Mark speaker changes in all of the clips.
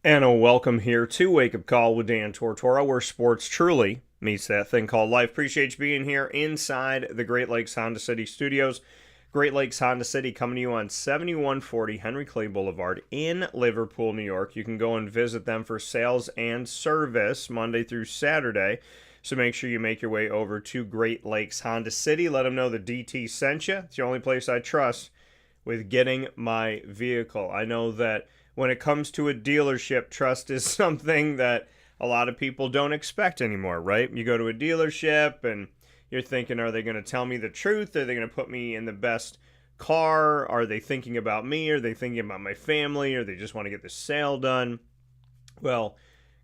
Speaker 1: And a welcome here to Wake Up Call with Dan Tortora, where sports truly meets that thing called life. Appreciate you being here inside the Great Lakes Honda City studios. Great Lakes Honda City coming to you on 7140 Henry Clay Boulevard in Liverpool, New York. You can go and visit them for sales and service Monday through Saturday. So make sure you make your way over to Great Lakes Honda City. Let them know the DT sent you. It's the only place I trust with getting my vehicle. I know that when it comes to a dealership, trust is something that a lot of people don't expect anymore, right? You go to a dealership and you're thinking, are they going to tell me the truth? Are they going to put me in the best car? Are they thinking about me? Are they thinking about my family? Or they just want to get the sale done? Well,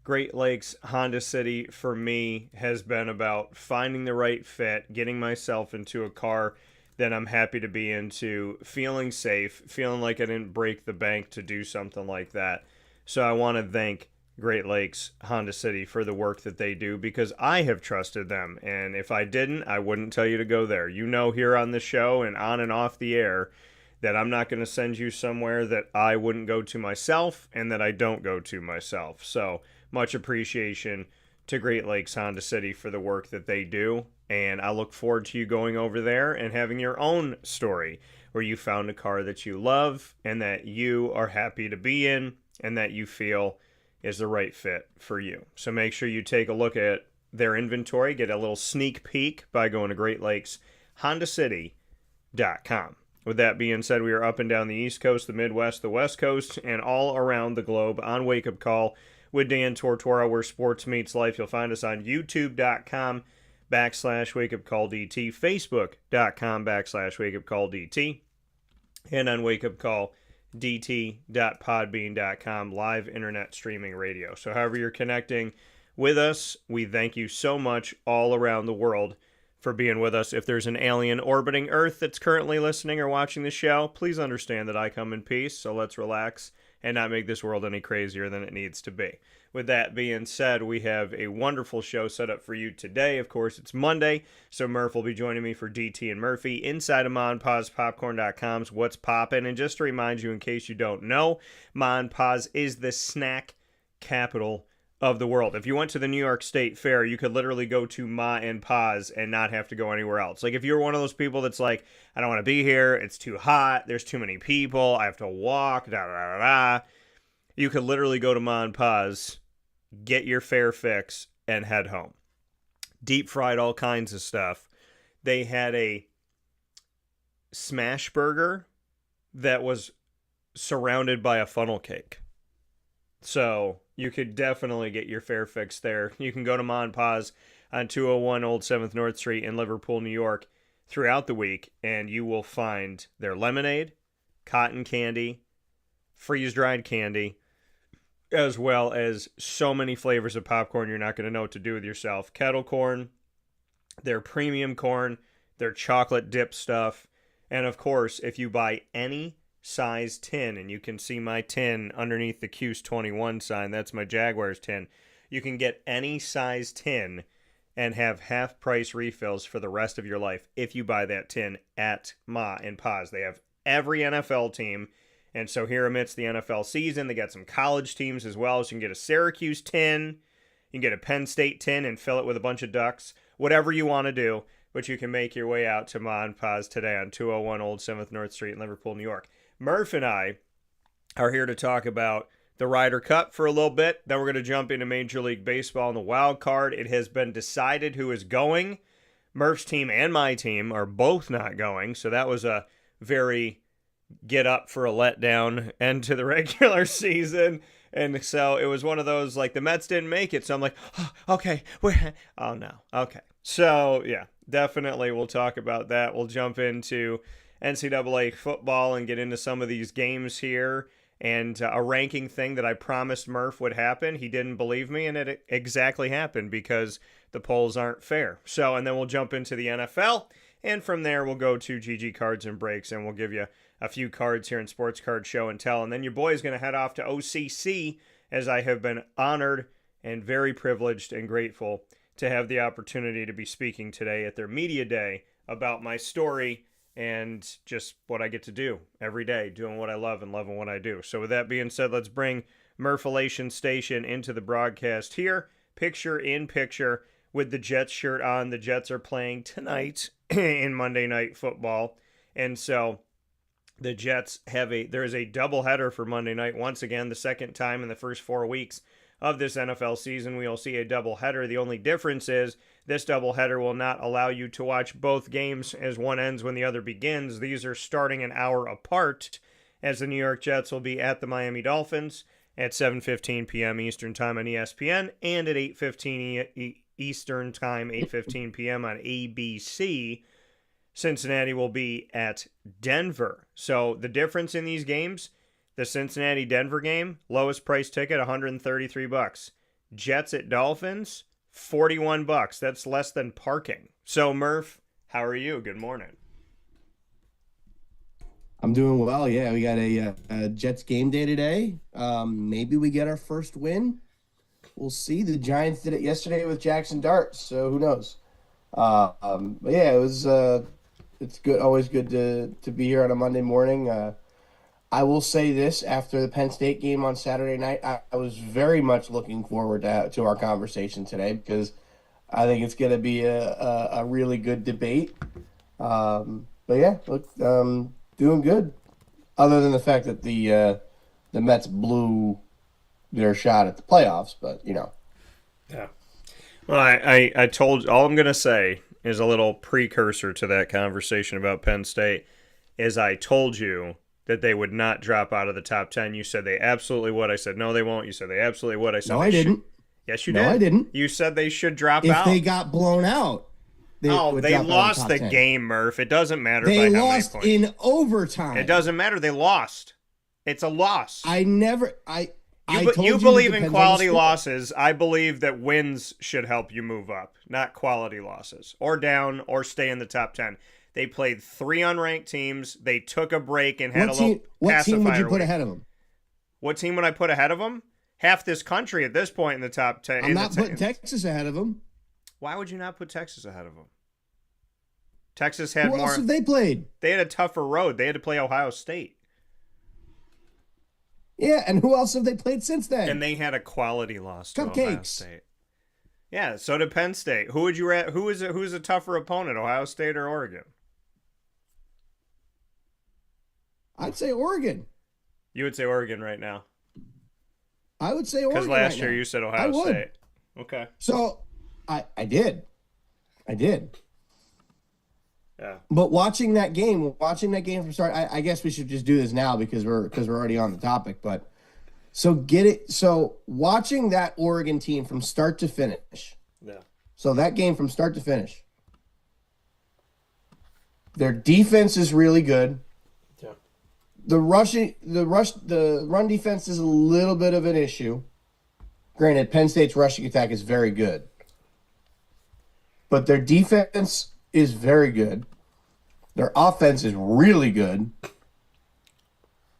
Speaker 1: Great Lakes Honda City for me has been about finding the right fit, getting myself into a car that I'm happy to be into, feeling safe, feeling like I didn't break the bank to do something like that. So I want to thank Great Lakes Honda City for the work that they do because I have trusted them. And if I didn't, I wouldn't tell you to go there. You know, here on the show and on and off the air, that I'm not going to send you somewhere that I wouldn't go to myself and that I don't go to myself. So much appreciation to Great Lakes Honda City for the work that they do. And I look forward to you going over there and having your own story where you found a car that you love and that you are happy to be in and that you feel is the right fit for you. So make sure you take a look at their inventory, get a little sneak peek by going to GreatLakesHondaCity.com. With that being said, we are up and down the East Coast, the Midwest, the West Coast, and all around the globe on Wake Up Call with Dan Tortora, where sports meets life. You'll find us on YouTube.com/WakeUpCallDT, Facebook.com/WakeUpCallDT, and on WakeUpCallDT.podbean.com, live internet streaming radio. So however you're connecting with us, we thank you so much all around the world for being with us. If there's an alien orbiting Earth that's currently listening or watching the show, please understand that I come in peace, so let's relax and not make this world any crazier than it needs to be. With that being said, we have a wonderful show set up for you today. Of course, it's Monday, so Murph will be joining me for DT and Murphy inside of MonPazPopcorn.com's What's Poppin'. And just to remind you, in case you don't know, Mon Paz is the snack capital of the world. If you went to the New York State Fair, you could literally go to Ma and Pa's and not have to go anywhere else. Like if you're one of those people that's like, I don't want to be here, it's too hot, there's too many people, I have to walk, da da da da. You could literally go to Ma and Pa's, get your fare fix, and head home. Deep fried all kinds of stuff. They had a smash burger that was surrounded by a funnel cake. So you could definitely get your fare fix there. You can go to Ma and Pa's on 201 Old 7th North Street in Liverpool, New York throughout the week, and you will find their lemonade, cotton candy, freeze-dried candy, as well as so many flavors of popcorn you're not going to know what to do with yourself. Kettle corn, their premium corn, their chocolate dip stuff, and of course, if you buy any size tin, and you can see my tin underneath the Cuse 21 sign, that's my Jaguars tin. You can get any size tin and have half price refills for the rest of your life if you buy that tin at Ma and Pa's. They have every NFL team, and so here amidst the NFL season, they got some college teams as well, so you can get a Syracuse tin, you can get a Penn State tin and fill it with a bunch of ducks, whatever you want to do, but you can make your way out to Ma and Pa's today on 201 Old 7th North Street in Liverpool, New York. Murph and I are here to talk about the Ryder Cup for a little bit. Then we're going to jump into Major League Baseball and the Wild Card. It has been decided who is going. Murph's team and my team are both not going. So that was a very get up for a letdown end to the regular season. And so it was one of those, like, the Mets didn't make it. So I'm like, oh, okay. Oh, no. Okay. So, yeah, definitely we'll talk about that. We'll jump into NCAA football and get into some of these games here, and a ranking thing that I promised Murph would happen. He didn't believe me, and it exactly happened because the polls aren't fair. So, and then we'll jump into the NFL, and from there we'll go to GG Cards and Breaks, and we'll give you a few cards here in Sports Card Show and Tell, and then your boy is going to head off to OCC, as I have been honored and very privileged and grateful to have the opportunity to be speaking today at their media day about my story and just what I get to do every day, doing what I love and loving what I do. So with that being said, let's bring Murphalation Station into the broadcast here. Picture in picture with the Jets shirt on. The Jets are playing tonight in Monday Night Football. And so the Jets there is a doubleheader for Monday night. Once again, the second time in the first 4 weeks of this NFL season, we will see a doubleheader. The only difference is this doubleheader will not allow you to watch both games as one ends when the other begins. These are starting an hour apart, as the New York Jets will be at the Miami Dolphins at 7:15 p.m. Eastern Time on ESPN and at 8:15 Eastern Time, 8:15 p.m. on ABC. Cincinnati will be at Denver. So the difference in these games, the Cincinnati-Denver game, lowest price ticket, $133. Jets at Dolphins, $41. That's less than parking. So, Murph, how are you? Good morning.
Speaker 2: I'm doing well. Yeah, we got a Jets game day today. Maybe we get our first win. We'll see. The Giants did it yesterday with Jackson Dart, so who knows? But yeah, it was. It's good. Always good to be here on a Monday morning. I will say this: after the Penn State game on Saturday night, I was very much looking forward to our conversation today because I think it's going to be a really good debate. But yeah, look, doing good. Other than the fact that the Mets blew their shot at the playoffs, but you know.
Speaker 1: Yeah. Well, I told all I'm going to say is a little precursor to that conversation about Penn State. Is I told you that they would not drop out of the top 10. You said they absolutely would. I said, no, they won't. You said they absolutely would. I said,
Speaker 2: no, I didn't.
Speaker 1: Yes, you did.
Speaker 2: No, I didn't.
Speaker 1: You said they should drop out.
Speaker 2: If they got blown out.
Speaker 1: They lost the game, Murph. It doesn't matter by how many points.
Speaker 2: They lost in overtime.
Speaker 1: It doesn't matter. They lost. It's a loss.
Speaker 2: You
Speaker 1: believe in quality losses. I believe that wins should help you move up, not quality losses. Or down, or stay in the top 10. They played 3 unranked teams. They took a break and had a little pacifier.
Speaker 2: What team would you put ahead of them?
Speaker 1: What team would I put ahead of them? Half this country at this point in the top 10.
Speaker 2: I'm not putting Texas ahead of them.
Speaker 1: Why would you not put Texas ahead of them? Texas had more.
Speaker 2: Who else have they played?
Speaker 1: They had a tougher road. They had to play Ohio State.
Speaker 2: Yeah, and who else have they played since then?
Speaker 1: And they had a quality loss to
Speaker 2: Cupcakes.
Speaker 1: Ohio State. Yeah, so did Penn State. Who would you who's a tougher opponent, Ohio State or Oregon?
Speaker 2: I'd say Oregon.
Speaker 1: You would say Oregon right now.
Speaker 2: I would say Oregon.
Speaker 1: Because last year you said Ohio State. Okay.
Speaker 2: So I did.
Speaker 1: Yeah.
Speaker 2: But watching that game from start, I guess we should just do this now because we're already on the topic. But so watching that Oregon team from start to finish.
Speaker 1: Yeah.
Speaker 2: So that game from start to finish. Their defense is really good.
Speaker 1: Yeah.
Speaker 2: The run defense is a little bit of an issue. Granted, Penn State's rushing attack is very good. But their defense is very good. Their offense is really good.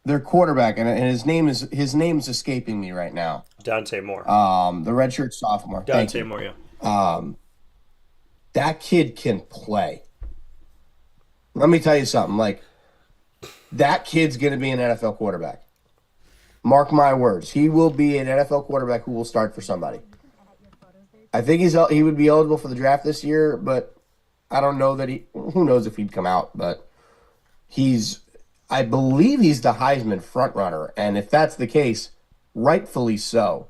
Speaker 2: Their quarterback, and his name's escaping me right now.
Speaker 1: Dante Moore.
Speaker 2: The redshirt sophomore.
Speaker 1: Dante Moore, yeah.
Speaker 2: That kid can play. Let me tell you something. Like, that kid's going to be an NFL quarterback. Mark my words. He will be an NFL quarterback who will start for somebody. I think he would be eligible for the draft this year, but I don't know that who knows if he'd come out, but I believe he's the Heisman frontrunner, and if that's the case, rightfully so.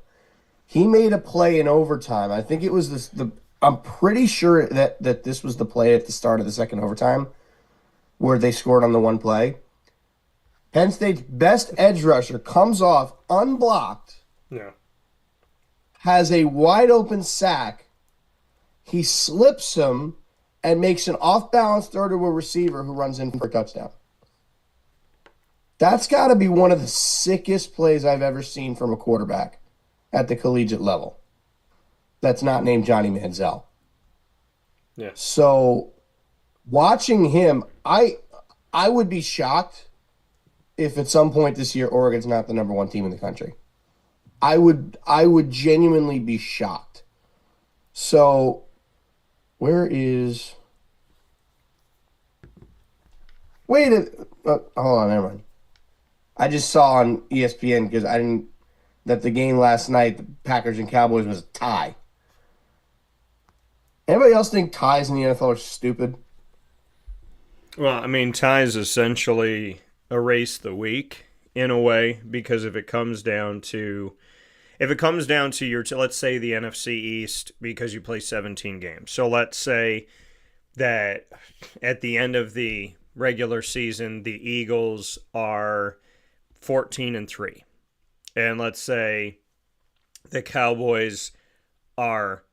Speaker 2: He made a play in overtime. I think it was I'm pretty sure that this was the play at the start of the second overtime where they scored on the one play. Penn State's best edge rusher comes off unblocked.
Speaker 1: Yeah.
Speaker 2: Has a wide open sack. He slips him and makes an off-balance throw to a receiver who runs in for a touchdown. That's got to be one of the sickest plays I've ever seen from a quarterback at the collegiate level. That's not named Johnny Manziel.
Speaker 1: Yeah.
Speaker 2: So watching him, I would be shocked if at some point this year Oregon's not the number 1 team in the country. I would genuinely be shocked. So where is? Hold on, never mind. I just saw on ESPN because I didn't. that the game last night, the Packers and Cowboys, was a tie. Anybody else think ties in the NFL are stupid?
Speaker 1: Well, I mean, ties essentially erase the week in a way, because if it comes down to your, let's say the NFC East, because you play 17 games. So let's say that at the end of the regular season, the Eagles are 14-3. And let's say the Cowboys are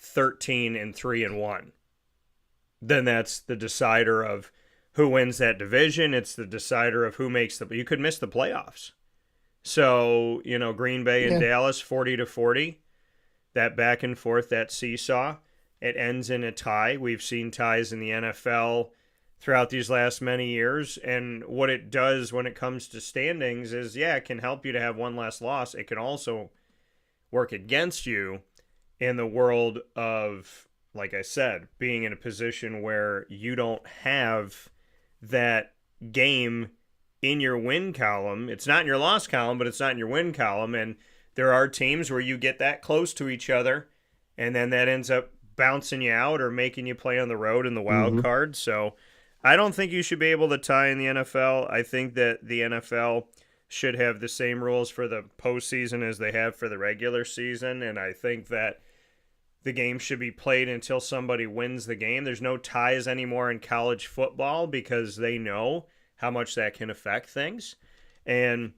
Speaker 1: 13-3-1. Then that's the decider of who wins that division. It's the decider of who makes you could miss the playoffs. So, Green Bay and Dallas, 40-40, that back and forth, that seesaw, it ends in a tie. We've seen ties in the NFL throughout these last many years. And what it does when it comes to standings is, it can help you to have one less loss. It can also work against you in the world of, like I said, being in a position where you don't have that game in your win column. It's not in your loss column, but it's not in your win column. And there are teams where you get that close to each other, and then that ends up bouncing you out or making you play on the road in the wild card. So I don't think you should be able to tie in the NFL. I think that the NFL should have the same rules for the postseason as they have for the regular season. And I think that the game should be played until somebody wins the game. There's no ties anymore in college football because they know how much that can affect things. And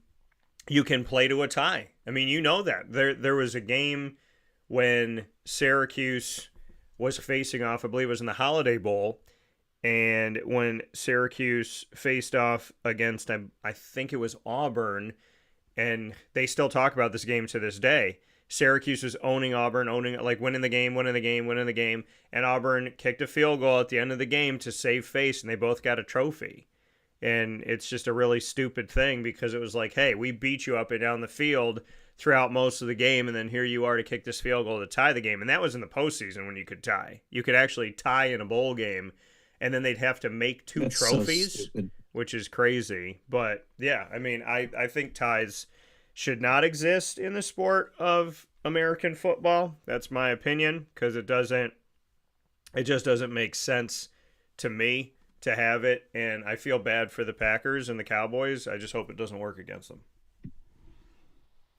Speaker 1: you can play to a tie. I mean, you know that. There was a game when Syracuse was facing off, I believe it was in the Holiday Bowl, and when Syracuse faced off against, I think it was Auburn, and they still talk about this game to this day. Syracuse was owning Auburn, winning the game, and Auburn kicked a field goal at the end of the game to save face, and they both got a trophy. And it's just a really stupid thing because it was like, hey, we beat you up and down the field throughout most of the game, and then here you are to kick this field goal to tie the game. And that was in the postseason when you could tie. You could actually tie in a bowl game, and then they'd have to make two trophies, which is crazy. But, yeah, I mean, I think ties should not exist in the sport of American football. That's my opinion, because it just doesn't make sense to me to have it, and I feel bad for the Packers and the Cowboys. I just hope it doesn't work against them.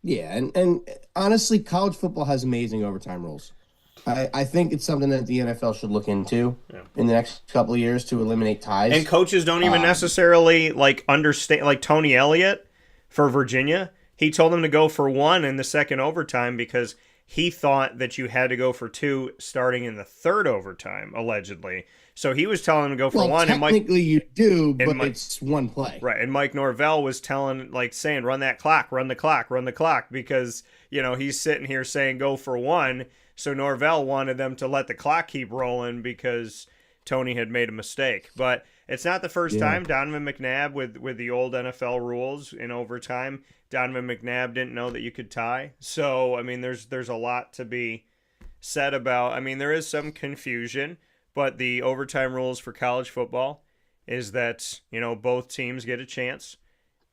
Speaker 2: Yeah, and honestly, college football has amazing overtime rules. I think it's something that the NFL should look into in the next couple of years to eliminate ties.
Speaker 1: And coaches don't even necessarily understand. Like Tony Elliott for Virginia, he told them to go for one in the second overtime because he thought that you had to go for two starting in the third overtime, allegedly. So he was telling him to go for one.
Speaker 2: Technically you do, but it's one play.
Speaker 1: Right, and Mike Norvell was saying, run that clock, run the clock, because, he's sitting here saying go for one. So Norvell wanted them to let the clock keep rolling because Tony had made a mistake. But it's not the first time. Donovan McNabb with the old NFL rules in overtime, Donovan McNabb didn't know that you could tie. So, I mean, there's a lot to be said about. I mean, there is some confusion. But the overtime rules for college football is that, both teams get a chance.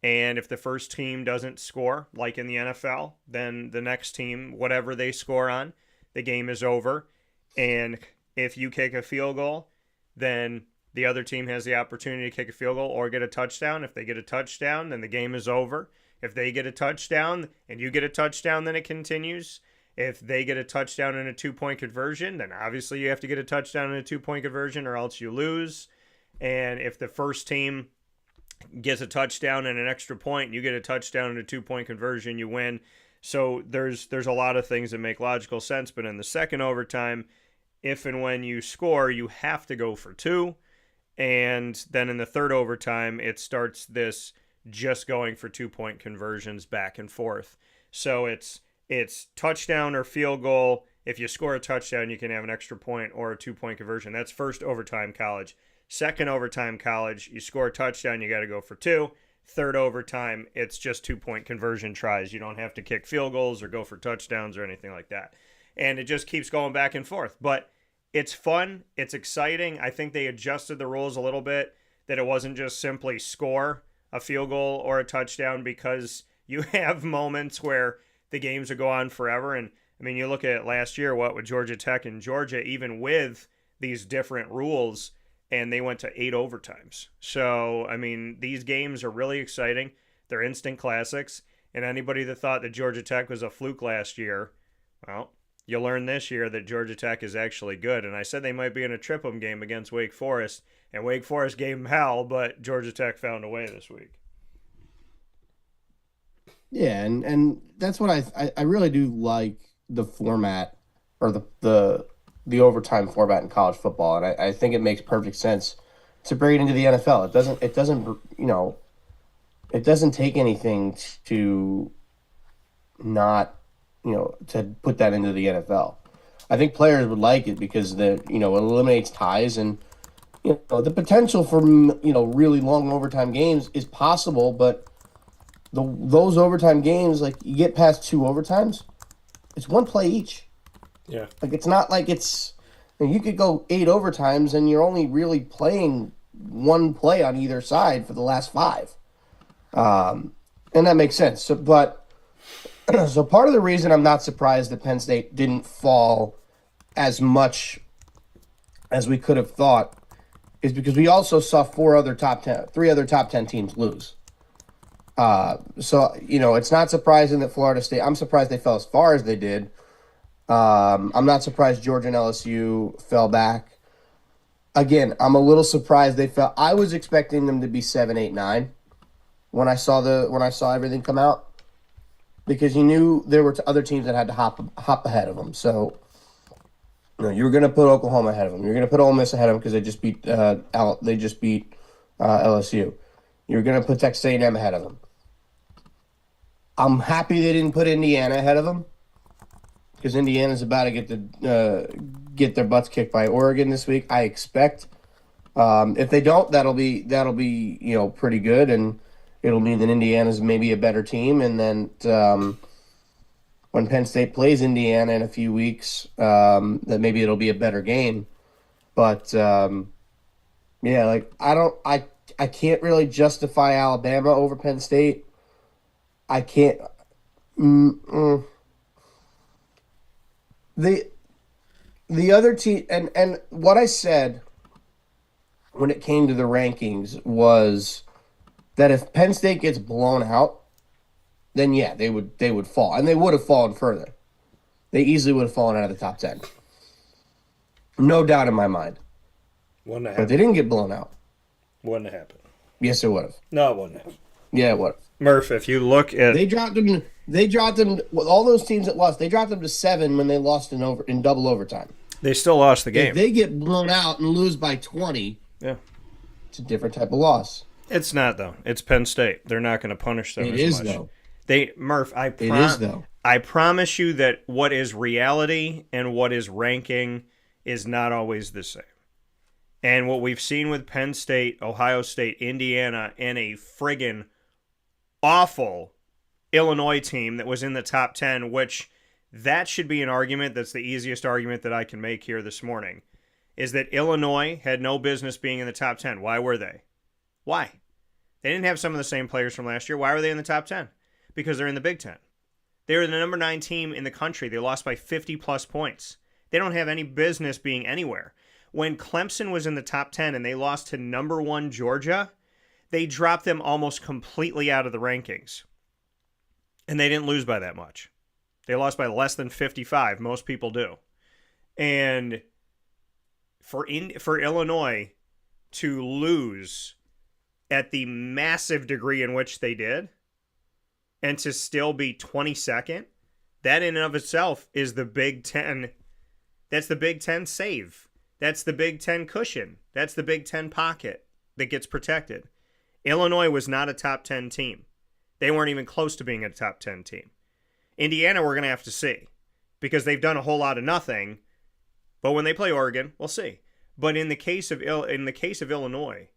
Speaker 1: And if the first team doesn't score, like in the NFL, then the next team, whatever they score on, the game is over. And if you kick a field goal, then the other team has the opportunity to kick a field goal or get a touchdown. If they get a touchdown, then the game is over. If they get a touchdown and you get a touchdown, then it continues. If they get a touchdown in a 2-point conversion, then obviously you have to get a touchdown in a 2-point conversion or else you lose. And if the first team gets a touchdown and an extra point, and you get a touchdown in a 2-point conversion, you win. So there's a lot of things that make logical sense. But in the second overtime, if and when you score, you have to go for two. And then in the third overtime, it starts this just going for 2-point conversions back and forth. So it's touchdown or field goal. If you score a touchdown, you can have an extra point or a 2-point conversion. That's first overtime college. Second overtime college, you score a touchdown, you got to go for two. Third overtime, it's just 2-point conversion tries. You don't have to kick field goals or go for touchdowns or anything like that. And it just keeps going back and forth. But it's fun. It's exciting. I think they adjusted the rules a little bit, that it wasn't just simply score a field goal or a touchdown, because you have moments where the games would go on forever. And I mean, you look at last year, what with Georgia Tech and Georgia, even with these different rules, and they went to 8 overtimes. So, I mean, these games are really exciting. They're instant classics. And anybody that thought that Georgia Tech was a fluke last year, well, you learn this year that Georgia Tech is actually good. And I said they might be in a trip-em game against Wake Forest, and Wake Forest gave them hell, but Georgia Tech found a way this week.
Speaker 2: Yeah, and that's what I really do like the format, or the overtime format in college football, and I think it makes perfect sense to bring it into the NFL. It doesn't it doesn't take anything to not to put that into the NFL. I think players would like it because it eliminates ties, and the potential for really long overtime games is possible, but those overtime games, like, you get past 2 overtimes, it's 1 play each.
Speaker 1: Yeah.
Speaker 2: Like, it's not like you could go 8 overtimes and you're only really playing 1 play on either side for the last 5. And that makes sense. So part of the reason I'm not surprised that Penn State didn't fall as much as we could have thought is because we also saw 3 other top 10 teams lose. So it's not surprising that Florida State, I'm surprised they fell as far as they did. I'm not surprised Georgia and LSU fell back. Again, I'm a little surprised they fell. I was expecting them to be 7, 8, 9 when I saw everything come out, because you knew there were other teams that had to hop ahead of them. So you were going to put Oklahoma ahead of them. You're going to put Ole Miss ahead of them because they just beat LSU. You're going to put Texas A&M ahead of them. I'm happy they didn't put Indiana ahead of them, because Indiana's about to get their butts kicked by Oregon this week. I expect. If they don't, that'll be pretty good, and it'll mean that Indiana's maybe a better team. And then when Penn State plays Indiana in a few weeks, that maybe it'll be a better game. But I can't really justify Alabama over Penn State. I can't. The other team, and what I said when it came to the rankings was that if Penn State gets blown out, then yeah, they would fall, and they would have fallen further. They easily would have fallen out of the top 10. No doubt in my mind.
Speaker 1: Wouldn't have
Speaker 2: but they didn't get blown out.
Speaker 1: Wouldn't have happened.
Speaker 2: Yes, it would have.
Speaker 1: No, it wouldn't have.
Speaker 2: Yeah, it would have.
Speaker 1: Murph, if you look at...
Speaker 2: They dropped them with all those teams that lost. They dropped them to 7 when they lost in double overtime.
Speaker 1: They still lost the game.
Speaker 2: If they get blown out and lose by 20,
Speaker 1: yeah,
Speaker 2: it's a different type of loss.
Speaker 1: It's not, though. It's Penn State. They're not going to punish them as much.
Speaker 2: It is, though.
Speaker 1: Murph,
Speaker 2: it is, though.
Speaker 1: I promise you that what is reality and what is ranking is not always the same. And what we've seen with Penn State, Ohio State, Indiana, and a friggin' awful Illinois team that was in the top 10, which that should be an argument that's the easiest argument that I can make here this morning, is that Illinois had no business being in the top 10. Why were they? Why? They didn't have some of the same players from last year. Why were they in the top 10? Because they're in the Big Ten. They were the number 9 team in the country. They lost by 50-plus points. They don't have any business being anywhere. When Clemson was in the top 10 and they lost to number 1 Georgia, they dropped them almost completely out of the rankings. And they didn't lose by that much. They lost by less than 55. Most people do. And for Illinois to lose at the massive degree in which they did, and to still be 22nd, that in and of itself is the Big Ten. That's the Big Ten save. That's the Big Ten cushion. That's the Big Ten pocket that gets protected. Illinois was not a top 10 team. They weren't even close to being a top 10 team. Indiana, we're going to have to see, because they've done a whole lot of nothing. But when they play Oregon, we'll see. But in the case of Illinois,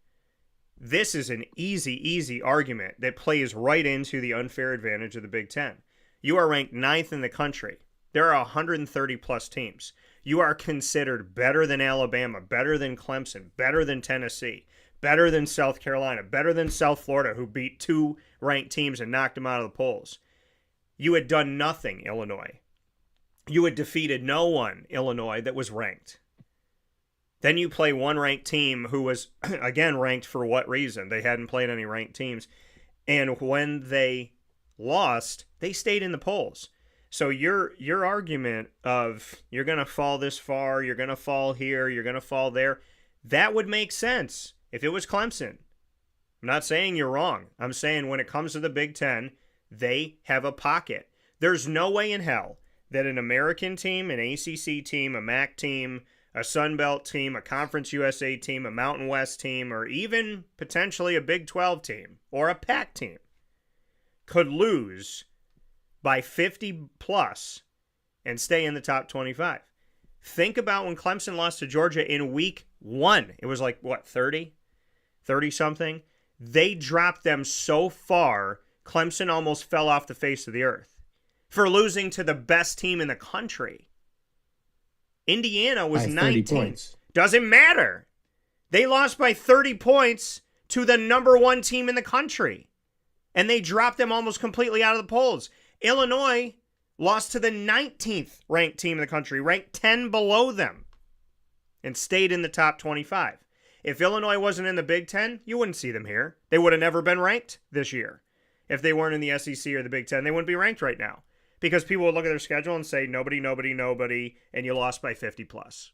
Speaker 1: this is an easy argument that plays right into the unfair advantage of the Big Ten. You are ranked 9th in the country. There are 130-plus teams. You are considered better than Alabama, better than Clemson, better than Tennessee, better than South Carolina, better than South Florida, who beat 2 ranked teams and knocked them out of the polls. You had done nothing, Illinois. You had defeated no one, Illinois, that was ranked. Then you play one ranked team who was, again, ranked for what reason? They hadn't played any ranked teams. And when they lost, they stayed in the polls. So your argument of you're going to fall this far, you're going to fall here, you're going to fall there, that would make sense if it was Clemson. I'm not saying you're wrong. I'm saying when it comes to the Big Ten, they have a pocket. There's no way in hell that an American team, an ACC team, a MAC team, a Sun Belt team, a Conference USA team, a Mountain West team, or even potentially a Big 12 team or a PAC team could lose by 50 plus and stay in the top 25. Think about when Clemson lost to Georgia in week 1. It was like, what, 30 something? They dropped them so far, Clemson almost fell off the face of the earth for losing to the best team in the country. Indiana was 19. Points. Doesn't matter. They lost by 30 points to the number 1 team in the country. And they dropped them almost completely out of the polls. Illinois lost to the 19th ranked team in the country, ranked 10 below them, and stayed in the top 25. If Illinois wasn't in the Big Ten, you wouldn't see them here. They would have never been ranked this year. If they weren't in the SEC or the Big Ten, they wouldn't be ranked right now. Because people would look at their schedule and say, nobody, and you lost by 50 plus.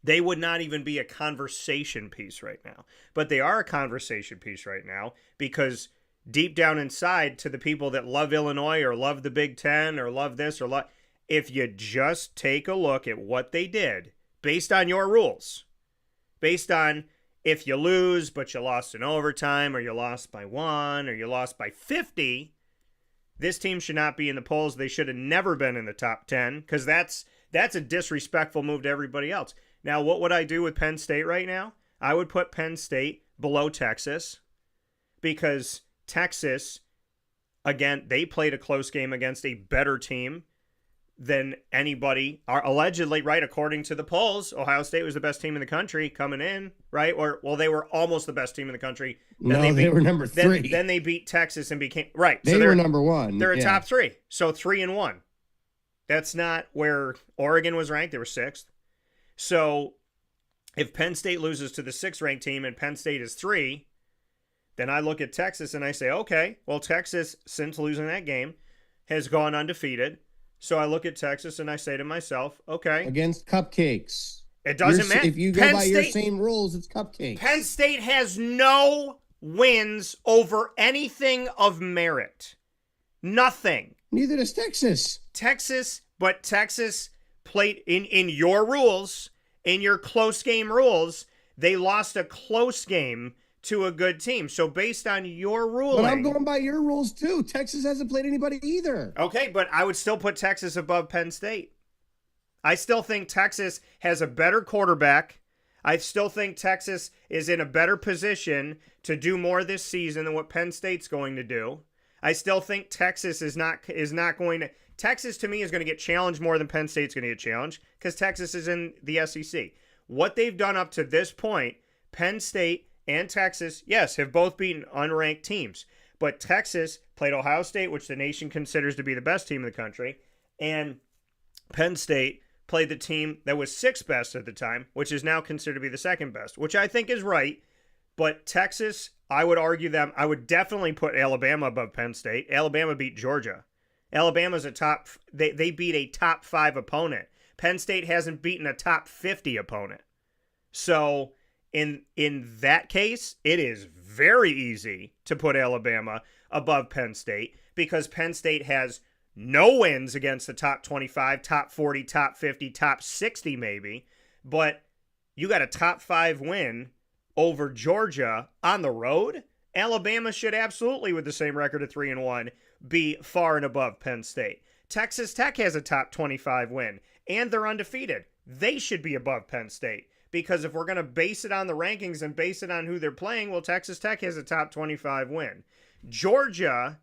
Speaker 1: They would not even be a conversation piece right now. But they are a conversation piece right now because deep down inside, to the people that love Illinois or love the Big Ten or love this or love, if you just take a look at what they did based on your rules, based on if you lose but you lost in overtime or you lost by 1 or you lost by 50, this team should not be in the polls. They should have never been in the top 10 because that's a disrespectful move to everybody else. Now, what would I do with Penn State right now? I would put Penn State below Texas because Texas, again, they played a close game against a better team than anybody, are allegedly, right, according to the polls. Ohio State was the best team in the country coming in, right? Or, well, they were almost the best team in the country.
Speaker 2: Then they were number 3.
Speaker 1: Then they beat Texas and became, right.
Speaker 2: They were number 1.
Speaker 1: They're a top 3. So 3-1. That's not where Oregon was ranked. They were 6th. So if Penn State loses to the 6th ranked team and Penn State is 3, then I look at Texas and I say, okay, well, Texas, since losing that game, has gone undefeated. So I look at Texas and I say to myself, okay.
Speaker 2: Against cupcakes.
Speaker 1: It doesn't matter.
Speaker 2: If you go by your same rules, it's cupcakes.
Speaker 1: Penn State has no wins over anything of merit. Nothing.
Speaker 2: Neither does Texas.
Speaker 1: But Texas played in your rules, in your close game rules, they lost a close game to a good team. So based on your ruling...
Speaker 2: But I'm going by your rules too. Texas hasn't played anybody either.
Speaker 1: Okay, but I would still put Texas above Penn State. I still think Texas has a better quarterback. I still think Texas is in a better position to do more this season than what Penn State's going to do. I still think Texas is not going to... Texas, to me, is going to get challenged more than Penn State's going to get challenged because Texas is in the SEC. What they've done up to this point, Penn State and Texas, yes, have both beaten unranked teams. But Texas played Ohio State, which the nation considers to be the best team in the country, and Penn State played the team that was 6th best at the time, which is now considered to be the 2nd best, which I think is right. But Texas, I would argue them. I would definitely put Alabama above Penn State. Alabama beat Georgia. Alabama's they beat a top 5 opponent. Penn State hasn't beaten a top 50 opponent. So in that case, it is very easy to put Alabama above Penn State because Penn State has no wins against the top 25, top 40, top 50, top 60 maybe, but you got a top 5 win over Georgia on the road. Alabama should absolutely, with the same record of 3-1, be far and above Penn State. Texas Tech has a top 25 win, and they're undefeated. They should be above Penn State. Because if we're going to base it on the rankings and base it on who they're playing, well, Texas Tech has a top 25 win. Georgia,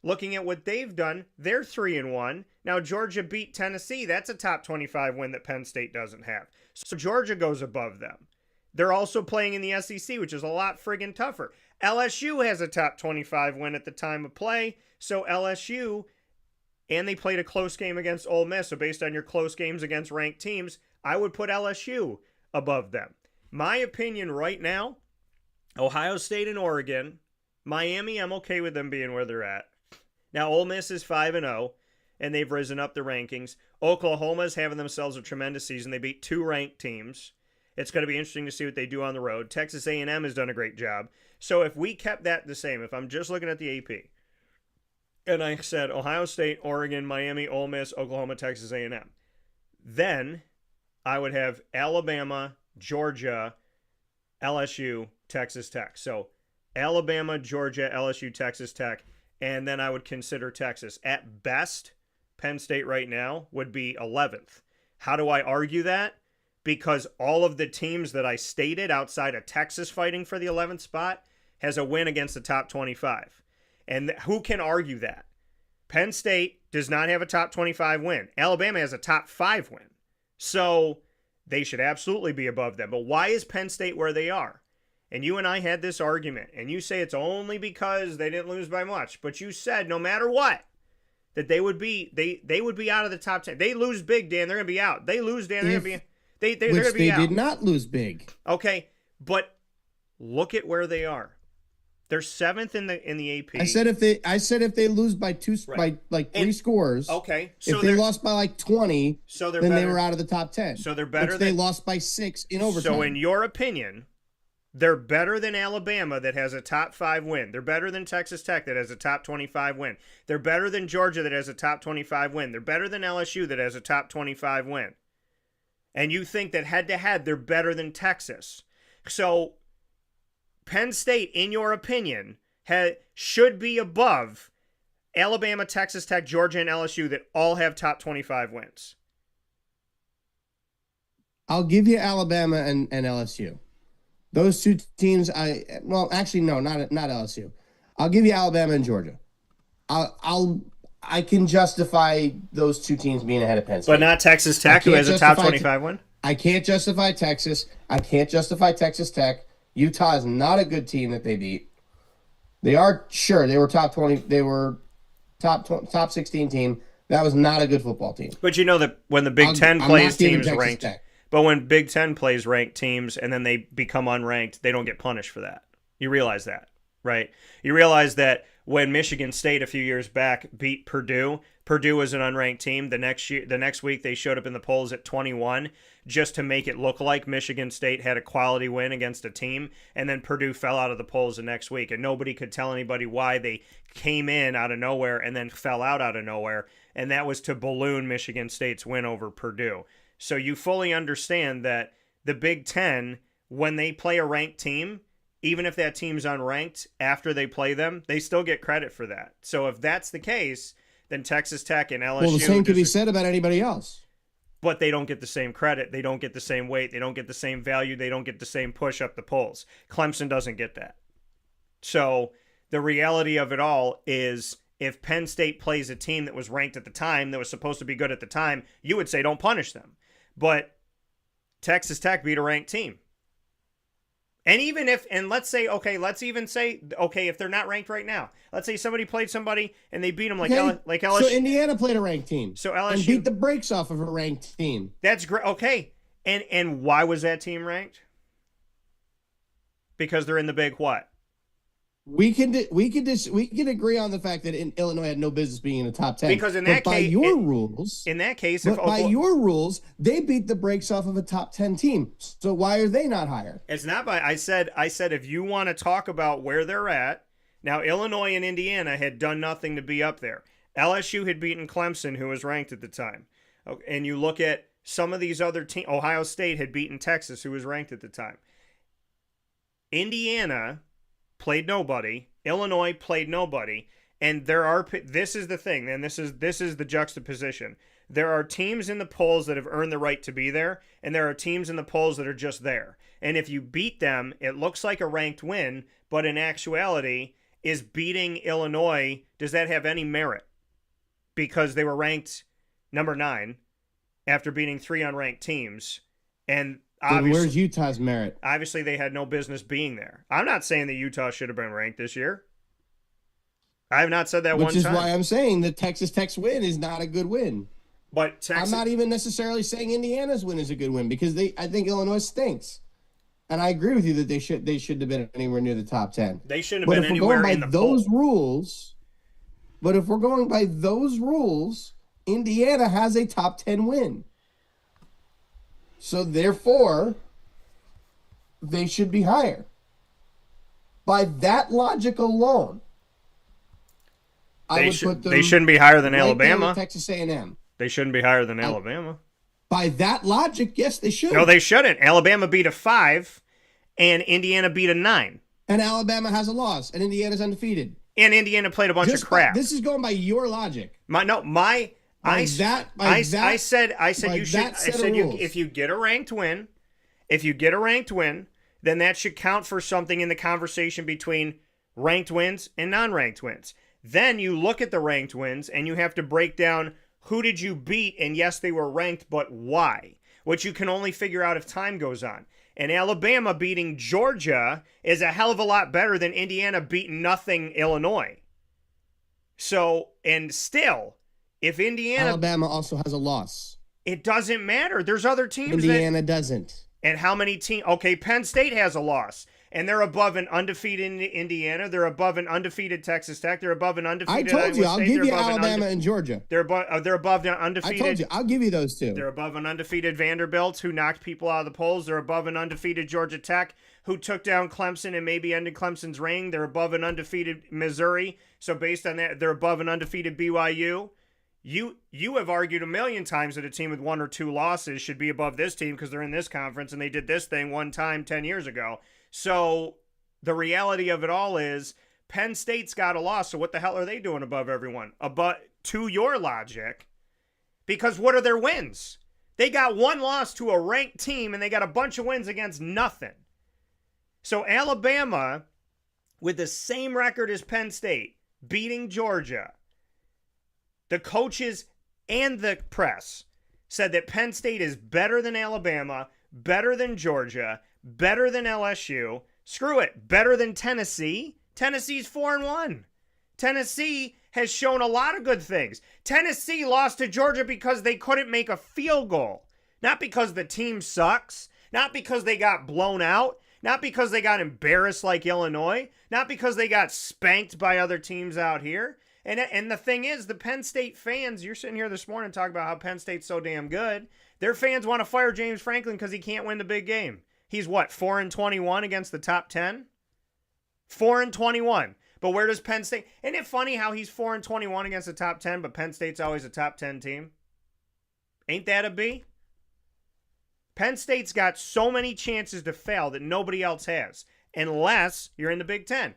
Speaker 1: looking at what they've done, they're 3-1. Now, Georgia beat Tennessee. That's a top 25 win that Penn State doesn't have. So Georgia goes above them. They're also playing in the SEC, which is a lot friggin' tougher. LSU has a top 25 win at the time of play, so LSU and they played a close game against Ole Miss. So based on your close games against ranked teams, I would put LSU above them. My opinion right now, Ohio State and Oregon, Miami, I'm okay with them being where they're at. Now, Ole Miss is 5-0, and they've risen up the rankings. Oklahoma's having themselves a tremendous season. They beat 2 ranked teams. It's going to be interesting to see what they do on the road. Texas A&M has done a great job. So if we kept that the same, if I'm just looking at the AP, and I said Ohio State, Oregon, Miami, Ole Miss, Oklahoma, Texas A&M, then I would have Alabama, Georgia, LSU, Texas Tech. So Alabama, Georgia, LSU, Texas Tech, and then I would consider Texas. At best, Penn State right now would be 11th. How do I argue that? Because all of the teams that I stated outside of Texas fighting for the 11th spot has a win against the top 25. And who can argue that? Penn State does not have a top 25 win. Alabama has a top 5 win. So they should absolutely be above them. But why is Penn State where they are? And you and I had this argument, and you say it's only because they didn't lose by much. But you said no matter what, that they would be out of the top 10. They lose big, Dan, they're going to be out. They lose, Dan, they're going to be they're going to be out.
Speaker 2: They did not lose big.
Speaker 1: Okay, but look at where they are. They're 7th in the AP.
Speaker 2: I said if they lose by 2 by like 3 scores.
Speaker 1: Okay, so
Speaker 2: if they lost by like 20,
Speaker 1: so
Speaker 2: then they were out of the top 10.
Speaker 1: So they're better.
Speaker 2: They lost by 6 in overtime.
Speaker 1: So in your opinion, they're better than Alabama that has a top 5 win. They're better than Texas Tech that has a top 25 win. They're better than Georgia that has a top 25 win. They're better than LSU that has a top 25 win. And you think that head-to-head they're better than Texas. So Penn State, in your opinion, should be above Alabama, Texas Tech, Georgia, and LSU that all have top 25 wins.
Speaker 2: I'll give you Alabama and LSU. Those 2 teams, actually, no, not LSU. I'll give you Alabama and Georgia. I can justify those 2 teams being ahead of Penn State.
Speaker 1: But not Texas Tech, who has a top 25 win?
Speaker 2: I can't justify Texas. I can't justify Texas Tech. Utah is not a good team that they beat. They are, sure, they were top 20. They were top 16 team. That was not a good football team.
Speaker 1: But you know that when the Big Ten plays teams ranked, but when Big Ten plays ranked teams and then they become unranked, they don't get punished for that. You realize that, right? You realize that when Michigan State a few years back beat Purdue, Purdue was an unranked team. The next week they showed up in the polls at 21 just to make it look like Michigan State had a quality win against a team, and then Purdue fell out of the polls the next week, and nobody could tell anybody why they came in out of nowhere and then fell out of nowhere, and that was to balloon Michigan State's win over Purdue. So you fully understand that the Big Ten, when they play a ranked team, even if that team's unranked, after they play them, they still get credit for that. So if that's the case, then Texas Tech and LSU...
Speaker 2: Well, the same could be said about anybody else.
Speaker 1: But they don't get the same credit. They don't get the same weight. They don't get the same value. They don't get the same push up the polls. Clemson doesn't get that. So the reality of it all is if Penn State plays a team that was ranked at the time, that was supposed to be good at the time, you would say don't punish them. But Texas Tech beat a ranked team. And even if, and let's say, if they're not ranked right now, let's say somebody played somebody and they beat them like LSU.
Speaker 2: So Indiana played a ranked team.
Speaker 1: So LSU
Speaker 2: and beat the brakes off of a ranked team.
Speaker 1: That's great. Okay. And why was that team ranked? Because they're in the Big what?
Speaker 2: We can agree on the fact that Illinois had no business being in the top 10.
Speaker 1: Because in that case,
Speaker 2: by your rules, they beat the brakes off of a top 10 team. So why are they not higher?
Speaker 1: It's not by. I said if you want to talk about where they're at, now Illinois and Indiana had done nothing to be up there. LSU had beaten Clemson, who was ranked at the time. And you look at some of these other teams. Ohio State had beaten Texas, who was ranked at the time. Indiana played nobody. Illinois played nobody. And this is the thing, and this is the juxtaposition. There are teams in the polls that have earned the right to be there, and there are teams in the polls that are just there. And if you beat them, it looks like a ranked win, but in actuality, is beating Illinois, does that have any merit? Because they were ranked number 9 after beating 3 unranked teams. And
Speaker 2: where's Utah's merit?
Speaker 1: Obviously, they had no business being there. I'm not saying that Utah should have been ranked this year. I have not said that one time.
Speaker 2: Which is why I'm saying the Texas Tech's win is not a good win.
Speaker 1: But Texas,
Speaker 2: I'm not even necessarily saying Indiana's win is a good win because I think Illinois stinks. And I agree with you that they should have been anywhere near the top 10.
Speaker 1: They shouldn't have been anywhere in the poll.
Speaker 2: But if we're going by those rules, Indiana has a top 10 win. So therefore, they should be higher. By that logic alone,
Speaker 1: they shouldn't be higher than Alabama.
Speaker 2: Texas A&M.
Speaker 1: They shouldn't be higher than Alabama.
Speaker 2: By that logic, yes, they should.
Speaker 1: No, they shouldn't. Alabama beat a 5, and Indiana beat a 9.
Speaker 2: And Alabama has a loss, and Indiana's undefeated.
Speaker 1: And Indiana played a bunch of crap.
Speaker 2: This is going by your logic.
Speaker 1: I said if you get a ranked win, then that should count for something in the conversation between ranked wins and non-ranked wins. Then you look at the ranked wins and you have to break down who did you beat, and yes, they were ranked, but why? Which you can only figure out if time goes on. And Alabama beating Georgia is a hell of a lot better than Indiana beating nothing Illinois. So, and still, if Indiana...
Speaker 2: Alabama also has a loss.
Speaker 1: It doesn't matter. There's other teams
Speaker 2: Indiana doesn't.
Speaker 1: And how many teams... Okay, Penn State has a loss. And they're above an undefeated Indiana. They're above an undefeated Texas Tech. They're above an undefeated
Speaker 2: I told you,
Speaker 1: Iowa
Speaker 2: I'll
Speaker 1: State.
Speaker 2: give you Alabama and Georgia.
Speaker 1: They're above an undefeated...
Speaker 2: I told you, I'll give you those two.
Speaker 1: They're above an undefeated Vanderbilt, who knocked people out of the polls. They're above an undefeated Georgia Tech, who took down Clemson and maybe ended Clemson's reign. They're above an undefeated Missouri. So based on that, they're above an undefeated BYU. You have argued a million times that a team with 1 or 2 losses should be above this team because they're in this conference and they did this thing one time 10 years ago. So the reality of it all is Penn State's got a loss. So what the hell are they doing above everyone? To your logic, because what are their wins? They got 1 loss to a ranked team and they got a bunch of wins against nothing. So Alabama, with the same record as Penn State, beating Georgia, the coaches and the press said that Penn State is better than Alabama, better than Georgia, better than LSU. Screw it, better than Tennessee. Tennessee's 4-1. Tennessee has shown a lot of good things. Tennessee lost to Georgia because they couldn't make a field goal. Not because the team sucks. Not because they got blown out. Not because they got embarrassed like Illinois. Not because they got spanked by other teams out here. And the thing is, the Penn State fans, you're sitting here this morning talking about how Penn State's so damn good. Their fans want to fire James Franklin because he can't win the big game. He's what, 4-21 against the top 10? 4-21. But where does Penn State... Isn't it funny how he's 4-21 against the top 10, but Penn State's always a top 10 team? Ain't that a B? Penn State's got so many chances to fail that nobody else has, unless you're in the Big Ten.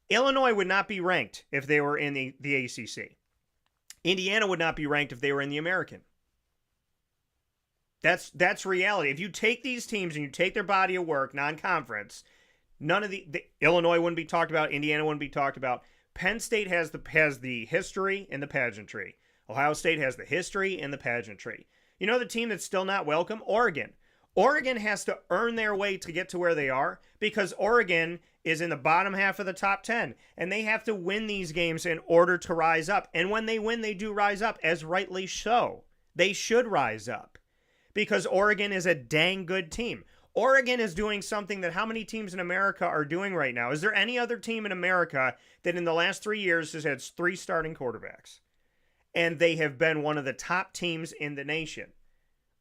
Speaker 1: Illinois would not be ranked if they were in the ACC. Indiana would not be ranked if they were in the American. That's reality. If you take these teams and you take their body of work, non-conference, none of the Illinois wouldn't be talked about. Indiana wouldn't be talked about. Penn State has the history and the pageantry. Ohio State has the history and the pageantry. You know the team that's still not welcome? Oregon. Oregon has to earn their way to get to where they are because Oregon is in the bottom half of the top 10, and they have to win these games in order to rise up. And when they win, they do rise up, as rightly so. They should rise up because Oregon is a dang good team. Oregon is doing something that how many teams in America are doing right now? Is there any other team in America that in the last 3 years has had 3 starting quarterbacks? And they have been one of the top teams in the nation.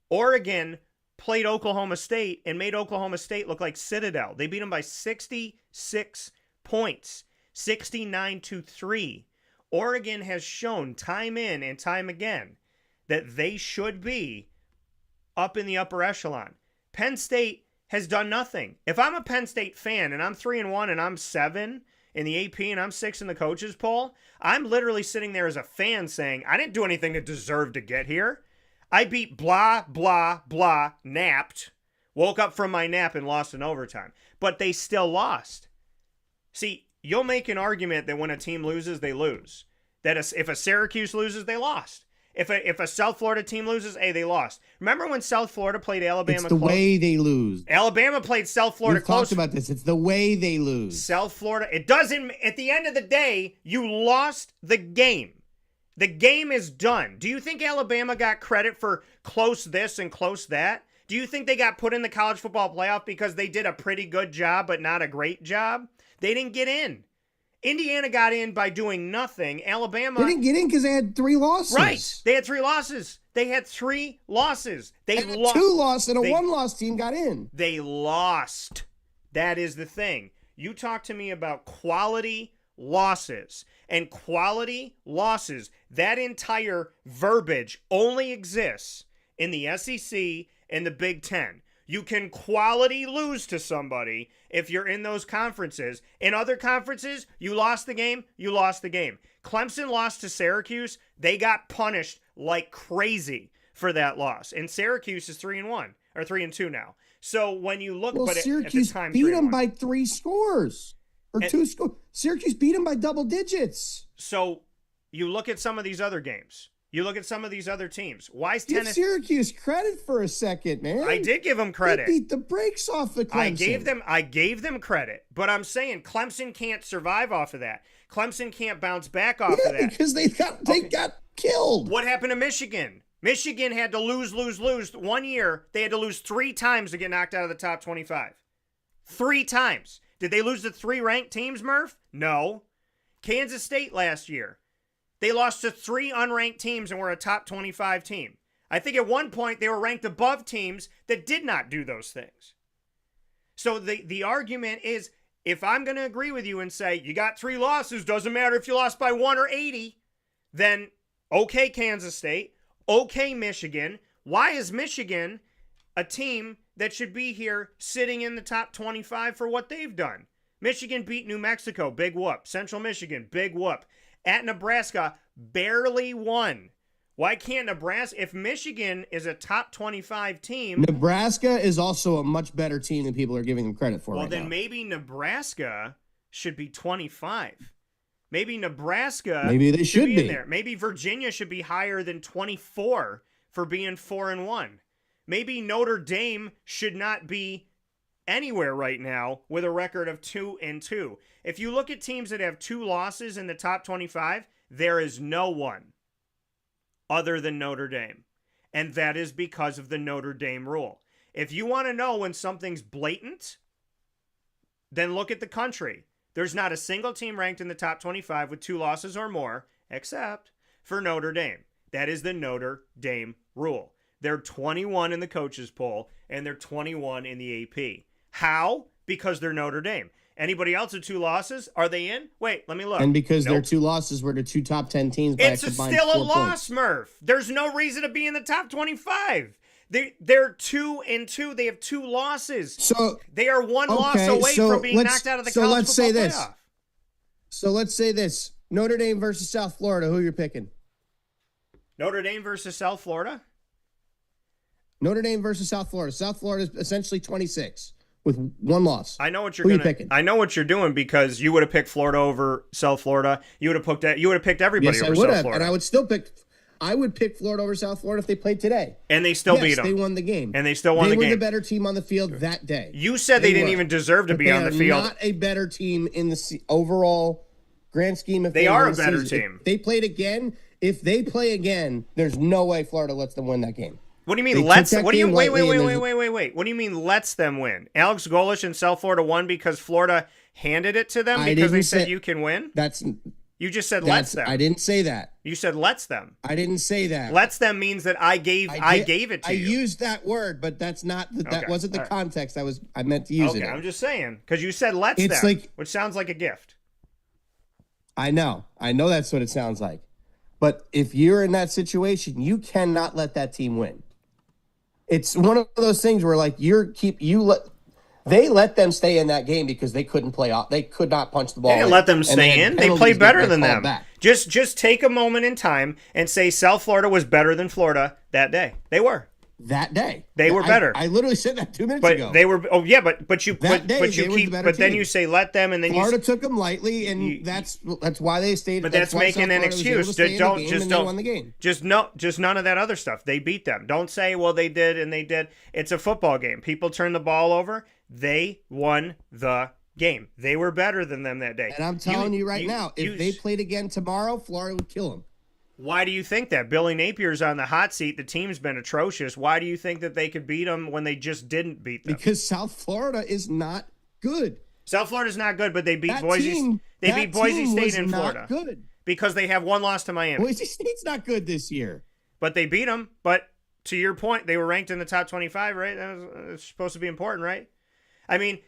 Speaker 1: Oregon played Oklahoma State and made Oklahoma State look like Citadel. They beat them by 66 points, 69-3. Oregon has shown time in and time again that they should be up in the upper echelon. Penn State has done nothing. If I'm a Penn State fan and I'm 3-1 and I'm 7 in the AP and I'm 6 in the coaches poll, I'm literally sitting there as a fan saying, I didn't do anything to deserve to get here. I beat blah, blah, blah, napped, woke up from my nap and lost in overtime. But they still lost. See, you'll make an argument that when a team loses, they lose. That if a Syracuse loses, they lost. If a South Florida team loses, hey, they lost. Remember when South Florida played Alabama?
Speaker 3: It's the way they lose.
Speaker 1: Alabama played South Florida
Speaker 3: We've
Speaker 1: close.
Speaker 3: talked about this. It's the way they lose.
Speaker 1: South Florida. It doesn't. At the end of the day, you lost the game. The game is done. Do you think Alabama got credit for close this and close that? Do you think they got put in the college football playoff because they did a pretty good job but not a great job? They didn't get in. Indiana got in by doing nothing. Alabama...
Speaker 3: They didn't get in because they had 3 losses.
Speaker 1: Right. They had 3 losses. They had 3 losses. They
Speaker 3: and a 2 loss and a 1 loss team got in.
Speaker 1: They lost. That is the thing. You talk to me about quality losses. And quality losses, that entire verbiage only exists in the SEC and the Big Ten. You can quality lose to somebody if you're in those conferences. In other conferences, you lost the game, you lost the game. Clemson lost to Syracuse. They got punished like crazy for that loss. And Syracuse is 3-1 or 3-2 now. So when you look,
Speaker 3: well,
Speaker 1: but
Speaker 3: Syracuse
Speaker 1: at the time,
Speaker 3: beat
Speaker 1: 3-1.
Speaker 3: them by 3 scores or 2 scores. Syracuse beat them by double digits.
Speaker 1: So you look at some of these other games. You look at some of these other teams. Why is
Speaker 3: Give
Speaker 1: Tennessee?
Speaker 3: Syracuse credit for a second, man.
Speaker 1: I did give them credit.
Speaker 3: They beat the brakes off the Clemson.
Speaker 1: I gave them credit, but I'm saying Clemson can't survive off of that. Clemson can't bounce back off of that
Speaker 3: because they got killed.
Speaker 1: What happened to Michigan? Michigan had to lose. 1 year, they had to lose 3 times to get knocked out of the top 25. 3 times. Did they lose to 3 ranked teams, Murph? No. Kansas State last year. They lost to 3 unranked teams and were a top 25 team. I think at one point they were ranked above teams that did not do those things. So the argument is, if I'm going to agree with you and say you got 3 losses, doesn't matter if you lost by 1 or 80, then okay, Kansas State, okay, Michigan. Why is Michigan a team that should be here sitting in the top 25 for what they've done? Michigan beat New Mexico, big whoop. Central Michigan, big whoop. At Nebraska, barely won. Why can't Nebraska, if Michigan is a top 25 team...
Speaker 3: Nebraska is also a much better team than people are giving them credit for.
Speaker 1: Well, then maybe Nebraska should be 25. Maybe Nebraska
Speaker 3: they should be
Speaker 1: in there. Maybe Virginia should be higher than 24 for being 4-1. Maybe Notre Dame should not be anywhere right now with a record of 2-2. If you look at teams that have 2 losses in the top 25, there is no one other than Notre Dame. And that is because of the Notre Dame rule. If you want to know when something's blatant, then look at the country. There's not a single team ranked in the top 25 with 2 losses or more, except for Notre Dame. That is the Notre Dame rule. They're 21 in the coaches poll, and they're 21 in the AP. How? Because they're Notre Dame. Anybody else with 2 losses? Are they in? Wait, let me look.
Speaker 3: And because their 2 losses were to 2 top 10 teams by
Speaker 1: it's
Speaker 3: a combined
Speaker 1: still a
Speaker 3: 4
Speaker 1: loss,
Speaker 3: points.
Speaker 1: Murph. There's no reason to be in the top 25. They're 2-2. They have 2 losses.
Speaker 3: So
Speaker 1: they are 1 loss away from being knocked out of the college football playoff.
Speaker 3: So let's say this. Notre Dame versus South Florida. Who you're picking?
Speaker 1: Notre Dame versus South Florida?
Speaker 3: Notre Dame versus South Florida. South Florida is essentially 26 with 1 loss.
Speaker 1: I know what you're picking. I know what you're doing because you would have picked Florida over South Florida. You would have picked everybody over South Florida.
Speaker 3: And I would still pick. I would pick Florida over South Florida if they played today.
Speaker 1: And they still beat them.
Speaker 3: They won the game.
Speaker 1: And they still won the game.
Speaker 3: They were the better team on the field that day.
Speaker 1: You said they didn't even deserve to be on the field.
Speaker 3: They are not a better team in the overall grand scheme of things.
Speaker 1: They are a better team.
Speaker 3: If they play again, there's no way Florida lets them win that game.
Speaker 1: What do you mean wait. What do you mean lets them win? Alex Golesh and South Florida won because Florida handed it to them because they said you can win? You just said lets them.
Speaker 3: I didn't say that.
Speaker 1: You said lets them.
Speaker 3: I didn't say that.
Speaker 1: Lets them means that I gave it to you.
Speaker 3: I used that word, but that's not that wasn't the context I meant to use it.
Speaker 1: Okay, I'm just saying because you said lets them, which sounds like a gift.
Speaker 3: I know that's what it sounds like. But if you're in that situation, you cannot let that team win. It's one of those things where they let them stay in that game because they couldn't play off. They could not punch the ball.
Speaker 1: They didn't let them stay in. They played better than them. Just take a moment in time and say South Florida was better than Florida that day. They were.
Speaker 3: that day.
Speaker 1: They were better.
Speaker 3: I literally said that 2 minutes
Speaker 1: but
Speaker 3: ago.
Speaker 1: they were. Oh yeah, but you
Speaker 3: That day,
Speaker 1: but you
Speaker 3: they were
Speaker 1: keep.
Speaker 3: the better
Speaker 1: But then
Speaker 3: team.
Speaker 1: you say let them, and then
Speaker 3: Florida took them lightly, and that's why they stayed.
Speaker 1: But that's
Speaker 3: why
Speaker 1: making
Speaker 3: South
Speaker 1: an
Speaker 3: Florida was able to
Speaker 1: excuse.
Speaker 3: stay in the
Speaker 1: Don't
Speaker 3: game,
Speaker 1: just
Speaker 3: and they
Speaker 1: don't
Speaker 3: won the game.
Speaker 1: just none of that other stuff. They beat them. Don't say well they did and they did. It's a football game. People turn the ball over. They won the game. They were better than them that day.
Speaker 3: And I'm telling you right now, if they played again tomorrow, Florida would kill them.
Speaker 1: Why do you think that? Billy Napier's on the hot seat. The team's been atrocious. Why do you think that they could beat them when they just didn't beat them?
Speaker 3: Because South Florida is not good.
Speaker 1: South Florida's not good, but they beat
Speaker 3: That
Speaker 1: Boise.
Speaker 3: team-
Speaker 1: They
Speaker 3: that
Speaker 1: beat Boise
Speaker 3: team
Speaker 1: State
Speaker 3: was
Speaker 1: in
Speaker 3: not
Speaker 1: Florida
Speaker 3: good.
Speaker 1: because they have one loss to Miami.
Speaker 3: Boise State's not good this year.
Speaker 1: But they beat them. But to your point, they were ranked in the top 25, right? That's supposed to be important, right? I mean,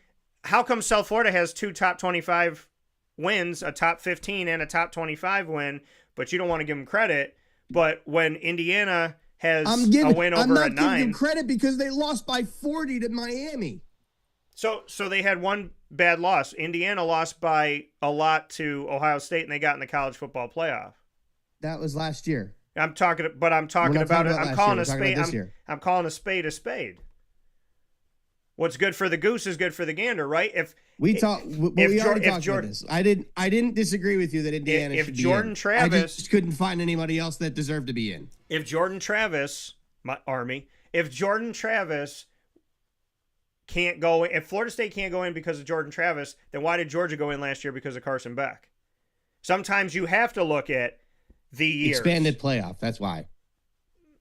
Speaker 1: how come South Florida has 2 top 25 wins, a top 15 and a top 25 win, but you don't want to give them credit? But when Indiana has a win over a 9.
Speaker 3: I'm not giving them credit because they lost by 40 to Miami.
Speaker 1: So they had one bad loss. Indiana lost by a lot to Ohio State, and they got in the college football playoff.
Speaker 3: That was last year.
Speaker 1: I'm talking about it. I'm calling a spade a spade. What's good for the goose is good for the gander, right?
Speaker 3: We already talked about this. I didn't disagree with you that Indiana should be in. I just couldn't find anybody else that deserved to be in.
Speaker 1: If Jordan Travis, my Army, if Jordan Travis can't go in, if Florida State can't go in because of Jordan Travis, then why did Georgia go in last year because of Carson Beck? Sometimes you have to look at the years.
Speaker 3: Expanded playoff. That's why.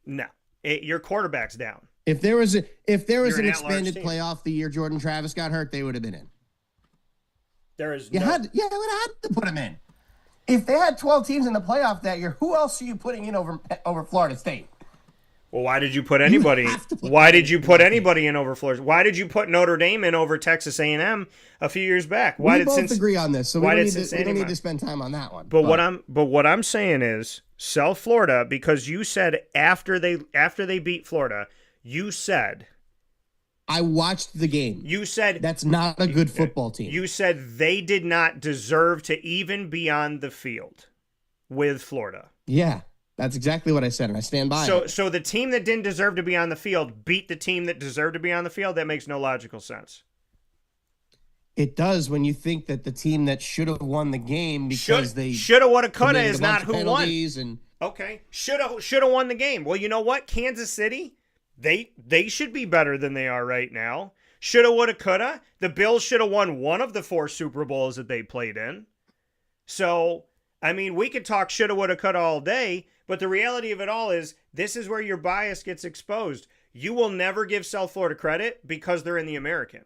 Speaker 1: No, your quarterback's down.
Speaker 3: If there was an expanded playoff the year Jordan Travis got hurt, they would have been in.
Speaker 1: There is
Speaker 3: they would have had to put him in. If they had 12 teams in the playoff that year, who else are you putting in over Florida State?
Speaker 1: Well, why did you put anybody? Why did you put anybody in over Florida? Why did you put Notre Dame in over Texas A&M a few years back?
Speaker 3: We both agree on this, so we don't need to spend time on that one.
Speaker 1: But what I'm saying is South Florida, because you said after they beat Florida, you said
Speaker 3: I watched the game.
Speaker 1: You said
Speaker 3: that's not a good football team.
Speaker 1: You said they did not deserve to even be on the field with Florida.
Speaker 3: Yeah. That's exactly what I said, and I stand by it.
Speaker 1: So the team that didn't deserve to be on the field beat the team that deserved to be on the field? That makes no logical sense.
Speaker 3: It does when you think that the team that should have won the game because they
Speaker 1: shoulda, woulda, coulda is not who won.
Speaker 3: Okay,
Speaker 1: shoulda won the game. Well, you know what? Kansas City, they should be better than they are right now. Shoulda, woulda, coulda. The Bills should have won one of the 4 Super Bowls that they played in. So, I mean, we could talk shoulda, woulda, coulda all day. But the reality of it all is this is where your bias gets exposed. You will never give South Florida credit because they're in the American.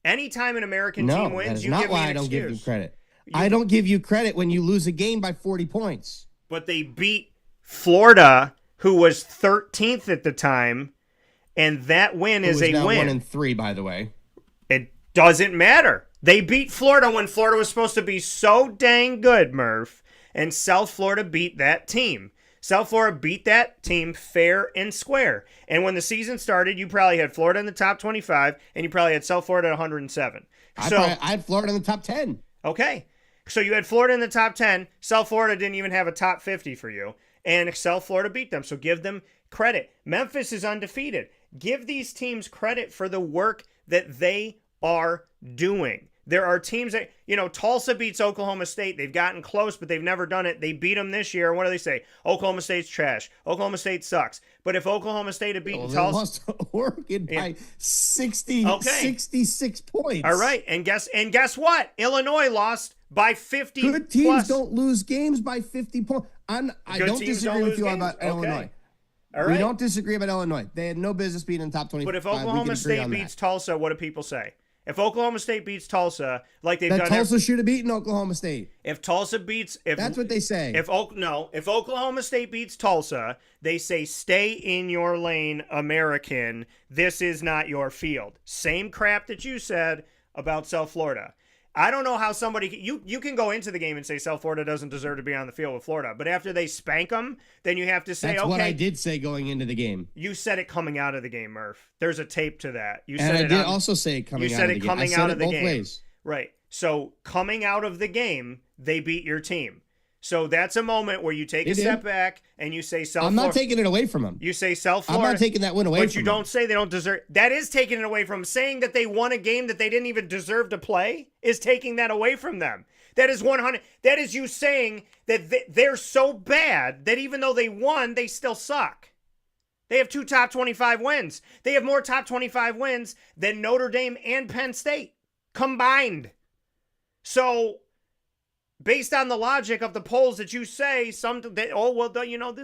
Speaker 1: Anytime an American team wins, you give me an excuse. No, that is not why I don't give you credit.
Speaker 3: I don't give you credit when you lose a game by 40 points.
Speaker 1: But they beat Florida, who was 13th at the time, and that win is a win.
Speaker 3: 1-3, by the way.
Speaker 1: It doesn't matter. They beat Florida when Florida was supposed to be so dang good, Murph, and South Florida beat that team. South Florida beat that team fair and square. And when the season started, you probably had Florida in the top 25, and you probably had South Florida at 107.
Speaker 3: I had Florida in the top 10.
Speaker 1: Okay. So you had Florida in the top 10. South Florida didn't even have a top 50 for you. And South Florida beat them. So give them credit. Memphis is undefeated. Give these teams credit for the work that they are doing. There are teams that, Tulsa beats Oklahoma State. They've gotten close, but they've never done it. They beat them this year. What do they say? Oklahoma State's trash. Oklahoma State sucks. But if Oklahoma State had beaten Tulsa...
Speaker 3: They lost to Oregon by 66 points.
Speaker 1: All right. And guess what? Illinois lost by 50
Speaker 3: Good teams don't lose games by 50 points. I don't disagree with you about Illinois. All right. We don't disagree about Illinois. They had no business being in the top 25.
Speaker 1: But if Oklahoma State beats Tulsa, what do people say? If Oklahoma State beats Tulsa, like they've done,
Speaker 3: Tulsa should have beaten Oklahoma State.
Speaker 1: If Tulsa beats,
Speaker 3: that's what they say.
Speaker 1: If Oklahoma State beats Tulsa, they say stay in your lane, American. This is not your field. Same crap that you said about South Florida. I don't know how somebody you can go into the game and say South Florida doesn't deserve to be on the field with Florida, but after they spank them, then you have to say,
Speaker 3: that's
Speaker 1: okay.
Speaker 3: What I did say going into the game.
Speaker 1: You said it coming out of the game, Murph. There's a tape to that.
Speaker 3: I did also say coming out of the game. You said it coming out of the game.
Speaker 1: Right. So coming out of the game, they beat your team. So that's a moment where you take a step back and you say South
Speaker 3: I'm not taking it away from them.
Speaker 1: You say South Florida.
Speaker 3: I'm not taking that win away from them.
Speaker 1: But you don't say they don't deserve. That is taking it away from them. Saying that they won a game that they didn't even deserve to play is taking that away from them. That is 100. That is you saying that they're so bad that even though they won, they still suck. They have 2 top 25 wins. They have more top 25 wins than Notre Dame and Penn State combined. So, based on the logic of the polls that you say, this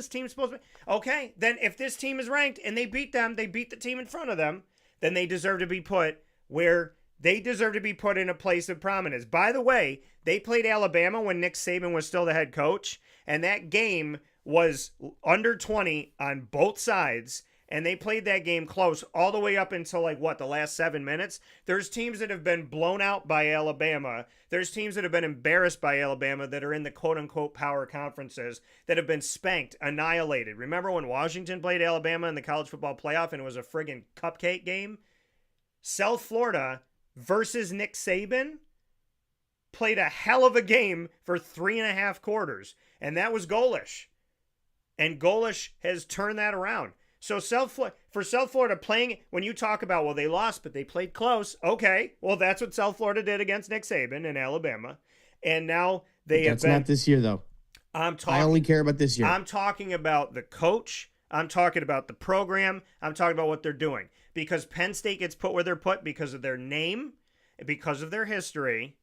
Speaker 1: team's supposed to be. Okay, then if this team is ranked and they beat them, they beat the team in front of them, then they deserve to be put where they deserve to be put in a place of prominence. By the way, they played Alabama when Nick Saban was still the head coach, and that game was under 20 on both sides, and they played that game close all the way up until the last 7 minutes. There's teams that have been blown out by Alabama. There's teams that have been embarrassed by Alabama that are in the quote-unquote power conferences that have been spanked, annihilated. Remember when Washington played Alabama in the college football playoff and it was a friggin' cupcake game? South Florida versus Nick Saban played a hell of a game for 3.5 quarters, and that was goalish. And Golish has turned that around. So for South Florida playing, when you talk about, well, they lost, but they played close. Okay, well, that's what South Florida did against Nick Saban in Alabama. And now
Speaker 3: That's not this year, though. I only care about this year.
Speaker 1: I'm talking about the coach. I'm talking about the program. I'm talking about what they're doing. Because Penn State gets put where they're put because of their name, because of their history,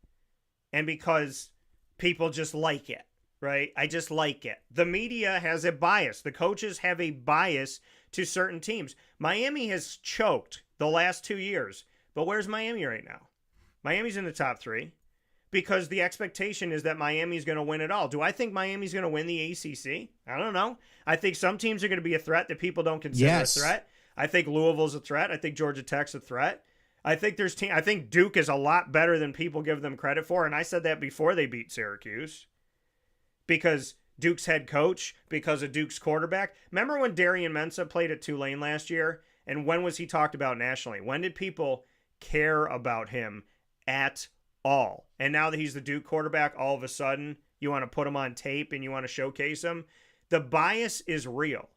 Speaker 1: and because people just like it. Right? I just like it. The media has a bias. The coaches have a bias to certain teams. Miami has choked the last 2 years. But where's Miami right now? Miami's in the top 3 because the expectation is that Miami's going to win it all. Do I think Miami's going to win the ACC? I don't know. I think some teams are going to be a threat that people don't consider a threat. I think Louisville's a threat. I think Georgia Tech's a threat. I think I think Duke is a lot better than people give them credit for, and I said that before they beat Syracuse. Because Duke's head coach, because of Duke's quarterback. Remember when Darian Mensah played at Tulane last year? And when was he talked about nationally? When did people care about him at all? And now that he's the Duke quarterback, all of a sudden, you want to put him on tape and you want to showcase him? The bias is real.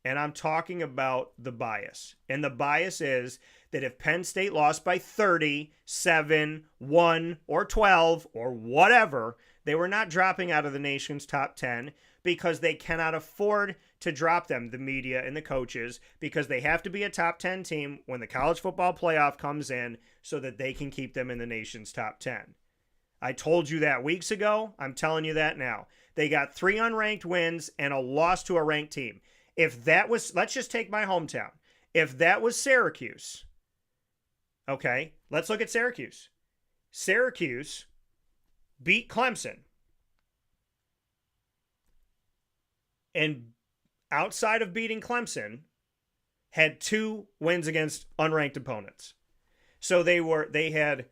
Speaker 1: And I'm talking about the bias. And the bias is that if Penn State lost by 30, 7, 1, or 12, or whatever, they were not dropping out of the nation's top 10 because they cannot afford to drop them, the media and the coaches, because they have to be a top 10 team when the college football playoff comes in so that they can keep them in the nation's top 10. I told you that weeks ago. I'm telling you that now. They got 3 unranked wins and a loss to a ranked team. If that was, let's just take my hometown. If that was Syracuse, okay, let's look at Syracuse. Syracuse beat Clemson. And outside of beating Clemson, had 2 wins against unranked opponents. So they had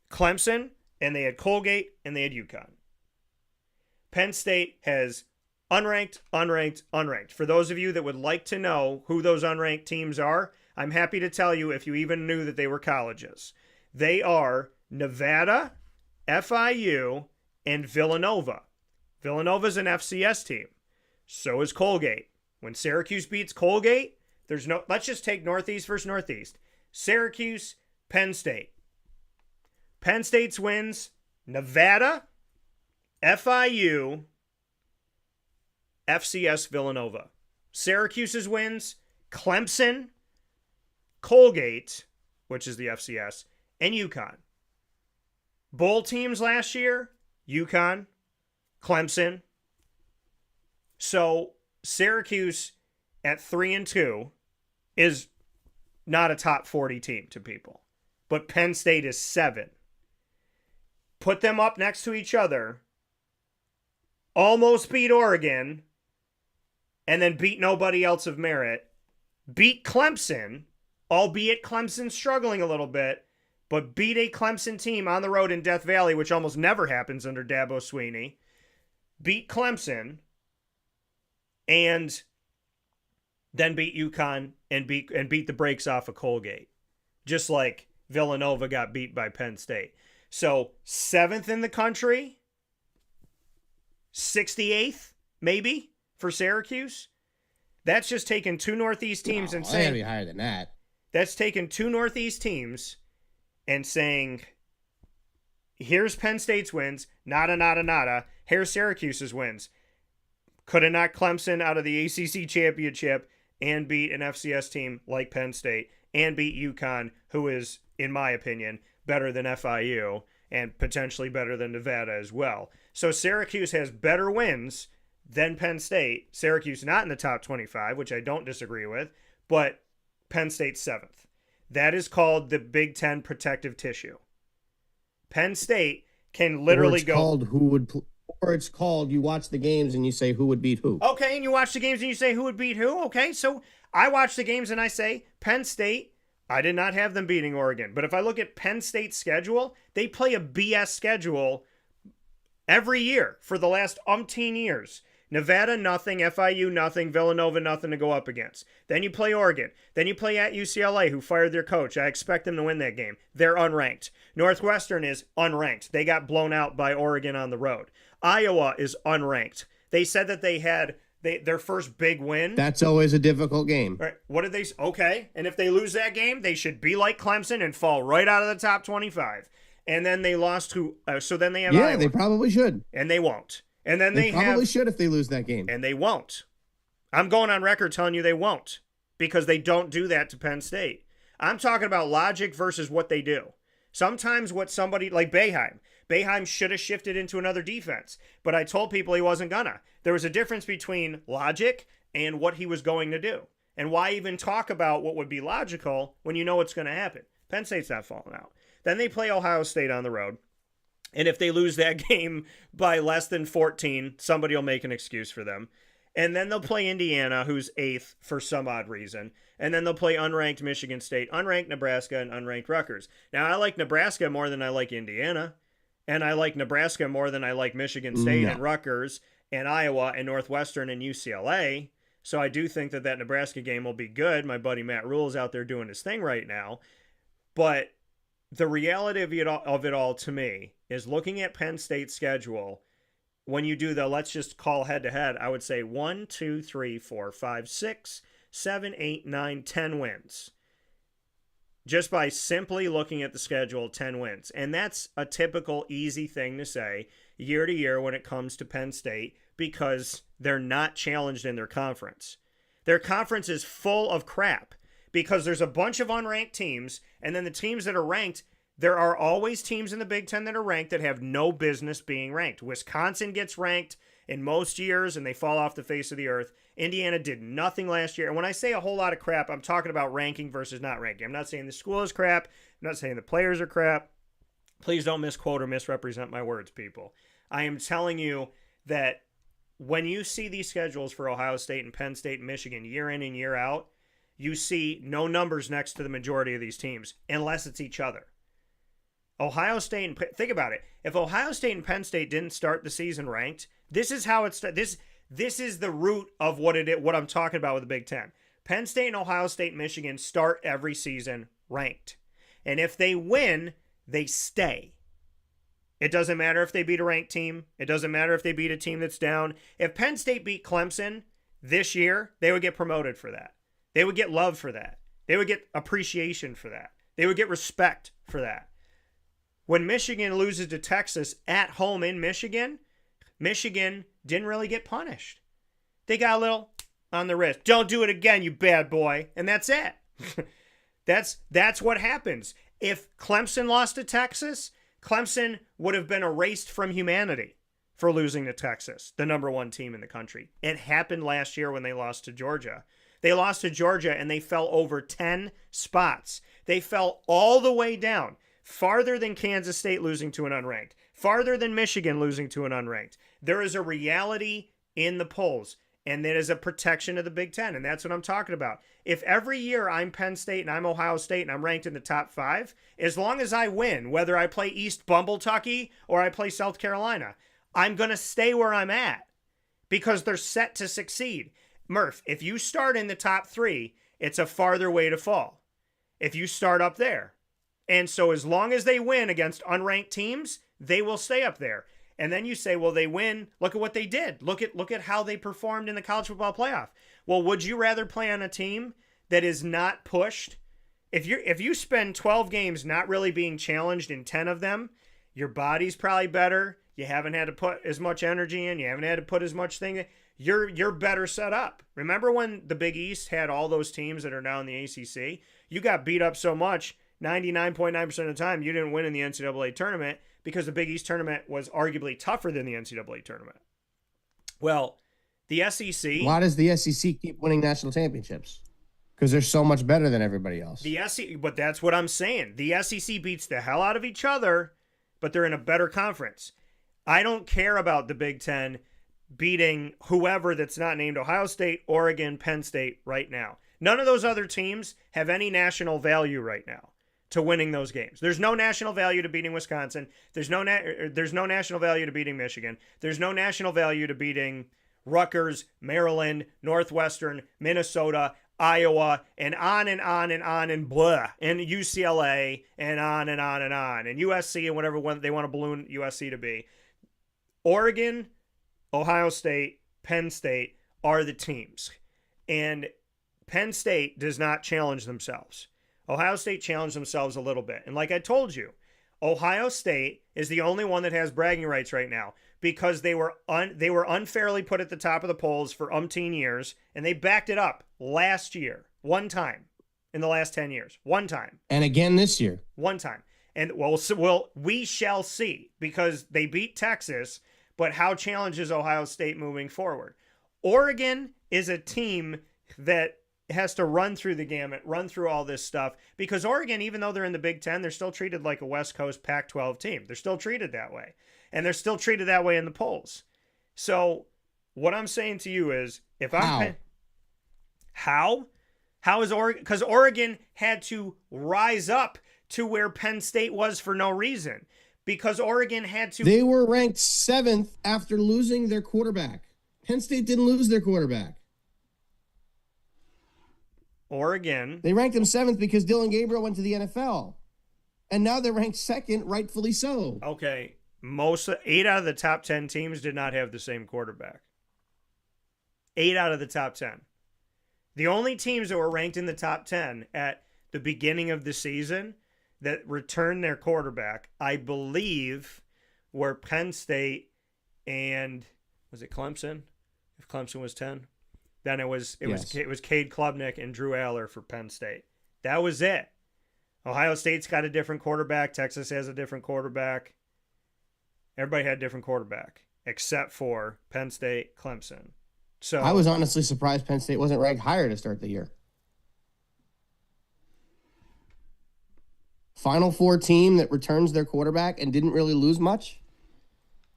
Speaker 1: Clemson, and they had Colgate, and they had UConn. Penn State has unranked, unranked, unranked. For those of you that would like to know who those unranked teams are, I'm happy to tell you if you even knew that they were colleges. They are Nevada, FIU, and Villanova. Villanova's an FCS team. So is Colgate. When Syracuse beats Colgate, let's just take Northeast versus Northeast. Syracuse, Penn State. Penn State's wins, Nevada, FIU, FCS Villanova. Syracuse's wins, Clemson, Colgate, which is the FCS, and UConn. Bowl teams last year, UConn, Clemson. So Syracuse at 3-2 is not a top 40 team to people. But Penn State is 7. Put them up next to each other. Almost beat Oregon. And then beat nobody else of merit. Beat Clemson. Albeit Clemson struggling a little bit. But beat a Clemson team on the road in Death Valley, which almost never happens under Dabo Swinney. Beat Clemson. And then beat UConn and beat the brakes off of Colgate. Just like Villanova got beat by Penn State. So 7th in the country, 68th, maybe, for Syracuse. That's just taking two Northeast teams and saying...
Speaker 3: Gotta be higher than that.
Speaker 1: That's taking two Northeast teams and saying, here's Penn State's wins, nada. Here's Syracuse's wins. Could have knocked Clemson out of the ACC championship and beat an FCS team like Penn State and beat UConn, who is, in my opinion, better than FIU and potentially better than Nevada as well. So Syracuse has better wins than Penn State. Syracuse not in the top 25, which I don't disagree with, but Penn State's 7th. That is called the Big Ten protective tissue. Penn State can literally
Speaker 3: Or it's called you watch the games and you say who would beat who.
Speaker 1: Okay, and you watch the games and you say who would beat who. Okay, so I watch the games and I say Penn State, I did not have them beating Oregon. But if I look at Penn State's schedule, they play a BS schedule every year for the last umpteen years. Nevada, nothing. FIU, nothing. Villanova, nothing to go up against. Then you play Oregon. Then you play at UCLA, who fired their coach. I expect them to win that game. They're unranked. Northwestern is unranked. They got blown out by Oregon on the road. Iowa is unranked. They said that they had their first big win.
Speaker 3: That's always a difficult game.
Speaker 1: Right. What did they... Okay. And if they lose that game, they should be like Clemson and fall right out of the top 25. And then they lost to... so then they have Iowa.
Speaker 3: Yeah, they probably should.
Speaker 1: And they won't. And then
Speaker 3: they probably should if they lose that game.
Speaker 1: And they won't. I'm going on record telling you they won't. Because they don't do that to Penn State. I'm talking about logic versus what they do. Sometimes what somebody... Like Boeheim should have shifted into another defense. But I told people he wasn't gonna. There was a difference between logic and what he was going to do. And why even talk about what would be logical when you know what's going to happen? Penn State's not falling out. Then they play Ohio State on the road. And if they lose that game by less than 14, somebody will make an excuse for them. And then they'll play Indiana, who's 8th for some odd reason. And then they'll play unranked Michigan State, unranked Nebraska, and unranked Rutgers. Now, I like Nebraska more than I like Indiana. And I like Nebraska more than I like Michigan State and Rutgers and Iowa and Northwestern and UCLA. So I do think that Nebraska game will be good. My buddy Matt Rule's out there doing his thing right now. But the reality of it all to me is looking at Penn State's schedule. When you do the let's just call head-to-head, I would say 1, 2, 3, 4, 5, 6, 7, 8, 9, 10 wins. Just by simply looking at the schedule, 10 wins. And that's a typical easy thing to say year to year when it comes to Penn State because they're not challenged in their conference. Their conference is full of crap because there's a bunch of unranked teams, and then the teams that are ranked, there are always teams in the Big Ten that are ranked that have no business being ranked. Wisconsin gets ranked in most years, and they fall off the face of the earth. Indiana did nothing last year. And when I say a whole lot of crap, I'm talking about ranking versus not ranking. I'm not saying the school is crap. I'm not saying the players are crap. Please don't misquote or misrepresent my words, people. I am telling you that when you see these schedules for Ohio State and Penn State and Michigan year in and year out, you see no numbers next to the majority of these teams, unless it's each other. Ohio State and think about it. If Ohio State and Penn State didn't start the season ranked, this is how it's this is the root of what I'm talking about with the Big Ten. Penn State and Ohio State and Michigan start every season ranked. And if they win, they stay. It doesn't matter if they beat a ranked team. It doesn't matter if they beat a team that's down. If Penn State beat Clemson this year, they would get promoted for that. They would get love for that. They would get appreciation for that. They would get respect for that. When Michigan loses to Texas at home in Michigan, Michigan didn't really get punished. They got a little on the wrist. Don't do it again, you bad boy. And that's it. That's what happens. If Clemson lost to Texas, Clemson would have been erased from humanity for losing to Texas, the number one team in the country. It happened last year when they lost to Georgia. They lost to Georgia and they fell over 10 spots. They fell all the way down, farther than Kansas State losing to an unranked, farther than Michigan losing to an unranked. There is a reality in the polls, and that is a protection of the Big Ten, and that's what I'm talking about. If every year I'm Penn State and I'm Ohio State and I'm ranked in the top 5, as long as I win, whether I play East Bumbletucky or I play South Carolina, I'm going to stay where I'm at because they're set to succeed. Murph, if you start in the top 3, it's a farther way to fall if you start up there. And so as long as they win against unranked teams, they will stay up there. And then you say, well, they win. Look at what they did. Look at how they performed in the college football playoff. Well, would you rather play on a team that is not pushed? If you spend 12 games not really being challenged in 10 of them, your body's probably better. You haven't had to put as much energy in. You haven't had to put as much thing in. You're better set up. Remember when the Big East had all those teams that are now in the ACC? You got beat up so much, 99.9% of the time, you didn't win in the NCAA tournament because the Big East tournament was arguably tougher than the NCAA tournament. Well, the SEC...
Speaker 3: Why does the SEC keep winning national championships? Because they're so much better than everybody else.
Speaker 1: But that's what I'm saying. The SEC beats the hell out of each other, but they're in a better conference. I don't care about the Big Ten beating whoever that's not named Ohio State, Oregon, Penn State right now. None of those other teams have any national value right now to winning those games. There's no national value to beating Wisconsin. There's no national value to beating Michigan. There's no national value to beating Rutgers, Maryland, Northwestern, Minnesota, Iowa, and on and on and on and blah, and UCLA, and on and on and on, and USC and whatever one they want to balloon USC to be. Oregon, Ohio State, Penn State are the teams. And Penn State does not challenge themselves. Ohio State challenged themselves a little bit. And like I told you, Ohio State is the only one that has bragging rights right now because they were unfairly put at the top of the polls for umpteen years, and they backed it up last year, one time in the last 10 years, one time.
Speaker 3: And again this year.
Speaker 1: One time. And we shall see because they beat Texas, but how challenges Ohio State moving forward? Oregon is a team that has to run through the gamut, run through all this stuff, because Oregon, even though they're in the Big Ten, they're still treated like a West Coast Pac-12 team. They're still treated that way. And they're still treated that way in the polls. So what I'm saying to you is, if I'm... How? How is Oregon? Because Oregon had to rise up to where Penn State was for no reason. Because Oregon had to...
Speaker 3: They were ranked 7th after losing their quarterback. Penn State didn't lose their quarterback.
Speaker 1: Oregon...
Speaker 3: They ranked them 7th because Dylan Gabriel went to the NFL. And now they're ranked 2nd, rightfully so.
Speaker 1: Okay. 8 out of the top 10 teams did not have the same quarterback. 8 out of the top 10. The only teams that were ranked in the top 10 at the beginning of the season that returned their quarterback, I believe, were Penn State and, was it Clemson? If Clemson was 10, then it was Cade Klubnik and Drew Aller for Penn State. That was it. Ohio State's got a different quarterback. Texas has a different quarterback. Everybody had a different quarterback except for Penn State, Clemson. So
Speaker 3: I was honestly surprised Penn State wasn't ranked higher to start the year. Final Four team that returns their quarterback and didn't really lose much.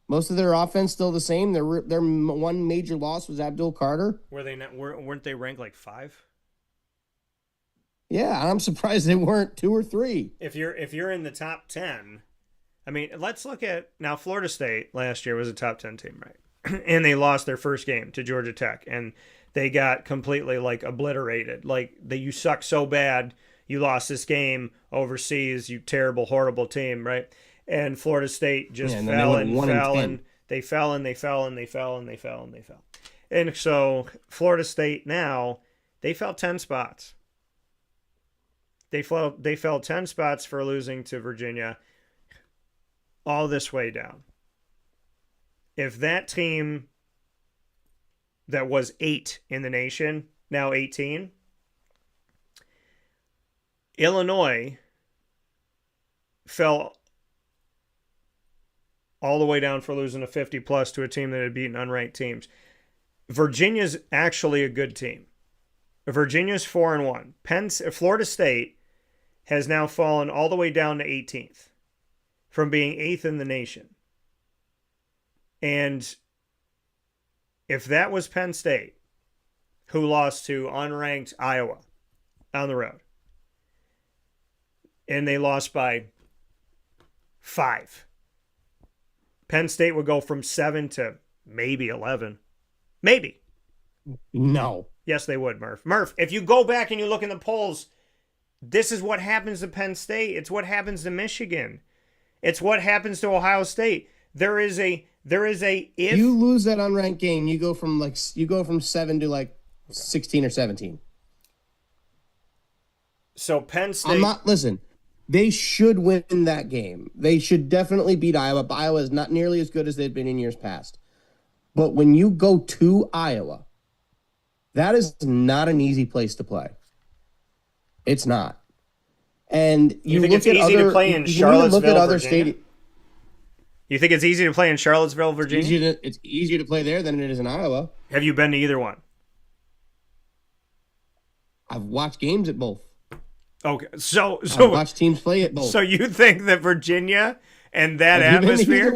Speaker 3: Most of their offense still the same. Their one major loss was Abdul Carter.
Speaker 1: Weren't they ranked like 5?
Speaker 3: Yeah, I'm surprised they weren't 2 or 3.
Speaker 1: If you're in the top 10, I mean, let's look at now. Florida State last year was a top 10 team, right? And they lost their first game to Georgia Tech, and they got completely obliterated. You suck so bad, you lost this game overseas. You terrible, horrible team, right? And Florida State just fell and fell, and they fell and they fell and they fell and they fell and they fell. And so Florida State now, they fell 10 spots. They fell 10 spots for losing to Virginia, all this way down. If that team that was 8 in the nation, now 18, Illinois fell all the way down for losing a 50-plus to a team that had beaten unranked teams. Virginia's actually a good team. Virginia's 4-1. Florida State has now fallen all the way down to 18th from being 8th in the nation. And if that was Penn State, who lost to unranked Iowa on the road, and they lost by 5, Penn State would go from 7 to maybe 11. Maybe.
Speaker 3: No.
Speaker 1: Yes, they would, Murph. Murph, if you go back and you look in the polls, this is what happens to Penn State. It's what happens to Michigan. It's what happens to Ohio State. if
Speaker 3: you lose that unranked game, you go from 7 to like 16 or 17.
Speaker 1: So Penn State.
Speaker 3: Listen. They should win that game. They should definitely beat Iowa. But Iowa is not nearly as good as they've been in years past. But when you go to Iowa, that is not an easy place to play. It's not. And
Speaker 1: you think it's easy to play in Charlottesville, Virginia? You think it's easy to play in Charlottesville, Virginia?
Speaker 3: It's easier to play there than it is in Iowa.
Speaker 1: Have you been to either one?
Speaker 3: I've watched games at both.
Speaker 1: Okay, so
Speaker 3: I've watched teams play at both.
Speaker 1: So you think that Virginia and that atmosphere?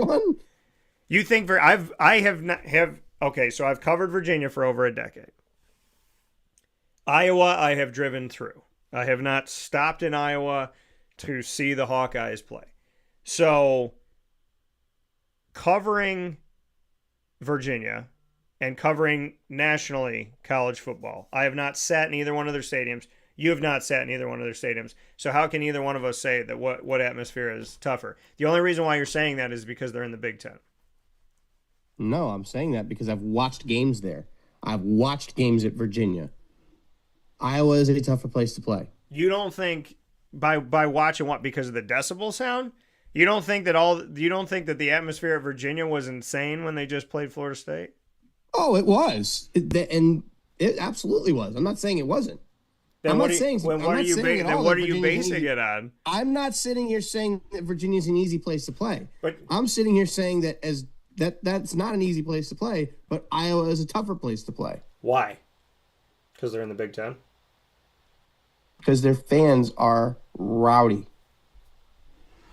Speaker 1: You think okay, so I've covered Virginia for over a decade. Iowa, I have driven through. I have not stopped in Iowa to see the Hawkeyes play. So covering Virginia and covering nationally college football, I have not sat in either one of their stadiums. You have not sat in either one of their stadiums. So how can either one of us say that what atmosphere is tougher? The only reason why you're saying that is because they're in the Big Ten.
Speaker 3: No, I'm saying that because I've watched games there. I've watched games at Virginia. Iowa is a tougher place to play.
Speaker 1: You don't think by watching what because of the decibel sound? You don't think that the atmosphere at Virginia was insane when they just played Florida State?
Speaker 3: Oh, it was. And it absolutely was. I'm not saying it wasn't.
Speaker 1: Then what are you basing it on?
Speaker 3: I'm not sitting here saying that Virginia's an easy place to play.
Speaker 1: But
Speaker 3: I'm sitting here saying that's not an easy place to play, but Iowa is a tougher place to play.
Speaker 1: Why? Because they're in the Big Ten?
Speaker 3: Because their fans are rowdy.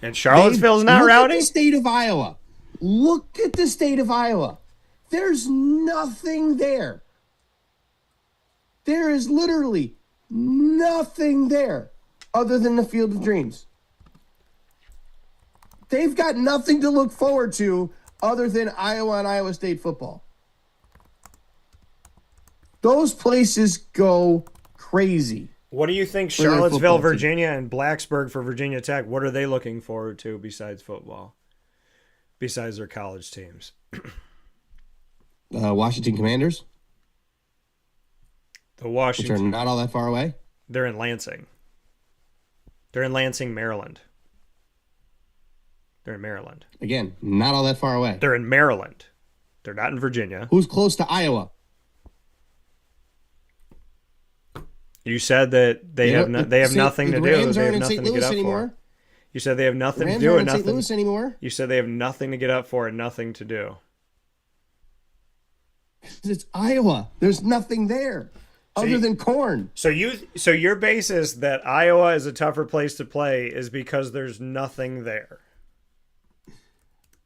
Speaker 1: And Charlottesville's not rowdy?
Speaker 3: Look at the state of Iowa. Look at the state of Iowa. There's nothing there. There is literally nothing there other than the Field of Dreams. They've got nothing to look forward to other than Iowa and Iowa State football. Those places go crazy.
Speaker 1: What do you think Charlottesville, Virginia, and Blacksburg for Virginia Tech, what are they looking forward to besides football? Besides their college teams?
Speaker 3: Washington Commanders.
Speaker 1: The Washington.
Speaker 3: Which are not all that far away.
Speaker 1: They're in Lansing. They're in Lansing, Maryland. They're in Maryland.
Speaker 3: Again, not all that far away.
Speaker 1: They're in Maryland. They're not in Virginia.
Speaker 3: Who's close to Iowa?
Speaker 1: You said that they have nothing to do.
Speaker 3: Rams
Speaker 1: They
Speaker 3: aren't
Speaker 1: have
Speaker 3: in
Speaker 1: nothing
Speaker 3: St.
Speaker 1: to get
Speaker 3: Louis
Speaker 1: up
Speaker 3: anymore.
Speaker 1: for. You said they have nothing to
Speaker 3: Rams
Speaker 1: do
Speaker 3: aren't
Speaker 1: and
Speaker 3: in St.
Speaker 1: nothing.
Speaker 3: Louis anymore.
Speaker 1: You said they have nothing to get up for and nothing to do.
Speaker 3: It's Iowa. There's nothing there other than corn.
Speaker 1: So your basis that Iowa is a tougher place to play is because there's nothing there.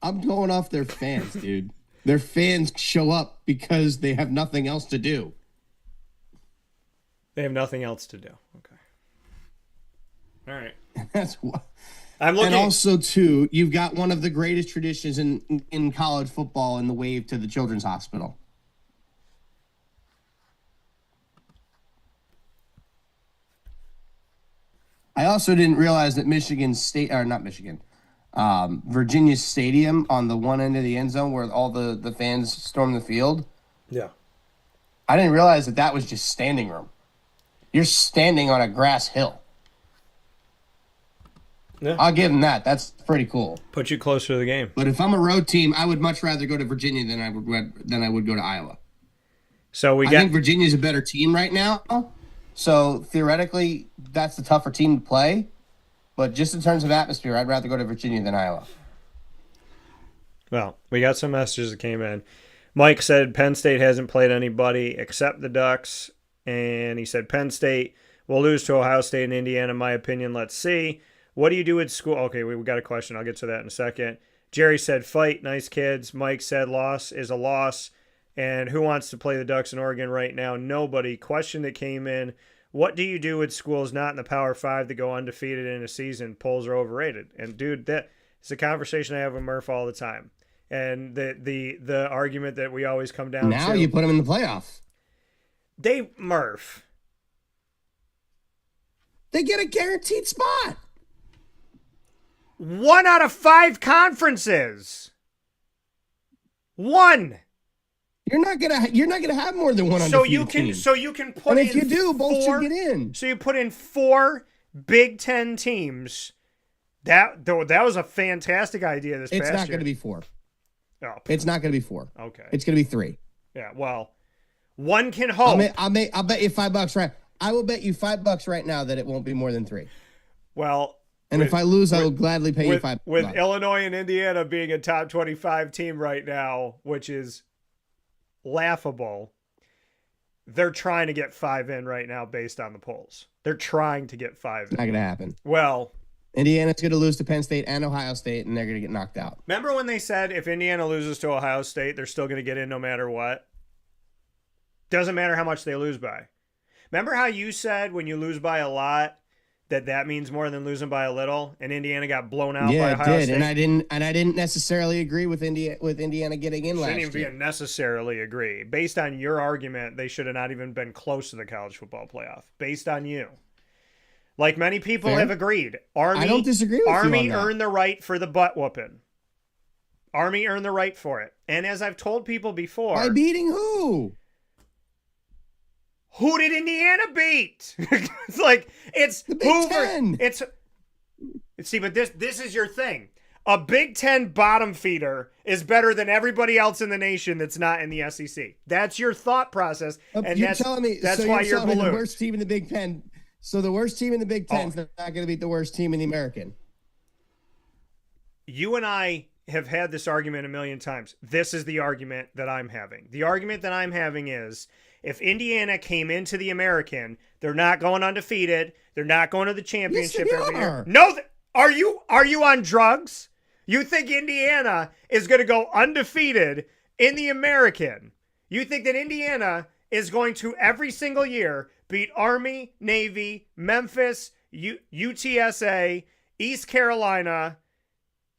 Speaker 3: I'm going off their fans, dude. Their fans show up because they have nothing else to do.
Speaker 1: They have nothing else to do. Okay. All right.
Speaker 3: That's what.
Speaker 1: I'm looking.
Speaker 3: And also, too, you've got one of the greatest traditions in college football in the wave to the Children's Hospital. I also didn't realize that Virginia's stadium on the one end of the end zone where all the fans storm the field.
Speaker 1: Yeah.
Speaker 3: I didn't realize that was just standing room. You're standing on a grass hill.
Speaker 1: Yeah.
Speaker 3: I'll give them that. That's pretty cool.
Speaker 1: Put you closer to the game.
Speaker 3: But if I'm a road team, I would much rather go to Virginia than I would go to Iowa.
Speaker 1: So I
Speaker 3: think Virginia's a better team right now. So theoretically, that's the tougher team to play. But just in terms of atmosphere, I'd rather go to Virginia than Iowa.
Speaker 1: Well, we got some messages that came in. Mike said Penn State hasn't played anybody except the Ducks. And he said Penn State will lose to Ohio State and Indiana, in my opinion. Let's see. What do you do at school? Okay, we got a question. I'll get to that in a second. Jerry said fight, nice kids. Mike said loss is a loss. And who wants to play the Ducks in Oregon right now? Nobody. Question that came in, what do you do with schools not in the Power 5 to go undefeated in a season? Polls are overrated. And, dude, it's a conversation I have with Murph all the time. And the argument that we always come down to.
Speaker 3: Now you put them in the playoff.
Speaker 1: Murph.
Speaker 3: They get a guaranteed spot.
Speaker 1: 1 out of 5 conferences. One.
Speaker 3: You're not gonna have more than one undefeated team.
Speaker 1: So you can put
Speaker 3: and
Speaker 1: in
Speaker 3: if you do, both
Speaker 1: four,
Speaker 3: should get in.
Speaker 1: So you put in 4 Big Ten teams. That was a fantastic idea this past year.
Speaker 3: It's not going to be 4.
Speaker 1: Oh,
Speaker 3: it's not going to be 4.
Speaker 1: Okay.
Speaker 3: It's going to be 3.
Speaker 1: Yeah. Well, one can hope.
Speaker 3: I'll bet you $5 right. I will bet you $5 right now that it won't be more than 3.
Speaker 1: Well.
Speaker 3: And if I lose, I will gladly pay you $5.
Speaker 1: With Illinois and Indiana being a top 25 team right now, which is laughable, they're trying to get 5 in right now based on the polls. They're trying to get 5 in.
Speaker 3: It's not going to happen.
Speaker 1: Well,
Speaker 3: Indiana's going to lose to Penn State and Ohio State, and they're going to get knocked out.
Speaker 1: Remember when they said if Indiana loses to Ohio State, they're still going to get in no matter what? Doesn't matter how much they lose by. Remember how you said when you lose by a lot, that means more than losing by a little, and Indiana got blown out by Ohio State.
Speaker 3: And I didn't necessarily agree with Indiana getting in last year.
Speaker 1: Shouldn't even necessarily agree. Based on your argument, they should have not even been close to the college football playoff. Based on you. Like many people have agreed. Army,
Speaker 3: I don't disagree with
Speaker 1: Army
Speaker 3: you on that.
Speaker 1: earned the right for the butt whooping. Army earned the right for it. And as I've told people before.
Speaker 3: By beating who?
Speaker 1: Who did Indiana beat? It's like it's
Speaker 3: the Big
Speaker 1: Hoover.
Speaker 3: Ten.
Speaker 1: It's see, but this is your thing. A Big Ten bottom feeder is better than everybody else in the nation that's not in the SEC. That's your thought process, and
Speaker 3: you're telling me
Speaker 1: that's
Speaker 3: so
Speaker 1: why
Speaker 3: you're
Speaker 1: you're
Speaker 3: telling me
Speaker 1: ballooned.
Speaker 3: the worst team in the Big Ten. So the worst team in the Big Ten is not going to beat the worst team in the American.
Speaker 1: You and I have had this argument a million times. This is the argument that I'm having. The argument that I'm having is if Indiana came into the American, they're not going undefeated. They're not going to the championship
Speaker 3: Yes, they
Speaker 1: every year.
Speaker 3: are.
Speaker 1: No, are you on drugs? You think Indiana is going to go undefeated in the American? You think that Indiana is going to every single year beat Army, Navy, Memphis, UTSA, East Carolina?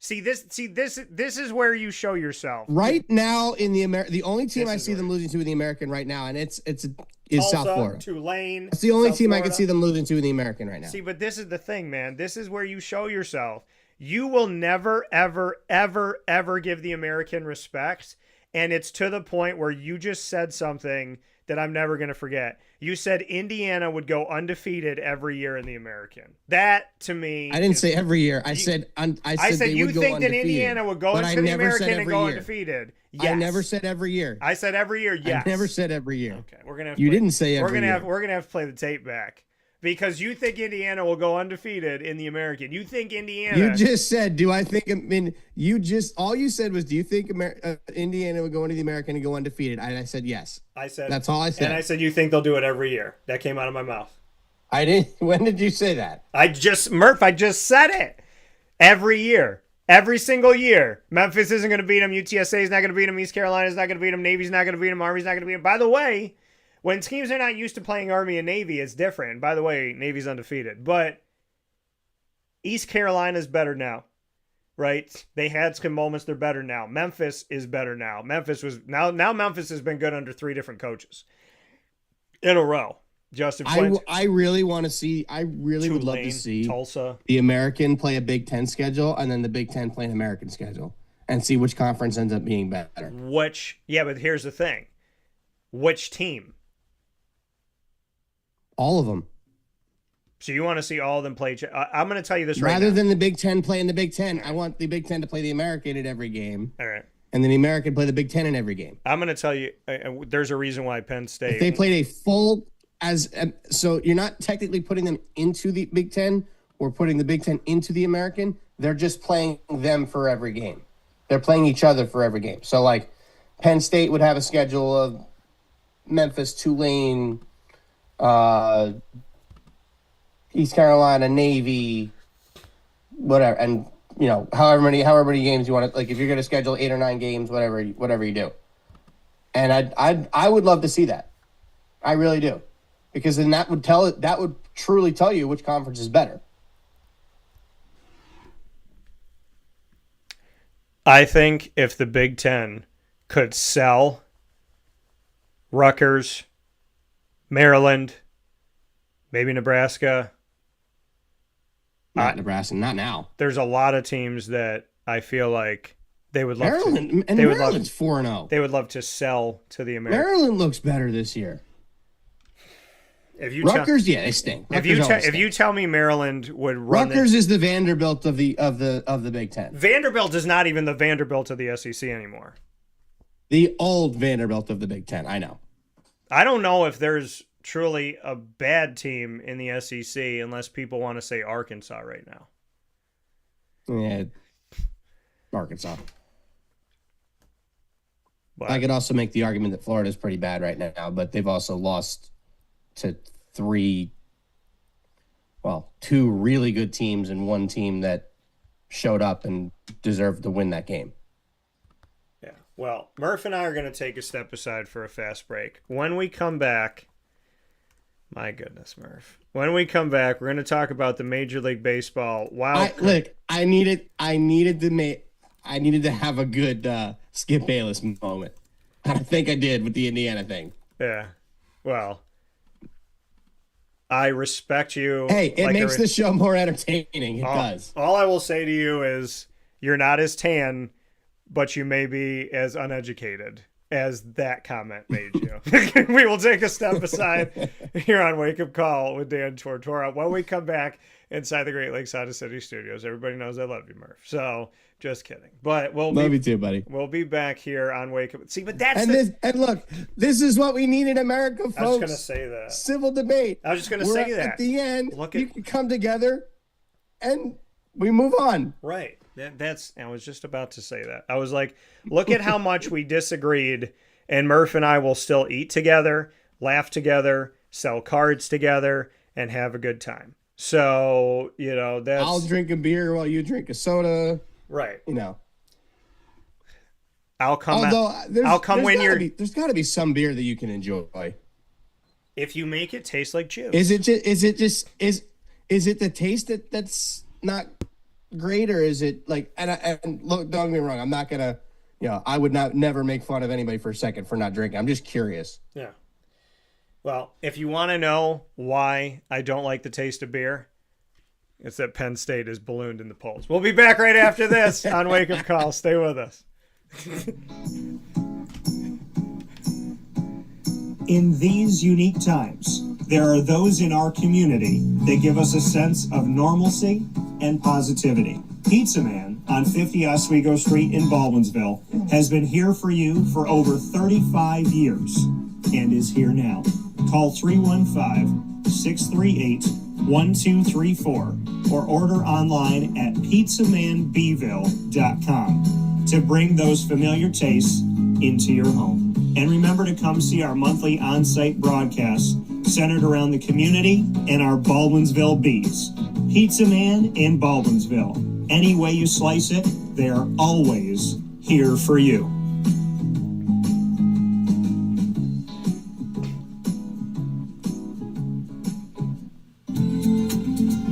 Speaker 1: This is where you show yourself.
Speaker 3: Right now in the only team I see them losing to in the American right now, and is
Speaker 1: Tulsa,
Speaker 3: South Florida.
Speaker 1: Tulane.
Speaker 3: It's the only
Speaker 1: South
Speaker 3: team
Speaker 1: Florida.
Speaker 3: I can see them losing to in the American right now.
Speaker 1: See, but this is the thing, man. This is where you show yourself. You will never, ever, ever, ever give the American respect. And it's to the point where you just said something that I'm never going to forget. You said Indiana would go undefeated every year in the American. That, to me...
Speaker 3: I didn't say every year. I said they
Speaker 1: you
Speaker 3: would go
Speaker 1: think that
Speaker 3: undefeated,
Speaker 1: Indiana would go into the American and go
Speaker 3: year.
Speaker 1: undefeated. Yes.
Speaker 3: I never said every year.
Speaker 1: I said every year, yes.
Speaker 3: I never said every year.
Speaker 1: Okay, we're gonna.
Speaker 3: You didn't say every year.
Speaker 1: We're gonna have to play the tape back because you think Indiana will go undefeated in the American. You think Indiana?
Speaker 3: You just said, "Do I think?" I mean, all you said was, "Do you think Indiana would go into the American and go undefeated?" And I said yes.
Speaker 1: I said
Speaker 3: that's all I said.
Speaker 1: And I said you think they'll do it every year. That came out of my mouth.
Speaker 3: I didn't. When did you say that?
Speaker 1: I just said it. Every year. Every single year. Memphis isn't going to beat them. UTSA is not going to beat them. East Carolina is not going to beat them. Navy's not going to beat them. Army's not going to beat them. By the way, when teams are not used to playing Army and Navy, it's different. By the way, Navy's undefeated. But East Carolina's better now, right? They had some moments. They're better now. Memphis is better now. Memphis has been good under 3 different coaches in a row. Justin Flint.
Speaker 3: I really want to see. I really would love to see
Speaker 1: Tulsa,
Speaker 3: the American play a Big Ten schedule, and then the Big Ten play an American schedule, and see which conference ends up being better.
Speaker 1: But here's the thing: which team?
Speaker 3: All of them.
Speaker 1: So you want to see all of them play? I'm going to tell you this right now.
Speaker 3: Rather than the Big Ten play in the Big Ten, I want the Big Ten to play the American in every game.
Speaker 1: All right.
Speaker 3: And then the American play the Big Ten in every game.
Speaker 1: I'm going to tell you. There's a reason why Penn State.
Speaker 3: If they played a full. So you're not technically putting them into the Big Ten or putting the Big Ten into the American. They're just playing them for every game. They're playing each other for every game. So like Penn State would have a schedule of Memphis, Tulane, East Carolina, Navy, whatever, and however many games you want to, like if you're going to schedule 8 or 9 games, whatever you do. And I would love to see that. I really do. Because then that would truly tell you which conference is better.
Speaker 1: I think if the Big Ten could sell Rutgers, Maryland, maybe Nebraska.
Speaker 3: Not Nebraska, not now.
Speaker 1: There's a lot of teams that I feel like They would love
Speaker 3: Maryland,
Speaker 1: to.
Speaker 3: and
Speaker 1: They would
Speaker 3: Maryland's
Speaker 1: love.
Speaker 3: 4-0.
Speaker 1: They would love to sell to the American.
Speaker 3: Maryland looks better this year.
Speaker 1: If you
Speaker 3: Rutgers, yeah, they stink.
Speaker 1: if you tell me Maryland would run
Speaker 3: Rutgers is the Vanderbilt of the Big Ten.
Speaker 1: Vanderbilt is not even the Vanderbilt of the SEC anymore.
Speaker 3: The old Vanderbilt of the Big Ten. I know.
Speaker 1: I don't know if there's truly a bad team in the SEC unless people want to say Arkansas right now.
Speaker 3: Yeah, Arkansas.
Speaker 1: But
Speaker 3: I could also make the argument that Florida's pretty bad right now, but they've also lost to two really good teams and one team that showed up and deserved to win that game.
Speaker 1: yeah. Well, Murph and I are going to take a step aside for a fast break. When we come back, my goodness, Murph. When we come back, we're going to talk about the Major League Baseball Wild Card.
Speaker 3: Look, I needed to have a good Skip Bayless moment. I think I did with the Indiana thing.
Speaker 1: Yeah. Well, I respect you.
Speaker 3: Hey, it makes the show more entertaining. It does.
Speaker 1: All I will say to you is you're not as tan, but you may be as uneducated as that comment made you. We will take a step aside here on Wake Up Call with Dan Tortora. When we come back inside the Great Lakes Honda City Studios, everybody knows I love you, Murph. So just kidding. But
Speaker 3: love you too, buddy.
Speaker 1: We'll be back here on Wake Up. See, but that's
Speaker 3: and look, this is what we need in America, folks.
Speaker 1: I was going to say that.
Speaker 3: Civil debate.
Speaker 1: I was just going to say that.
Speaker 3: At the end, you can come together and we move on.
Speaker 1: Right. I was just about to say that. I was like, look at how much we disagreed, and Murph and I will still eat together, laugh together, sell cards together, and have a good time. So, that's...
Speaker 3: I'll drink a beer while you drink a soda.
Speaker 1: Right.
Speaker 3: I'll come there's got to be some beer that you can enjoy.
Speaker 1: If you make it taste like juice.
Speaker 3: Is it the taste that's not great, or is it like, and look, don't get me wrong, I'm not gonna, I would never make fun of anybody for a second for not drinking. I'm just curious.
Speaker 1: Yeah. Well, if you want to know why I don't like the taste of beer, it's that Penn State is ballooned in the polls. We'll be back right after this on Wake Up Call. Stay with us.
Speaker 4: In these unique times, there are those in our community that give us a sense of normalcy and positivity. Pizza Man on 50 Oswego Street in Baldwinsville has been here for you for over 35 years and is here now. Call 315-638-1234 or order online at pizzamanbville.com to bring those familiar tastes into your home. And remember to come see our monthly on-site broadcasts centered around the community and our Baldwinsville Bees. Pizza Man in Baldwinsville. Any way you slice it, they are always here for you.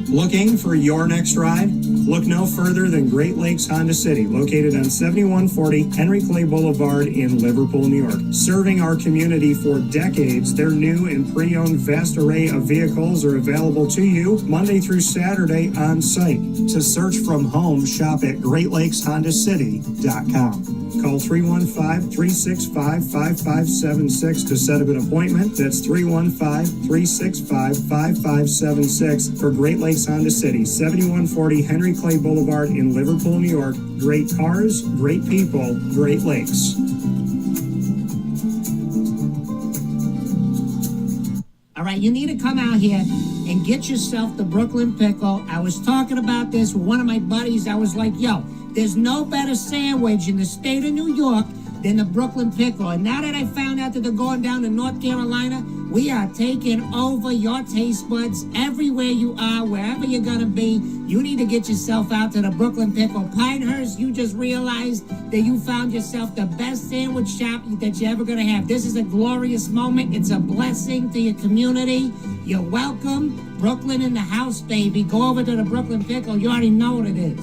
Speaker 4: Looking for your next ride? Look no further than Great Lakes Honda City, located on 7140 Henry Clay Boulevard in Liverpool, New York. Serving our community for decades, their new and pre-owned vast array of vehicles are available to you Monday through Saturday on site. To search from home, shop at GreatLakesHondaCity.com. Call 315-365-5576 to set up an appointment. That's 315-365-5576 for Great Lakes Honda City, 7140 Henry Clay Boulevard in Liverpool, New York. Great cars, great people, Great Lakes.
Speaker 5: All right, you need to come out here and get yourself the Brooklyn Pickle. I was talking about this with one of my buddies. I was like, yo, there's no better sandwich in the state of New York than the Brooklyn Pickle. And now that I found out that they're going down to North Carolina, we are taking over your taste buds everywhere you are, wherever you're going to be. You need to get yourself out to the Brooklyn Pickle. Pinehurst, you just realized that you found yourself the best sandwich shop that you're ever going to have. This is a glorious moment. It's a blessing to your community. You're welcome. Brooklyn in the house, baby. Go over to the Brooklyn Pickle. You already know what it is.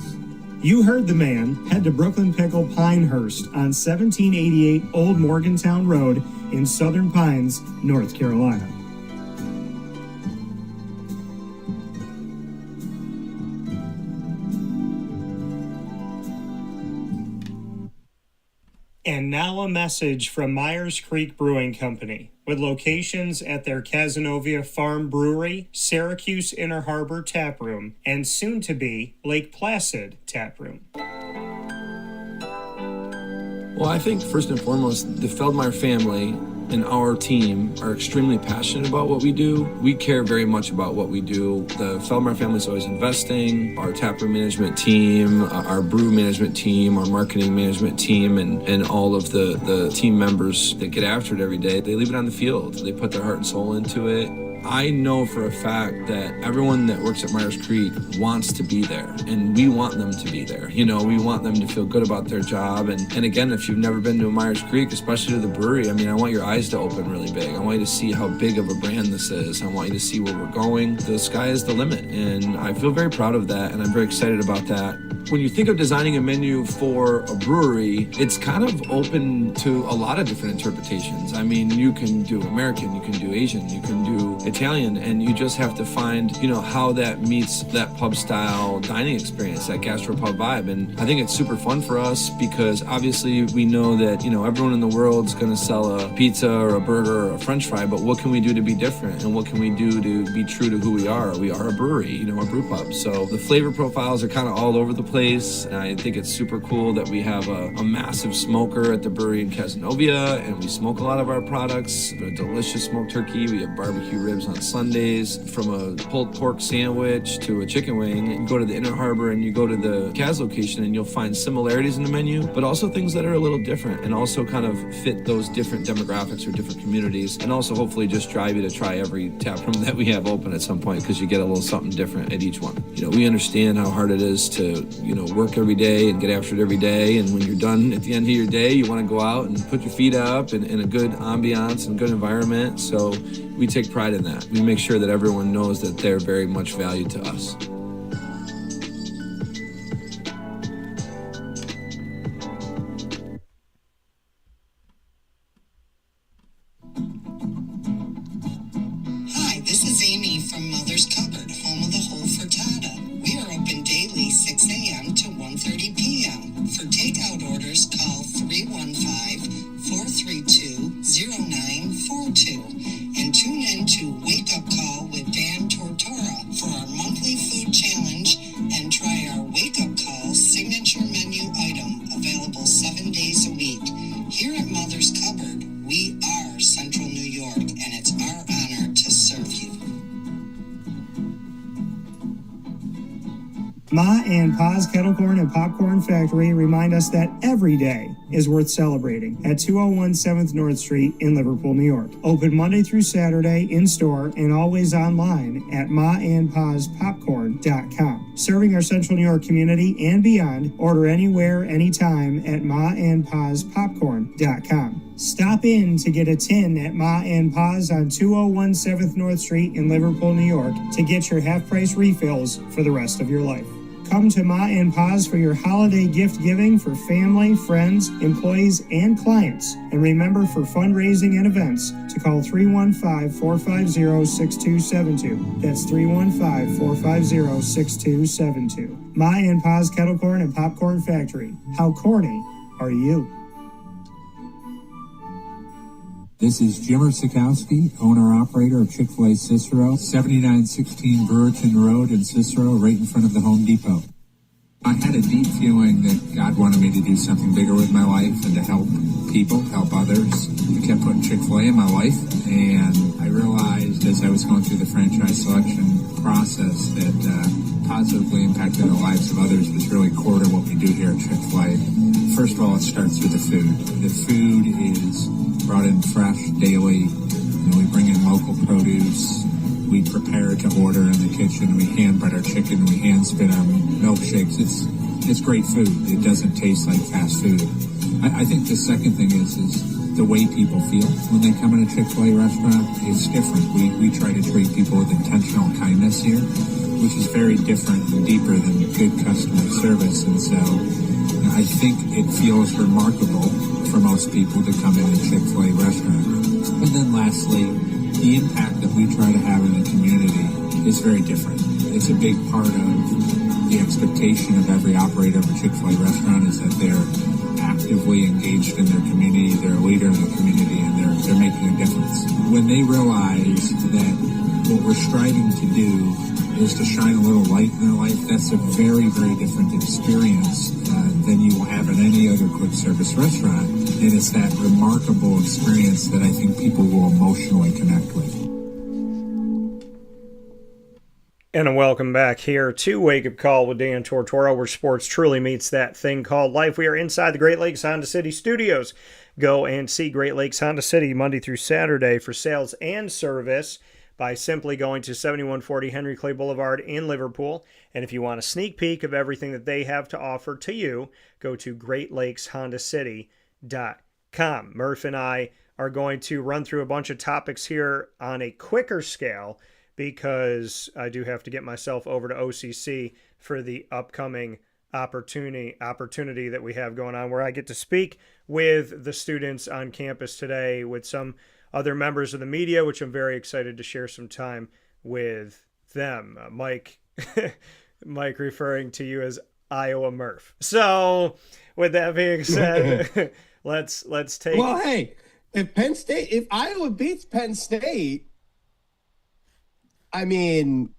Speaker 4: You heard the man. Head to Brooklyn Pickle Pinehurst on 1788 Old Morgantown Road in Southern Pines, North Carolina. And now a message from Myers Creek Brewing Company, with locations at their Cazenovia Farm Brewery, Syracuse Inner Harbor Tap Room, and soon-to-be Lake Placid Tap Room.
Speaker 6: Well, I think first and foremost, the Feldmeyer family and our team are extremely passionate about what we do. We care very much about what we do. The Feldmeyer family is always investing. Our taproom management team, our brew management team, our marketing management team, and all of the team members that get after it every day, they leave it on the field. They put their heart and soul into it. I know for a fact that everyone that works at Myers Creek wants to be there, and we want them to be there. You know, we want them to feel good about their job. And again, if you've never been to a Myers Creek, especially to the brewery, I mean, I want your eyes to open really big. I want you to see how big of a brand this is. I want you to see where we're going. The sky is the limit, and I feel very proud of that, and I'm very excited about that. When you think of designing a menu for a brewery, it's kind of open to a lot of different interpretations. I mean, you can do American, you can do Asian, you can do Italian, and you just have to find, you know, how that meets that pub style dining experience, that gastropub vibe. And I think it's super fun for us because obviously we know that, you know, everyone in the world's going to sell a pizza or a burger or a French fry, but what can we do to be different? And what can we do to be true to who we are? We are a brewery, you know, a brew pub. So the flavor profiles are kind of all over the place. And I think it's super cool that we have a massive smoker at the brewery in Cazenovia, and we smoke a lot of our products. We have a delicious smoked turkey. We have barbecue ribs on Sundays. From a pulled pork sandwich to a chicken wing, you go to the Inner Harbor and you go to the Caz location and you'll find similarities in the menu, but also things that are a little different and also kind of fit those different demographics or different communities, and also hopefully just drive you to try every tap room that we have open at some point because you get a little something different at each one. You know, we understand how hard it is to, you know, work every day and get after it every day, and when you're done at the end of your day, you want to go out and put your feet up in a good ambiance and good environment. So we take pride in that. We make sure that everyone knows that they're very much valued to us.
Speaker 7: Hi, this is Amy from Mother's Cupboard, home of the whole frittata. We are open daily 6 a.m. to 1:30 p.m. For takeout orders, call 315-432-0942 and tune in to Wake Up Call with Dan Tortora for our monthly food challenge, and try our Wake Up Call signature menu item available 7 days a week. Here at Mother's Cupboard, we are Central New York, and it's our honor to serve you.
Speaker 4: Ma and Pa's Kettle Corn and Popcorn Factory remind us that every day is worth celebrating at 201 7th North Street in Liverpool, New York. Open Monday through Saturday in-store and always online at maandpaspopcorn.com. Serving our Central New York community and beyond, order anywhere, anytime at maandpaspopcorn.com. Stop in to get a tin at Ma and Pa's on 201 7th North Street in Liverpool, New York to get your half-price refills for the rest of your life. Come to Ma and Pa's for your holiday gift giving for family, friends, employees, and clients. And remember, for fundraising and events, to call 315-450-6272. That's 315-450-6272. Ma and Pa's Kettle Corn and Popcorn Factory. How corny are you?
Speaker 8: This is Jimmer Sikowski, owner-operator of Chick-fil-A Cicero, 7916 Brewerton Road in Cicero, right in front of the Home Depot. I had a deep feeling that God wanted me to do something bigger with my life and to help people, help others. I kept putting Chick-fil-A in my life, and I realized as I was going through the franchise selection process that positively impacting the lives of others was really core to what we do here at Chick-fil-A. First of all, it starts with the food. The food is brought in fresh daily. You know, we bring in local produce. We prepare to order in the kitchen. We hand bread our chicken. We hand spin our milkshakes. It's great food. It doesn't taste like fast food. I think the second thing is the way people feel when they come in a Chick-fil-A restaurant. It's different. We try to treat people with intentional kindness here, which is very different and deeper than good customer service. And so I think it feels remarkable for most people to come in a Chick-fil-A restaurant. And then lastly, the impact that we try to have in the community is very different. It's a big part of the expectation of every operator of a Chick-fil-A restaurant is that they're actively engaged in their community, they're a leader in the community, and they're making a difference. When they realize that what we're striving to do is to shine a little light in their life, that's a very, very different experience than you will have in any other quick service restaurant. And it's that remarkable experience that I think people will emotionally connect with.
Speaker 1: And welcome back here to Wake Up Call with Dan Tortora, where sports truly meets that thing called life. We are inside the Great Lakes Honda City studios. Go and see Great Lakes Honda City Monday through Saturday for sales and service by simply going to 7140 Henry Clay Boulevard in Liverpool. And if you want a sneak peek of everything that they have to offer to you, go to greatlakeshondacity.com. Murph and I are going to run through a bunch of topics here on a quicker scale, because I do have to get myself over to OCC for the upcoming opportunity that we have going on, where I get to speak with the students on campus today, with some other members of the media, which I'm very excited to share some time with them. Mike referring to you as Iowa Murph. So with that being said, let's take...
Speaker 3: Well, hey, if Iowa beats Penn State, I mean,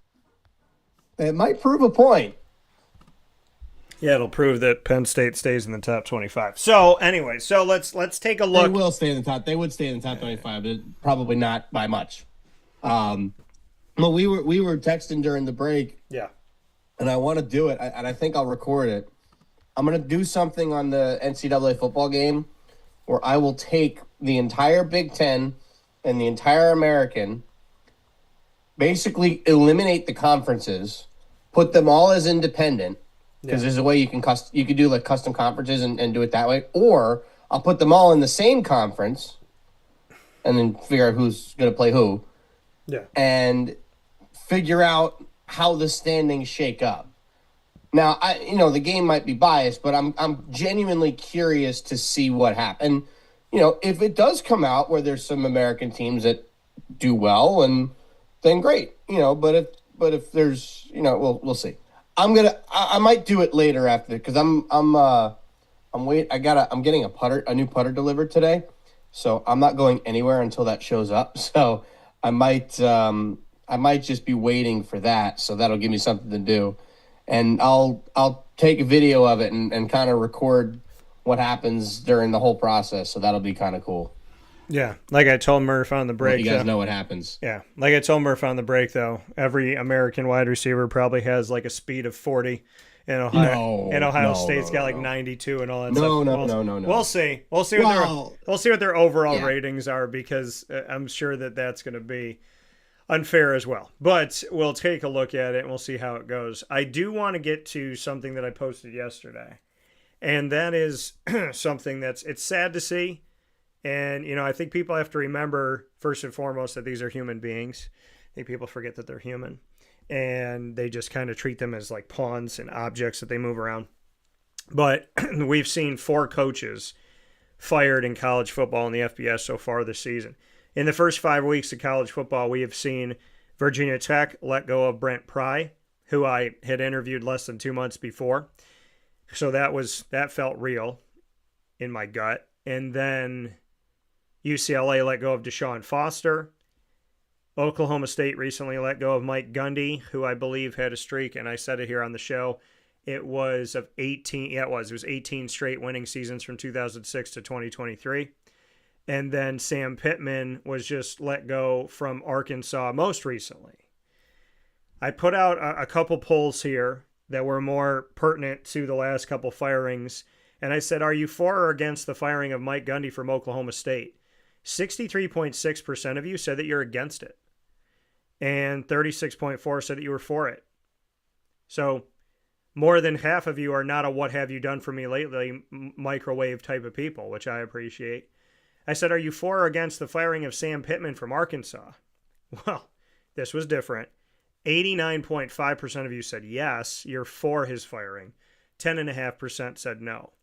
Speaker 3: it might prove a point.
Speaker 1: Yeah, it'll prove that Penn State stays in the top 25. So anyway, let's take a look.
Speaker 3: They will stay in the top. They would stay in the top 25, but probably not by much. Well, we were texting during the break.
Speaker 1: Yeah.
Speaker 3: And I want to do it, and I think I'll record it. I'm going to do something on the NCAA football game where I will take the entire Big Ten and the entire American, basically eliminate the conferences, put them all as independent, because there's a way you can do like custom conferences and do it that way. Or I'll put them all in the same conference and then figure out who's going to play who.
Speaker 1: Yeah. And
Speaker 3: figure out how the standings shake up. Now, the game might be biased, but I'm genuinely curious to see what happens. And, if it does come out where there's some American teams that do well, and then great, but if there's, we'll see. I might do it later after, because I'm getting a new putter delivered today, so I'm not going anywhere until that shows up. So I might just be waiting for that, so that'll give me something to do, and I'll take a video of it and kind of record what happens during the whole process. So that'll be kind of cool.
Speaker 1: Yeah, like I told Murph on the break.
Speaker 3: You guys know what happens.
Speaker 1: Yeah, like I told Murph on the break, though, every American wide receiver probably has like a speed of 40. And Ohio State's got like 92 and all that stuff.
Speaker 3: No.
Speaker 1: We'll see. We'll see what their overall ratings are, because I'm sure that's going to be unfair as well. But we'll take a look at it and we'll see how it goes. I do want to get to something that I posted yesterday, and that is something it's sad to see. And, I think people have to remember, first and foremost, that these are human beings. I think people forget that they're human. And they just kind of treat them as like pawns and objects that they move around. But we've seen 4 coaches fired in college football in the FBS so far this season. In the first 5 weeks of college football, we have seen Virginia Tech let go of Brent Pry, who I had interviewed less than 2 months before. So that felt real in my gut. And then UCLA let go of Deshaun Foster. Oklahoma State recently let go of Mike Gundy, who I believe had a streak, and I said it here on the show. It was 18. Yeah, it was 18 straight winning seasons from 2006 to 2023. And then Sam Pittman was just let go from Arkansas most recently. I put out a couple polls here that were more pertinent to the last couple firings, and I said, are you for or against the firing of Mike Gundy from Oklahoma State? 63.6% of you said that you're against it, and 36.4% said that you were for it. So more than half of you are not a what have you done for me lately microwave type of people, which I appreciate. I said, are you for or against the firing of Sam Pittman from Arkansas? Well, this was different. 89.5% of you said yes, you're for his firing. 10.5% said no.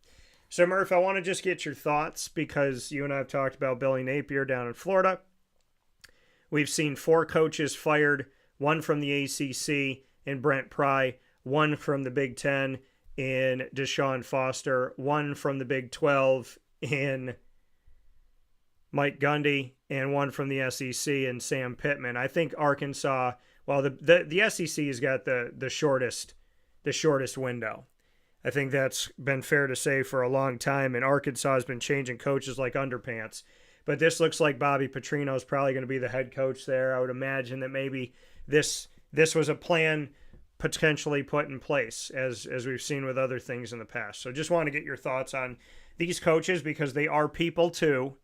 Speaker 1: So, Murph, I want to just get your thoughts, because you and I have talked about Billy Napier down in Florida. We've seen 4 coaches fired, 1 from the ACC and Brent Pry, 1 from the Big Ten in Deshaun Foster, one from the Big 12 in Mike Gundy, and one from the SEC in Sam Pittman. I think Arkansas, well, the SEC has got the shortest window. I think that's been fair to say for a long time, and Arkansas has been changing coaches like underpants. But this looks like Bobby Petrino is probably going to be the head coach there. I would imagine that maybe this was a plan potentially put in place, as we've seen with other things in the past. So just want to get your thoughts on these coaches, because they are people too,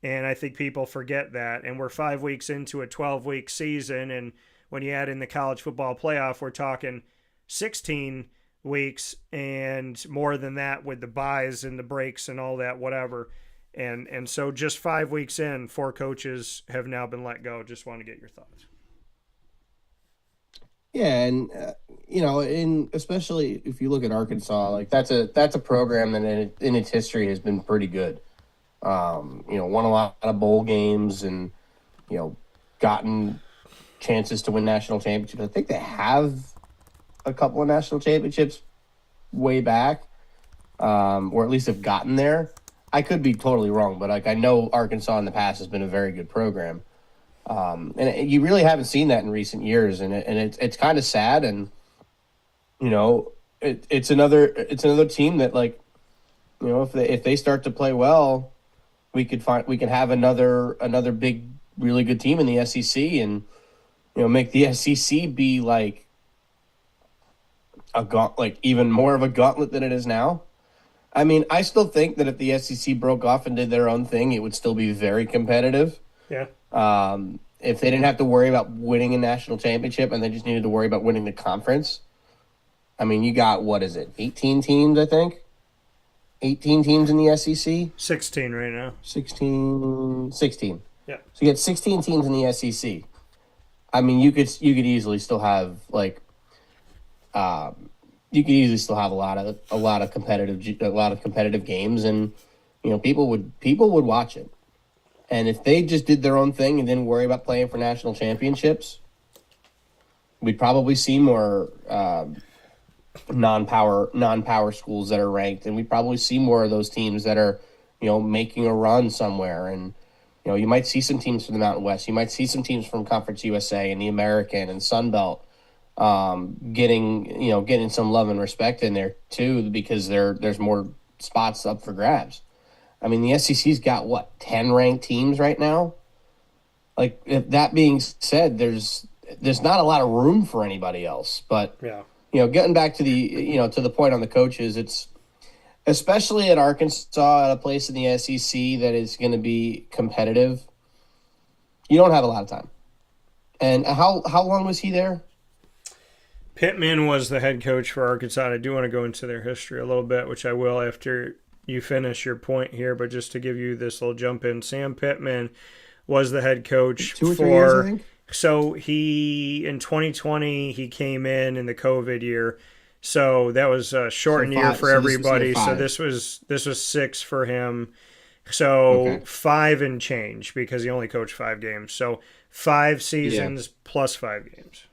Speaker 1: and I think people forget that. And we're 5 weeks into a 12-week season, and when you add in the college football playoff, we're talking 16 weeks and more than that with the buys and the breaks and all that, whatever. And so just 5 weeks in, 4 coaches have now been let go. Just want to get your thoughts.
Speaker 3: Yeah, and especially if you look at Arkansas, like that's a program that in its history has been pretty good. Won a lot of bowl games and gotten chances to win national championships. I think they have a couple of national championships way back, or at least have gotten there. I could be totally wrong, but I know Arkansas in the past has been a very good program. And you really haven't seen that in recent years, and it's kind of sad. And it's another team that, if they start to play well, we can have another big, really good team in the SEC, and make the SEC be like even more of a gauntlet than it is now. I mean, I still think that if the SEC broke off and did their own thing, it would still be very competitive.
Speaker 1: Yeah.
Speaker 3: If they didn't have to worry about winning a national championship and they just needed to worry about winning the conference. I mean, you got, 18 teams, I think? 18 teams in the SEC?
Speaker 1: 16 right now.
Speaker 3: 16.
Speaker 1: Yeah.
Speaker 3: So you get 16 teams in the SEC. I mean, you could easily still have a lot of competitive games, and people would watch it. And if they just did their own thing and didn't worry about playing for national championships, we'd probably see more non-power schools that are ranked, and we'd probably see more of those teams that are making a run somewhere. And you might see some teams from the Mountain West, you might see some teams from Conference USA and the American and Sun Belt getting some love and respect in there too, because there's more spots up for grabs. I mean, the SEC's got 10 ranked teams right now. Like, that being said, there's not a lot of room for anybody else. But
Speaker 1: yeah,
Speaker 3: getting back to the point on the coaches, it's especially at Arkansas, at a place in the SEC that is going to be competitive. You don't have a lot of time. And how long was he there?
Speaker 1: Pittman was the head coach for Arkansas. I do want to go into their history a little bit, which I will after you finish your point here. But just to give you this little jump in, Sam Pittman was the head coach
Speaker 3: 2 or 3 years, I think.
Speaker 1: So in 2020, he came in the COVID year. So that was a shortened year for everybody. So this was 6 for him. So okay. 5 and change, because he only coached 5 games. So 5 seasons plus 5 games.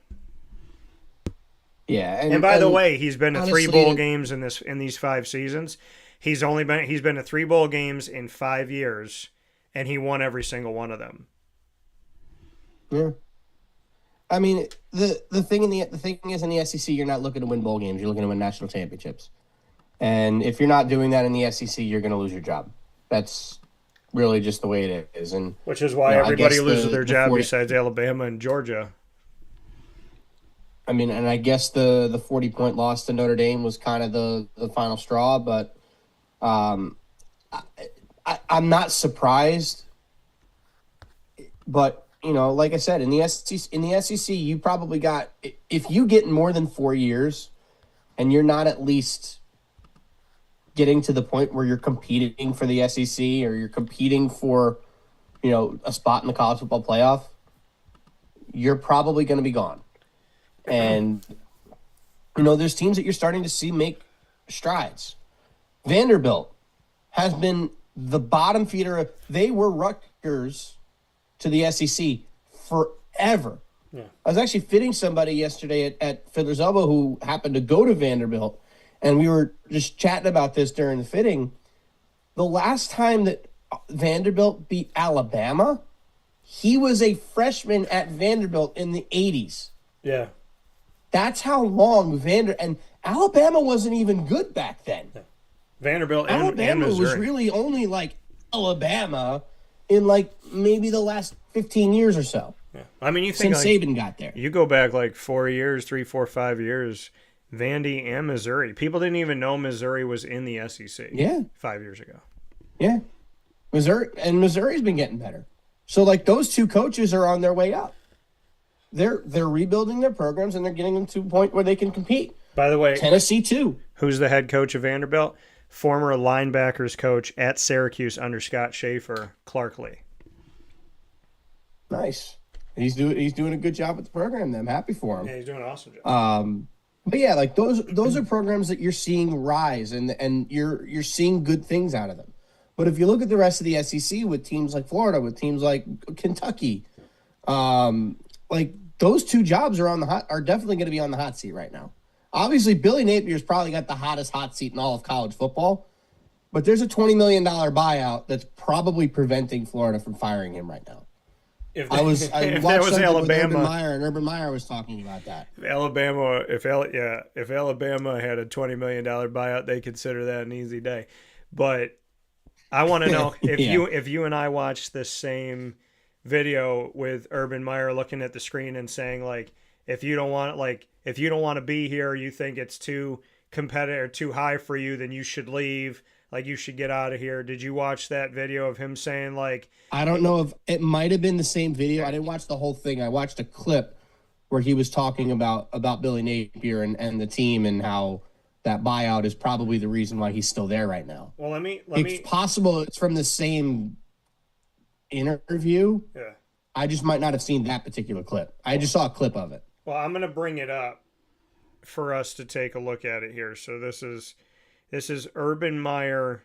Speaker 3: Yeah,
Speaker 1: and by the way, he's been to 3 bowl games in these 5 seasons. He's been to 3 bowl games in 5 years, and he won every single one of them.
Speaker 3: Yeah, I mean, the thing is in the SEC, you're not looking to win bowl games; you're looking to win national championships. And if you're not doing that in the SEC, you're going to lose your job. That's really just the way it is, and
Speaker 1: which is why everybody loses their job besides Alabama and Georgia.
Speaker 3: I mean, and I guess the 40-point loss to Notre Dame was kind of the final straw, but I'm not surprised. But like I said, in the SEC, you probably got, if you get more than 4 years, and you're not at least getting to the point where you're competing for the SEC or you're competing for a spot in the college football playoff, you're probably going to be gone. And, there's teams that you're starting to see make strides. Vanderbilt has been the bottom feeder. They were Rutgers to the SEC forever. Yeah. I was actually fitting somebody yesterday at Fiddler's Elbow who happened to go to Vanderbilt, And we were just chatting about this during the fitting. The last time that Vanderbilt beat Alabama, he was a freshman at Vanderbilt in the 80s.
Speaker 1: Yeah.
Speaker 3: That's how long and Alabama wasn't even good back then.
Speaker 1: Yeah. Vanderbilt and
Speaker 3: Alabama
Speaker 1: Missouri
Speaker 3: was really only like Alabama in like maybe the last 15 years or so.
Speaker 1: Yeah. I mean, you think
Speaker 3: since Saban got there.
Speaker 1: You go back like 4 years, 3, 4, 5 years, Vandy and Missouri. People didn't even know Missouri was in the SEC.
Speaker 3: Yeah.
Speaker 1: 5 years ago.
Speaker 3: Yeah. Missouri's been getting better. So like those two coaches are on their way up. They're rebuilding their programs and they're getting them to a point where they can compete.
Speaker 1: By the way,
Speaker 3: Tennessee too.
Speaker 1: Who's the head coach of Vanderbilt? Former linebackers coach at Syracuse under Scott Schaefer, Clark Lee.
Speaker 3: Nice. He's doing a good job with the program. I'm happy for him.
Speaker 1: Yeah, he's doing an awesome job.
Speaker 3: But yeah, like those are programs that you're seeing rise and you're seeing good things out of them. But if you look at the rest of the SEC with teams like Florida, with teams like Kentucky, like those two jobs are definitely going to be on the hot seat right now. Obviously, Billy Napier's probably got the hottest hot seat in all of college football, but there's a $20 million buyout that's probably preventing Florida from firing him right now. I watched something
Speaker 1: Alabama,
Speaker 3: with Urban Meyer, and Urban Meyer was talking about that.
Speaker 1: If Alabama had a $20 million buyout, they consider that an easy day. But I want to know if you and I watched the same video with Urban Meyer looking at the screen and saying like, if you don't want to be here, you think it's too competitive or too high for you, then you should leave. Like you should get out of here. Did you watch that video of him saying like?
Speaker 3: I don't know if it might have been the same video. I didn't watch the whole thing. I watched a clip where he was talking about Billy Napier and the team and how that buyout is probably the reason why he's still there right now.
Speaker 1: Well,
Speaker 3: It's possible it's from the same interview.
Speaker 1: Yeah.
Speaker 3: I just might not have seen that particular clip. I just saw a clip of it.
Speaker 1: Well, I'm going to bring it up for us to take a look at it here. So this is Urban Meyer,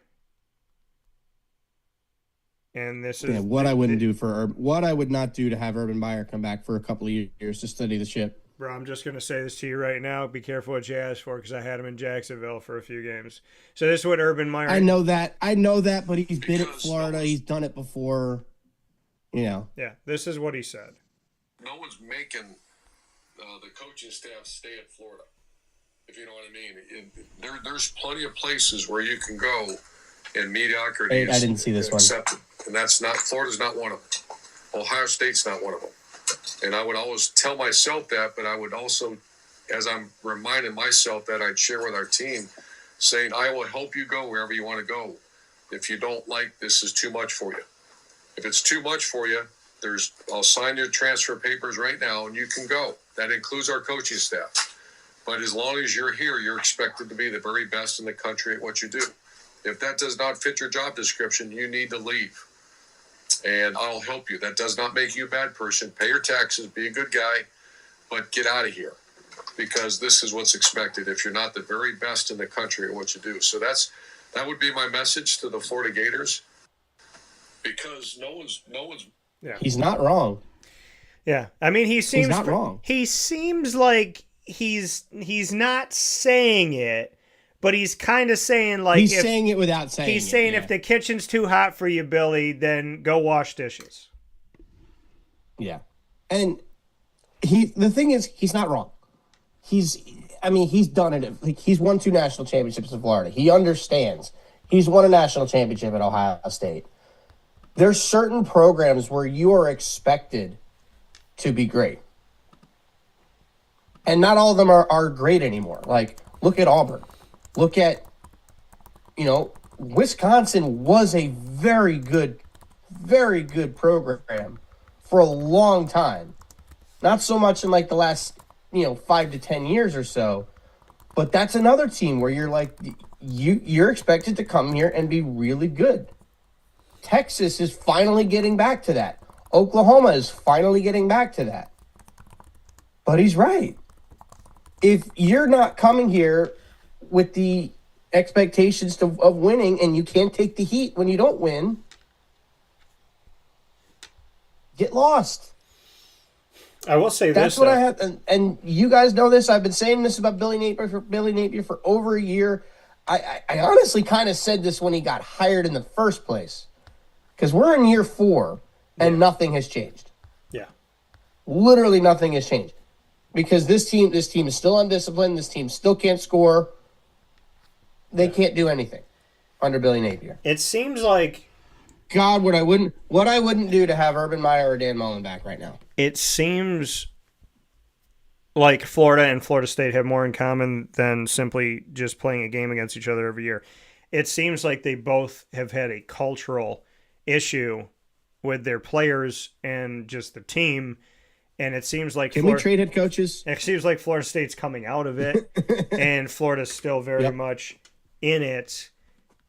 Speaker 1: and this is
Speaker 3: what I wouldn't do for what I would not do to have Urban Meyer come back for a couple of years to study the ship.
Speaker 1: Bro, I'm just going to say this to you right now. Be careful what you ask for because I had him in Jacksonville for a few games. So this is what Urban Meyer...
Speaker 3: I know that, but he's been at Florida. He's done it before, you know.
Speaker 1: Yeah, this is what he said.
Speaker 9: No one's making the coaching staff stay at Florida, if you know what I mean. There's plenty of places where you can go and mediocrity
Speaker 3: I didn't see this
Speaker 9: accepted. And that's not... Florida's not one of them. Ohio State's not one of them. And I would always tell myself that, but I would also, as I'm reminding myself that, I'd share with our team, saying, I will help you go wherever you want to go. If you don't like, this is too much for you. If it's too much for you, I'll sign your transfer papers right now and you can go. That includes our coaching staff. But as long as you're here, you're expected to be the very best in the country at what you do. If that does not fit your job description, you need to leave. And I'll help you. That does not make you a bad person. Pay your taxes, be a good guy, but get out of here because this is what's expected if you're not the very best in the country at what you do. So that would be my message to the Florida Gators because no one's.
Speaker 1: Yeah.
Speaker 3: He's not wrong.
Speaker 1: Yeah, I mean he's
Speaker 3: not wrong.
Speaker 1: He seems like he's not saying it. But he's kind of saying like...
Speaker 3: He's saying it without saying it.
Speaker 1: He's saying if the kitchen's too hot for you, Billy, then go wash dishes.
Speaker 3: Yeah. And the thing is, he's not wrong. He's done it. Like, he's won 2 national championships in Florida. He understands. He's won a national championship at Ohio State. There's certain programs where you are expected to be great. And not all of them are great anymore. Like, look at Auburn. Look at, Wisconsin was a very good program for a long time. Not so much in like the last, 5 to 10 years or so, but that's another team where you're like, you're expected to come here and be really good. Texas is finally getting back to that. Oklahoma is finally getting back to that. But he's right. If you're not coming here with the expectations of winning and you can't take the heat when you don't win, get lost.
Speaker 1: I will say
Speaker 2: That's
Speaker 1: this.
Speaker 2: what I have, and you guys know this. I've been saying this about Billy Napier for over a year. I honestly kind of said this when he got hired in the first place, because we're in year 4 and nothing has changed.
Speaker 1: Yeah,
Speaker 2: literally nothing has changed, because this team is still undisciplined. This team still can't score. They can't do anything under Billy Napier.
Speaker 1: it seems like
Speaker 2: God, what I wouldn't do to have Urban Meyer or Dan Mullen back right now.
Speaker 1: it seems like Florida and Florida State have more in common than simply just playing a game against each other every year. It seems like they both have had a cultural issue with their players and just the team. And it seems like
Speaker 2: we trade head coaches?
Speaker 1: It seems like Florida State's coming out of it, and Florida's still very much in it.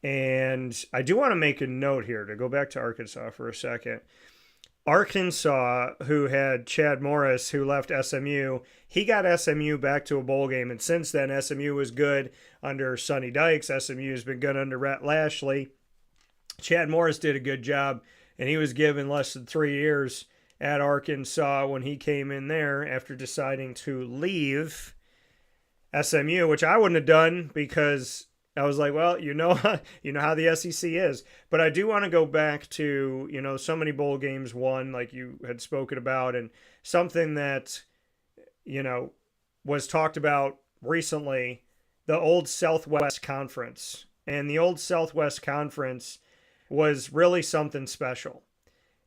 Speaker 1: And I do want to make a note here to go back to Arkansas for a second. Arkansas, who had Chad Morris, who left SMU, he got SMU back to a bowl game. And since then, SMU was good under Sonny Dykes. SMU has been good under Rhett Lashley. Chad Morris did a good job, and he was given less than 3 years at Arkansas when he came in there after deciding to leave SMU, which I wouldn't have done because I was like, well, you know how the SEC is. But I do want to go back to, so many bowl games won, like you had spoken about, and something that, was talked about recently, the old Southwest Conference. And the old Southwest Conference was really something special.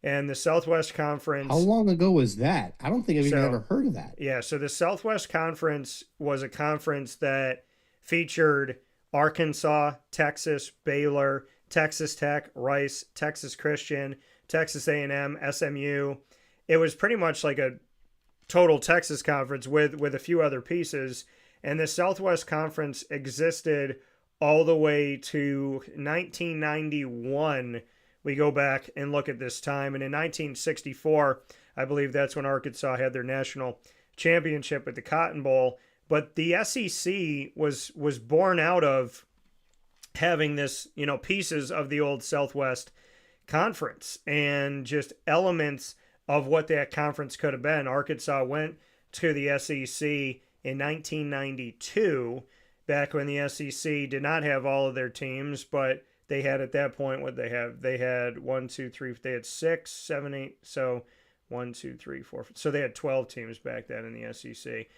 Speaker 1: And the Southwest Conference...
Speaker 2: How long ago was that? I don't think I've even ever heard of that.
Speaker 1: Yeah, so the Southwest Conference was a conference that featured Arkansas, Texas, Baylor, Texas Tech, Rice, Texas Christian, Texas A&M, SMU. It was pretty much like a total Texas conference with a few other pieces. And the Southwest Conference existed all the way to 1991. We go back and look at this time. And in 1964, I believe that's when Arkansas had their national championship at the Cotton Bowl. But the SEC was born out of having this, pieces of the old Southwest Conference and just elements of what that conference could have been. Arkansas went to the SEC in 1992, back when the SEC did not have all of their teams, but they had at that point what they have. They had 1, 2, 3, they had 6, 7, 8. So 1, 2, 3, 4. So they had 12 teams back then in the SEC.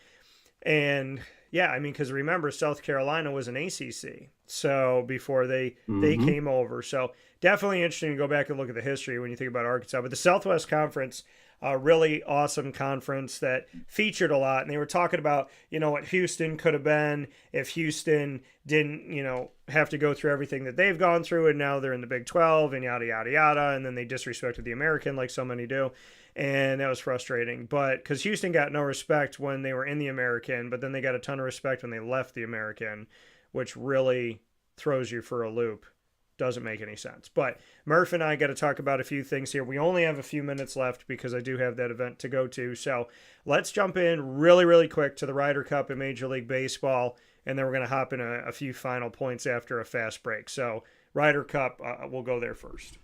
Speaker 1: And yeah, because remember, South Carolina was an ACC. So before they came over. So definitely interesting to go back and look at the history when you think about Arkansas. But the Southwest Conference, a really awesome conference that featured a lot. And they were talking about, what Houston could have been if Houston didn't, have to go through everything that they've gone through. And now they're in the Big 12 and yada, yada, yada. And then they disrespected the American like so many do. And that was frustrating. But because Houston got no respect when they were in the American, but then they got a ton of respect when they left the American, which really throws you for a loop. Doesn't make any sense. But Murph and I got to talk about a few things here. We only have a few minutes left because I do have that event to go to. So let's jump in really, really quick to the Ryder Cup in Major League Baseball, and then we're going to hop in a few final points after a fast break. So Ryder Cup, we'll go there first.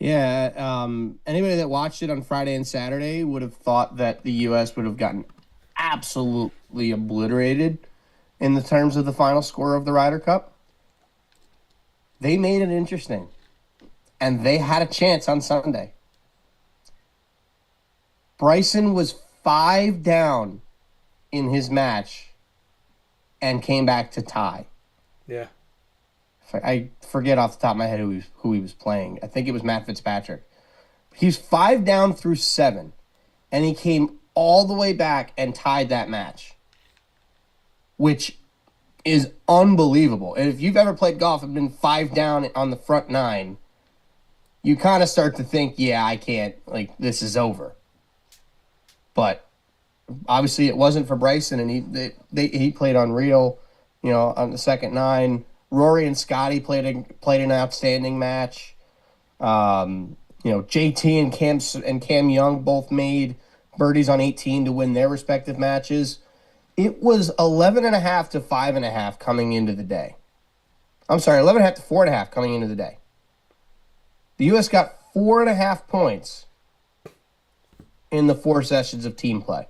Speaker 2: Yeah, anybody that watched it on Friday and Saturday would have thought that the U.S. would have gotten absolutely obliterated in the terms of the final score of the Ryder Cup. They made it interesting, and they had a chance on Sunday. Bryson was 5 down in his match and came back to tie.
Speaker 1: Yeah.
Speaker 2: I forget off the top of my head who he was playing. I think it was Matt Fitzpatrick. He's 5 down through 7, and he came all the way back and tied that match, which is unbelievable. And if you've ever played golf and been 5 down on the front 9, you kind of start to think, yeah, I can't, this is over. But obviously it wasn't for Bryson, and he played unreal, on the second 9. Rory and Scotty played an outstanding match. JT and Cam Young both made birdies on 18 to win their respective matches. It was 11.5 to 5.5 coming into the day. I'm sorry, 11.5 to 4.5 coming into the day. The U.S. got 4.5 points in the 4 sessions of team play.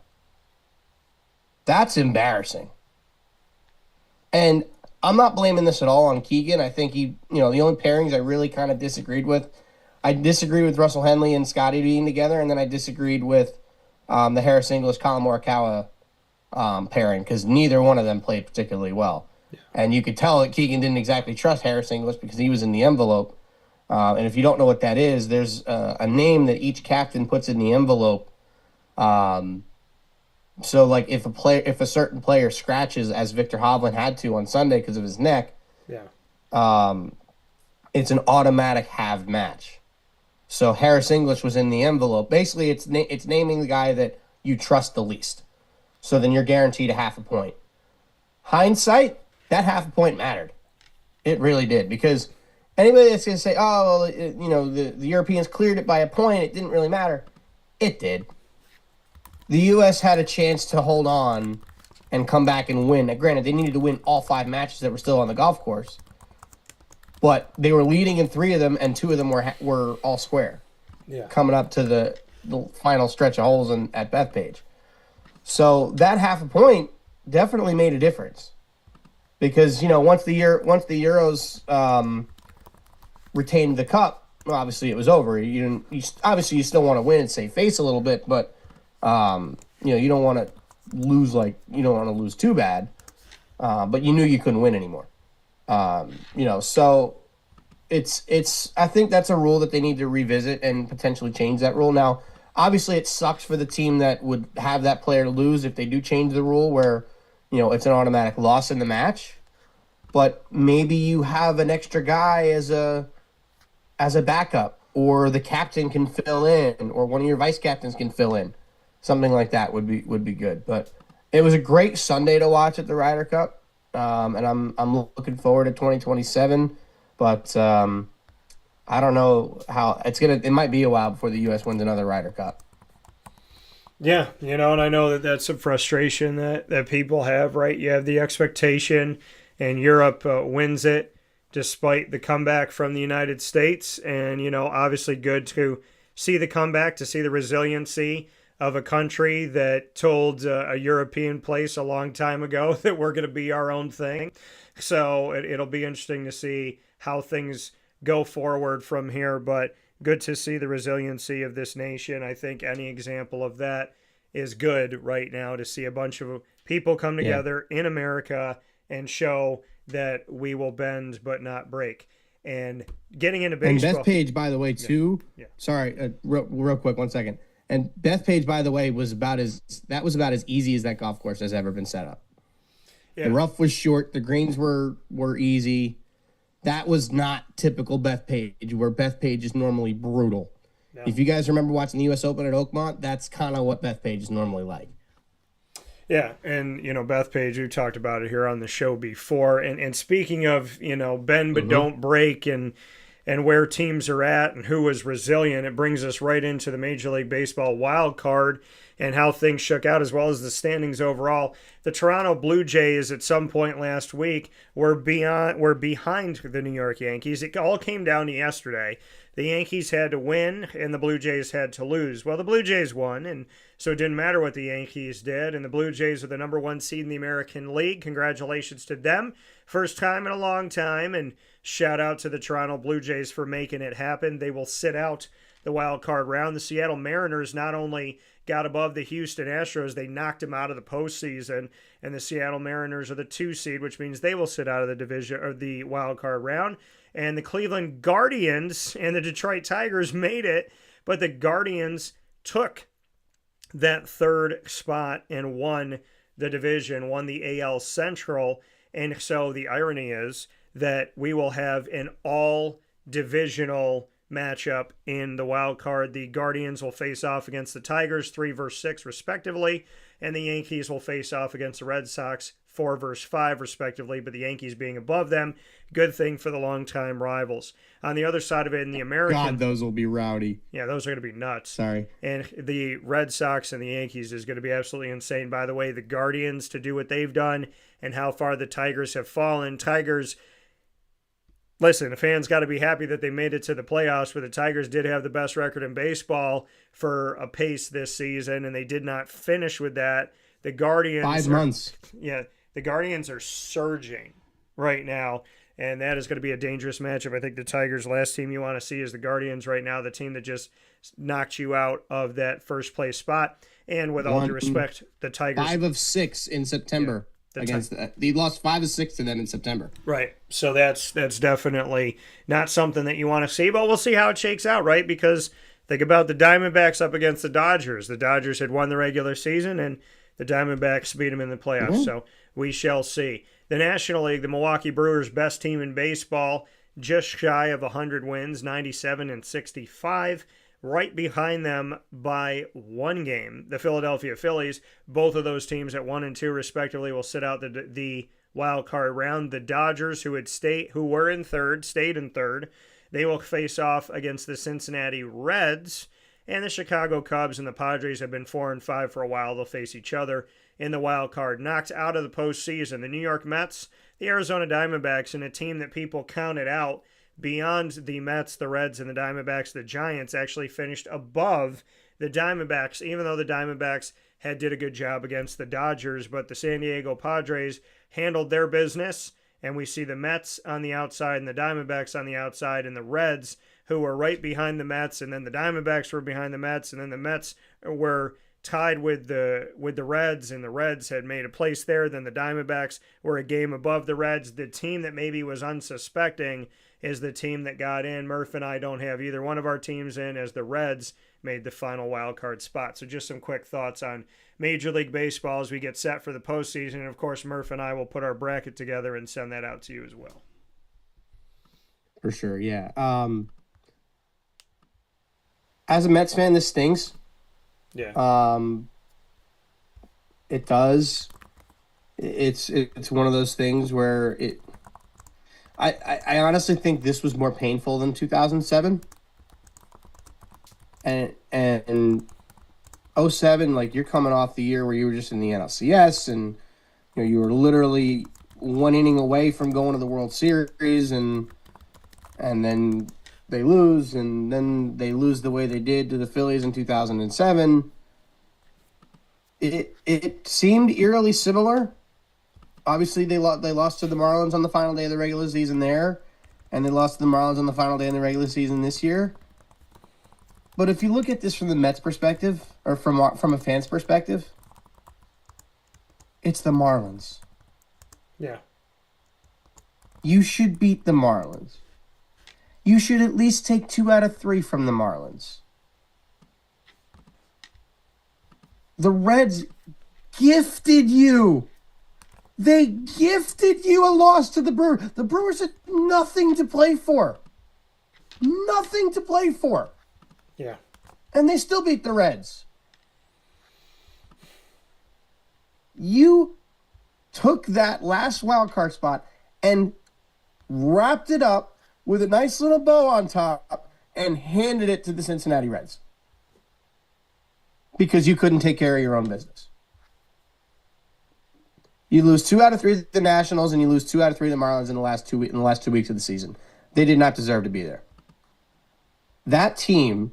Speaker 2: That's embarrassing. And I'm not blaming this at all on Keegan. I think the only pairings I really kind of disagreed with, I disagree with Russell Henley and Scotty being together, and then I disagreed with the Harris English, Colin Morikawa pairing, because neither one of them played particularly well. Yeah. And you could tell that Keegan didn't exactly trust Harris English because he was in the envelope. And if you don't know what that is, there's a name that each captain puts in the envelope. So, like, if a certain player scratches, as Victor Hovland had to on Sunday because of his neck, it's an automatic halved match. So Harris English was in the envelope. Basically, it's naming the guy that you trust the least. So then you're guaranteed a half a point. Hindsight, that half a point mattered. It really did, because anybody that's going to say, oh, well, the Europeans cleared it by a point, it didn't really matter. It did. The U.S. had a chance to hold on and come back and win. Now, granted, they needed to win all 5 matches that were still on the golf course, but they were leading in 3 of them, and 2 of them were all square. Yeah. Coming up to the final stretch of holes at Bethpage. So that half a point definitely made a difference, because once the Euros retained the cup, well, obviously it was over. You still want to win and save face a little bit, but you don't want to lose lose too bad, but you knew you couldn't win anymore. So it's I think that's a rule that they need to revisit and potentially change that rule. Now, obviously it sucks for the team that would have that player lose if they do change the rule where, it's an automatic loss in the match, but maybe you have an extra guy as a backup, or the captain can fill in, or one of your vice captains can fill in. Something like that would be good. But it was a great Sunday to watch at the Ryder Cup, and I'm looking forward to 2027. But I don't know how it might be a while before the U.S. wins another Ryder Cup.
Speaker 1: Yeah, and I know that's a frustration that people have, right? You have the expectation, and Europe wins it despite the comeback from the United States, and obviously good to see the comeback, to see the resiliency of a country that told a European place a long time ago that we're going to be our own thing. So it'll be interesting to see how things go forward from here, but good to see the resiliency of this nation. I think any example of that is good right now, to see a bunch of people come together in America and show that we will bend but not break. And getting into baseball.
Speaker 2: And Bethpage, by the way, too. Yeah. Sorry, real quick, 1 second. And Bethpage, by the way, was about as easy as that golf course has ever been set up. Yeah. The rough was short. The greens were easy. That was not typical Bethpage, where Bethpage is normally brutal. No. If you guys remember watching the U.S. Open at Oakmont, that's kind of what Bethpage is normally like.
Speaker 1: Yeah, and, Bethpage, we talked about it here on the show before. And speaking of, bend but don't break, and where teams are at and who was resilient, it brings us right into the Major League Baseball Wild Card and how things shook out, as well as the standings overall. The Toronto Blue Jays at some point last week were behind the New York Yankees. It all came down to yesterday. The Yankees had to win, and the Blue Jays had to lose. Well, the Blue Jays won, and so it didn't matter what the Yankees did, and the Blue Jays are the number 1 seed in the American League. Congratulations to them. First time in a long time, and shout out to the Toronto Blue Jays for making it happen. They will sit out the wild card round. The Seattle Mariners not only got above the Houston Astros, they knocked them out of the postseason, and the Seattle Mariners are the 2 seed, which means they will sit out of the division or the wild card round. And the Cleveland Guardians and the Detroit Tigers made it, but the Guardians took that 3rd spot and won the division, won the AL Central. And so the irony is that we will have an all-divisional matchup in the wild card. The Guardians will face off against the Tigers 3 versus 6 respectively, and the Yankees will face off against the Red Sox 4 versus 5 respectively, but the Yankees being above them, good thing for the longtime rivals. On the other side of it, in the American...
Speaker 2: God, those will be rowdy.
Speaker 1: Yeah, those are going to be nuts.
Speaker 2: Sorry.
Speaker 1: And the Red Sox and the Yankees is going to be absolutely insane. By the way, the Guardians, to do what they've done and how far the Tigers have fallen. Tigers... listen, the fans got to be happy that they made it to the playoffs, but the Tigers did have the best record in baseball for a pace this season, and they did not finish with that. The Guardians
Speaker 3: 5 months.
Speaker 1: Yeah, the Guardians are surging right now, and that is going to be a dangerous matchup. I think the Tigers' last team you want to see is the Guardians right now, the team that just knocked you out of that first place spot. And with all due respect, the Tigers
Speaker 3: 5 of 6 in September. They lost 5 of 6 to them in September.
Speaker 1: Right. So that's definitely not something that you want to see, but we'll see how it shakes out, right? Because think about the Diamondbacks up against the Dodgers. The Dodgers had won the regular season, and the Diamondbacks beat them in the playoffs. Mm-hmm. So we shall see. The National League, the Milwaukee Brewers, best team in baseball, just shy of 100 wins, 97-65. Right behind them by 1 game, the Philadelphia Phillies. Both of those teams at 1 and 2 respectively will sit out the wild card round. The Dodgers, who were in third, stayed in third. They will face off against the Cincinnati Reds, and the Chicago Cubs and the Padres have been 4 and 5 for a while. They'll face each other in the wild card. Knocked out of the postseason, the New York Mets, the Arizona Diamondbacks, and a team that people counted out. Beyond the Mets, the Reds, and the Diamondbacks, the Giants actually finished above the Diamondbacks, even though the Diamondbacks did a good job against the Dodgers. But the San Diego Padres handled their business, and we see the Mets on the outside and the Diamondbacks on the outside, and the Reds, who were right behind the Mets, and then the Diamondbacks were behind the Mets, and then the Mets were tied with the Reds, and the Reds had made a place there. Then the Diamondbacks were a game above the Reds. The team that maybe was unsuspecting is the team that got in. Murph and I don't have either one of our teams in, as the Reds made the final wild card spot. So just some quick thoughts on Major League Baseball as we get set for the postseason. And of course, Murph and I will put our bracket together and send that out to you as well.
Speaker 3: For sure, yeah. As a Mets fan, this stings.
Speaker 1: Yeah.
Speaker 3: It does. It's one of those things where I honestly think this was more painful than 2007. And 07, like, you're coming off the year where you were just in the NLCS, and you were literally 1 inning away from going to the World Series, and then they lose, and then they lose the way they did to the Phillies in 2007. It seemed eerily similar. Obviously, they lost to the Marlins on the final day of the regular season there, and they lost to the Marlins on the final day of the regular season this year. But if you look at this from the Mets' perspective, or from a fan's perspective, it's the Marlins.
Speaker 1: Yeah.
Speaker 3: You should beat the Marlins. You should at least take 2 out of 3 from the Marlins. The Reds gifted you. They gifted you a loss to the Brewers. The Brewers had nothing to play for. Nothing to play for.
Speaker 1: Yeah.
Speaker 3: And they still beat the Reds. You took that last wild card spot and wrapped it up with a nice little bow on top and handed it to the Cincinnati Reds. Because you couldn't take care of your own business. You lose 2 out of 3 of the Nationals, and you lose 2 out of 3 of the Marlins in the last 2 weeks of the season. They did not deserve to be there. That team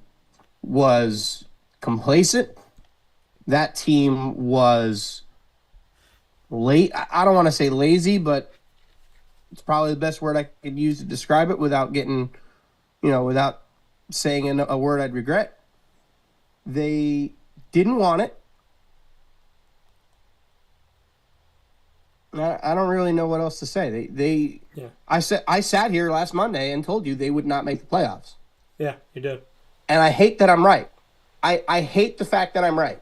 Speaker 3: was complacent. That team was late. I don't want to say lazy, but it's probably the best word I could use to describe it without getting, without saying a word I'd regret. They didn't want it. I don't really know what else to say.
Speaker 1: Yeah.
Speaker 3: I sat here last Monday and told you they would not make the playoffs.
Speaker 1: Yeah, you did.
Speaker 3: And I hate that I'm right. I hate the fact that I'm right.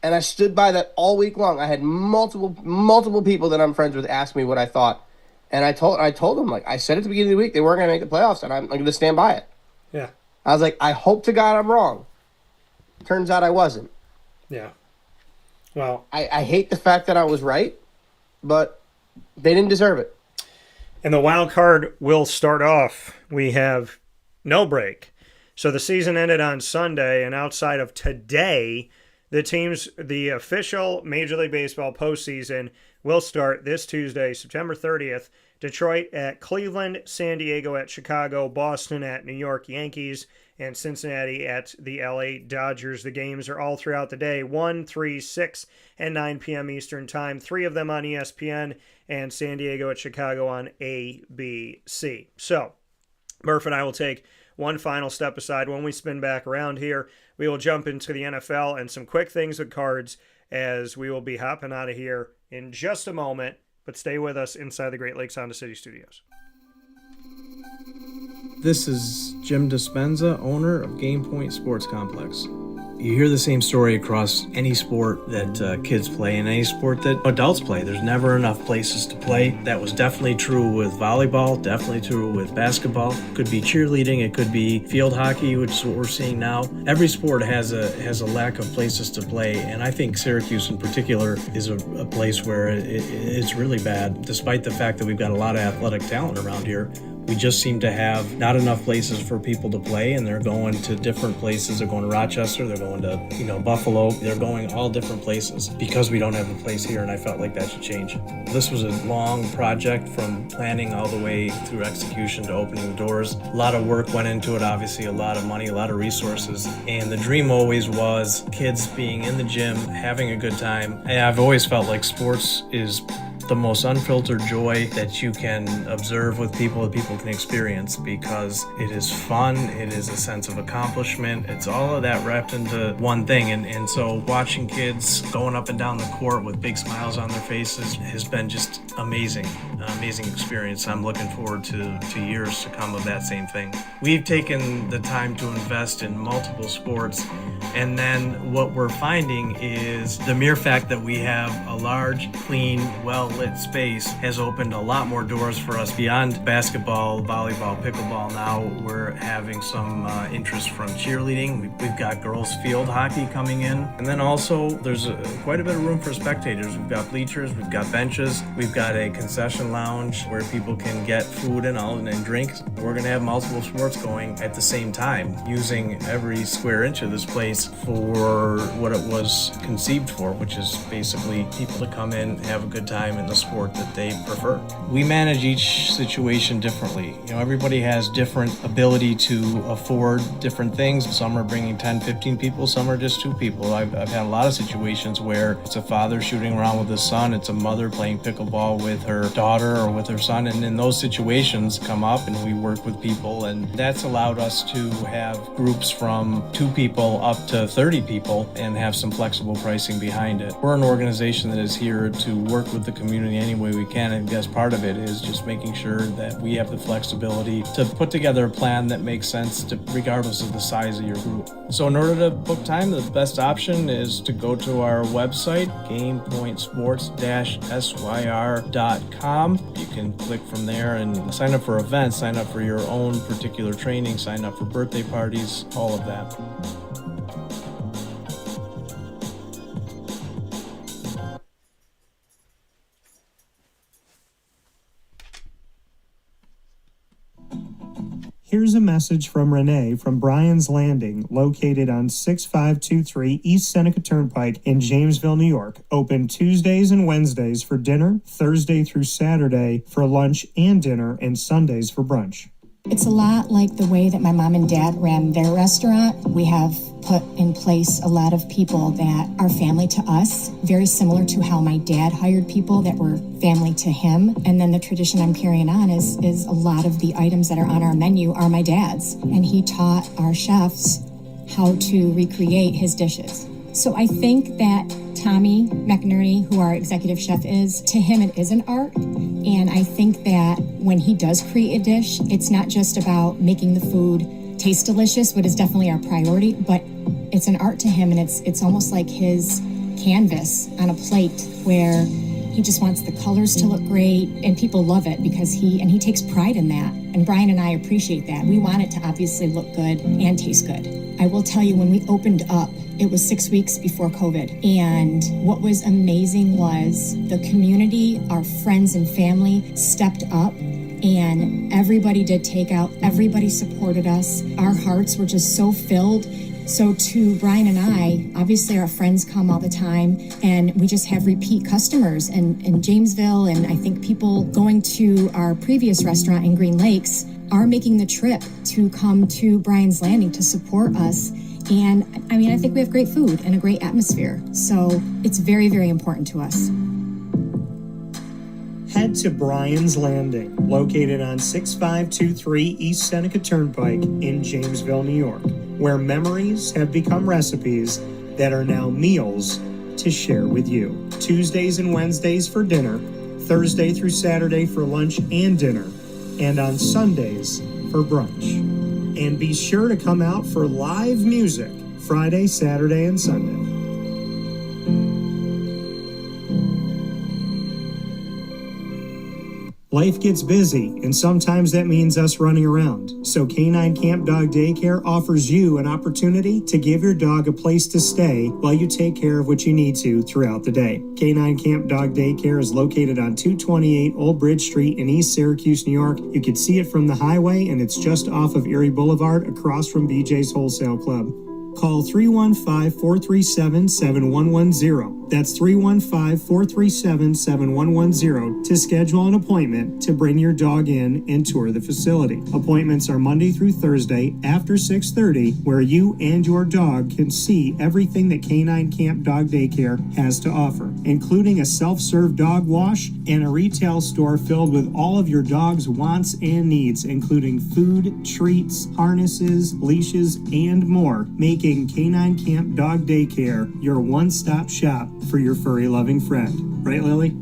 Speaker 3: And I stood by that all week long. I had multiple people that I'm friends with ask me what I thought. And I told them, like, I said at the beginning of the week, they weren't going to make the playoffs, and I'm going to stand by it.
Speaker 1: Yeah.
Speaker 3: I was like, I hope to God I'm wrong. Turns out I wasn't.
Speaker 1: Yeah. Well,
Speaker 3: I hate the fact that I was right, but they didn't deserve it.
Speaker 1: And the wild card will start off. We have no break. So the season ended on Sunday, and outside of today, the official Major League Baseball postseason will start this Tuesday, September 30th, Detroit at Cleveland, San Diego at Chicago, Boston at New York Yankees, and Cincinnati at the LA Dodgers. The games are all throughout the day, 1, 3, 6, and 9 p.m. Eastern Time, 3 of them on ESPN, and San Diego at Chicago on ABC. So, Murph and I will take one final step aside. When we spin back around here, we will jump into the NFL and some quick things with cards as we will be hopping out of here in just a moment, but stay with us inside the Great Lakes Honda City Studios.
Speaker 10: This is Jim Dispenza, owner of Game Point Sports Complex. You hear the same story across any sport that kids play and any sport that adults play. There's never enough places to play. That was definitely true with volleyball, definitely true with basketball. Could be cheerleading, it could be field hockey, which is what we're seeing now. Every sport has a lack of places to play, and I think Syracuse in particular is a place where it's really bad, despite the fact that we've got a lot of athletic talent around here. We just seem to have not enough places for people to play, and they're going to different places. They're going to Rochester, they're going to, Buffalo. They're going all different places because we don't have a place here, and I felt like that should change. This was a long project from planning all the way through execution to opening the doors. A lot of work went into it, obviously, a lot of money, a lot of resources, and the dream always was kids being in the gym, having a good time. And I've always felt like sports is the most unfiltered joy that you can observe with people that people can experience, because it is fun, it is a sense of accomplishment, it's all of that wrapped into one thing, and so watching kids going up and down the court with big smiles on their faces has been just amazing, an amazing experience. I'm looking forward to years to come of that same thing. We've taken the time to invest in multiple sports, and then what we're finding is the mere fact that we have a large, clean, well-lit space has opened a lot more doors for us beyond basketball, volleyball, pickleball. Now we're having some interest from cheerleading. We've got girls field hockey coming in, and then also there's quite a bit of room for spectators. We've got bleachers, we've got benches, we've got a concession lounge where people can get food and drinks. We're going to have multiple sports going at the same time, using every square inch of this place for what it was conceived for, which is basically people to come in, have a good time in the sport that they prefer. We manage each situation differently. Everybody has different ability to afford different things. Some are bringing 10, 15 people, some are just 2 people. I've had a lot of situations where it's a father shooting around with his son, it's a mother playing pickleball with her daughter or with her son, and in those situations come up and we work with people, and that's allowed us to have groups from 2 people up to 30 people and have some flexible pricing behind it. We're an organization that is here to work with the community any way we can, and I guess part of it is just making sure that we have the flexibility to put together a plan that makes sense regardless of the size of your group. So in order to book time, the best option is to go to our website, gamepointsports-syr.com. You can click from there and sign up for events, sign up for your own particular training, sign up for birthday parties, all of that.
Speaker 4: Here's a message from Renee from Bryan's Landing, located on 6523 East Seneca Turnpike in Jamesville, New York. Open Tuesdays and Wednesdays for dinner, Thursday through Saturday for lunch and dinner, and Sundays for brunch.
Speaker 11: It's a lot like the way that my mom and dad ran their restaurant. We have put in place a lot of people that are family to us, very similar to how my dad hired people that were family to him. And then the tradition I'm carrying on is a lot of the items that are on our menu are my dad's. And he taught our chefs how to recreate his dishes. So I think that Tommy McNerney, who our executive chef is, to him it is an art. And I think that when he does create a dish, it's not just about making the food taste delicious, what is definitely our priority, but it's an art to him, and it's almost like his canvas on a plate where he just wants the colors to look great, and people love it because he takes pride in that. And Bryan and I appreciate that. We want it to obviously look good and taste good. I will tell you, when we opened up, it was 6 weeks before COVID. And what was amazing was the community, our friends and family stepped up and everybody did takeout. Everybody supported us. Our hearts were just so filled. So to Brian and I, obviously our friends come all the time, and we just have repeat customers in Jamesville, and I think people going to our previous restaurant in Green Lakes are making the trip to come to Brian's Landing to support us. And I mean, I think we have great food and a great atmosphere. So it's very, very important to us.
Speaker 4: Head to Brian's Landing, located on 6523 East Seneca Turnpike in Jamesville, New York, where memories have become recipes that are now meals to share with you. Tuesdays and Wednesdays for dinner, Thursday through Saturday for lunch and dinner, and on Sundays for brunch. And be sure to come out for live music Friday, Saturday, and Sunday. Life gets busy, and sometimes that means us running around. So K9 Camp Dog Daycare offers you an opportunity to give your dog a place to stay while you take care of what you need to throughout the day. K9 Camp Dog Daycare is located on 228 Old Bridge Street in East Syracuse, New York. You can see it from the highway, and it's just off of Erie Boulevard across from BJ's Wholesale Club. Call 315-437-7110. That's 315-437-7110 to schedule an appointment to bring your dog in and tour the facility. Appointments are Monday through Thursday after 6:30, where you and your dog can see everything that K9 Camp Dog Daycare has to offer, including a self-serve dog wash and a retail store filled with all of your dog's wants and needs, including food, treats, harnesses, leashes, and more, making K9 Camp Dog Daycare your one-stop shop for your furry loving friend. Right, Lily?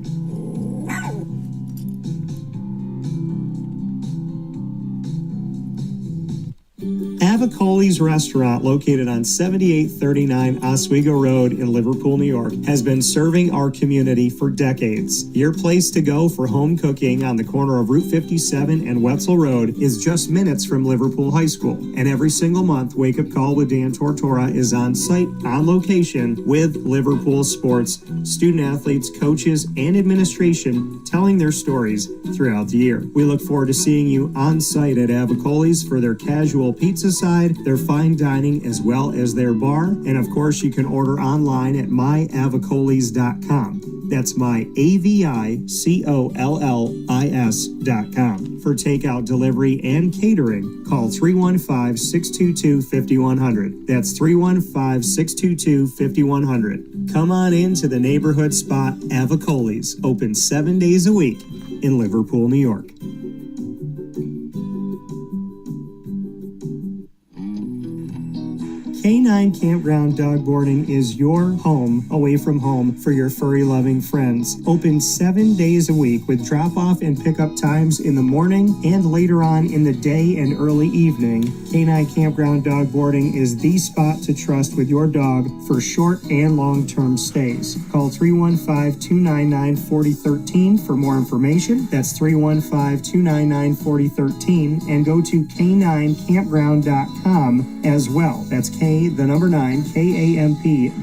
Speaker 4: Avicoli's restaurant, located on 7839 Oswego Road in Liverpool, New York, has been serving our community for decades. Your place to go for home cooking on the corner of Route 57 and Wetzel Road is just minutes from Liverpool High School. And every single month, Wake Up Call with Dan Tortora is on site, on location, with Liverpool sports, student athletes, coaches, and administration telling their stories throughout the year. We look forward to seeing you on site at Avicoli's for their casual pizza side, their fine dining, as well as their bar. And of course, you can order online at myavicolis.com. That's myavicollis.com. For takeout, delivery, and catering, call 315-622-5100. That's 315-622-5100. Come on into the neighborhood spot Avicoli's, open 7 days a week in Liverpool, New York. K9 Campground Dog Boarding is your home away from home for your furry loving friends. Open 7 days a week with drop-off and pickup times in the morning and later on in the day and early evening. K9 Campground Dog Boarding is the spot to trust with your dog for short and long-term stays. Call 315-299-4013 for more information. That's 315-299-4013, and go to k9campground.com as well. That's K9,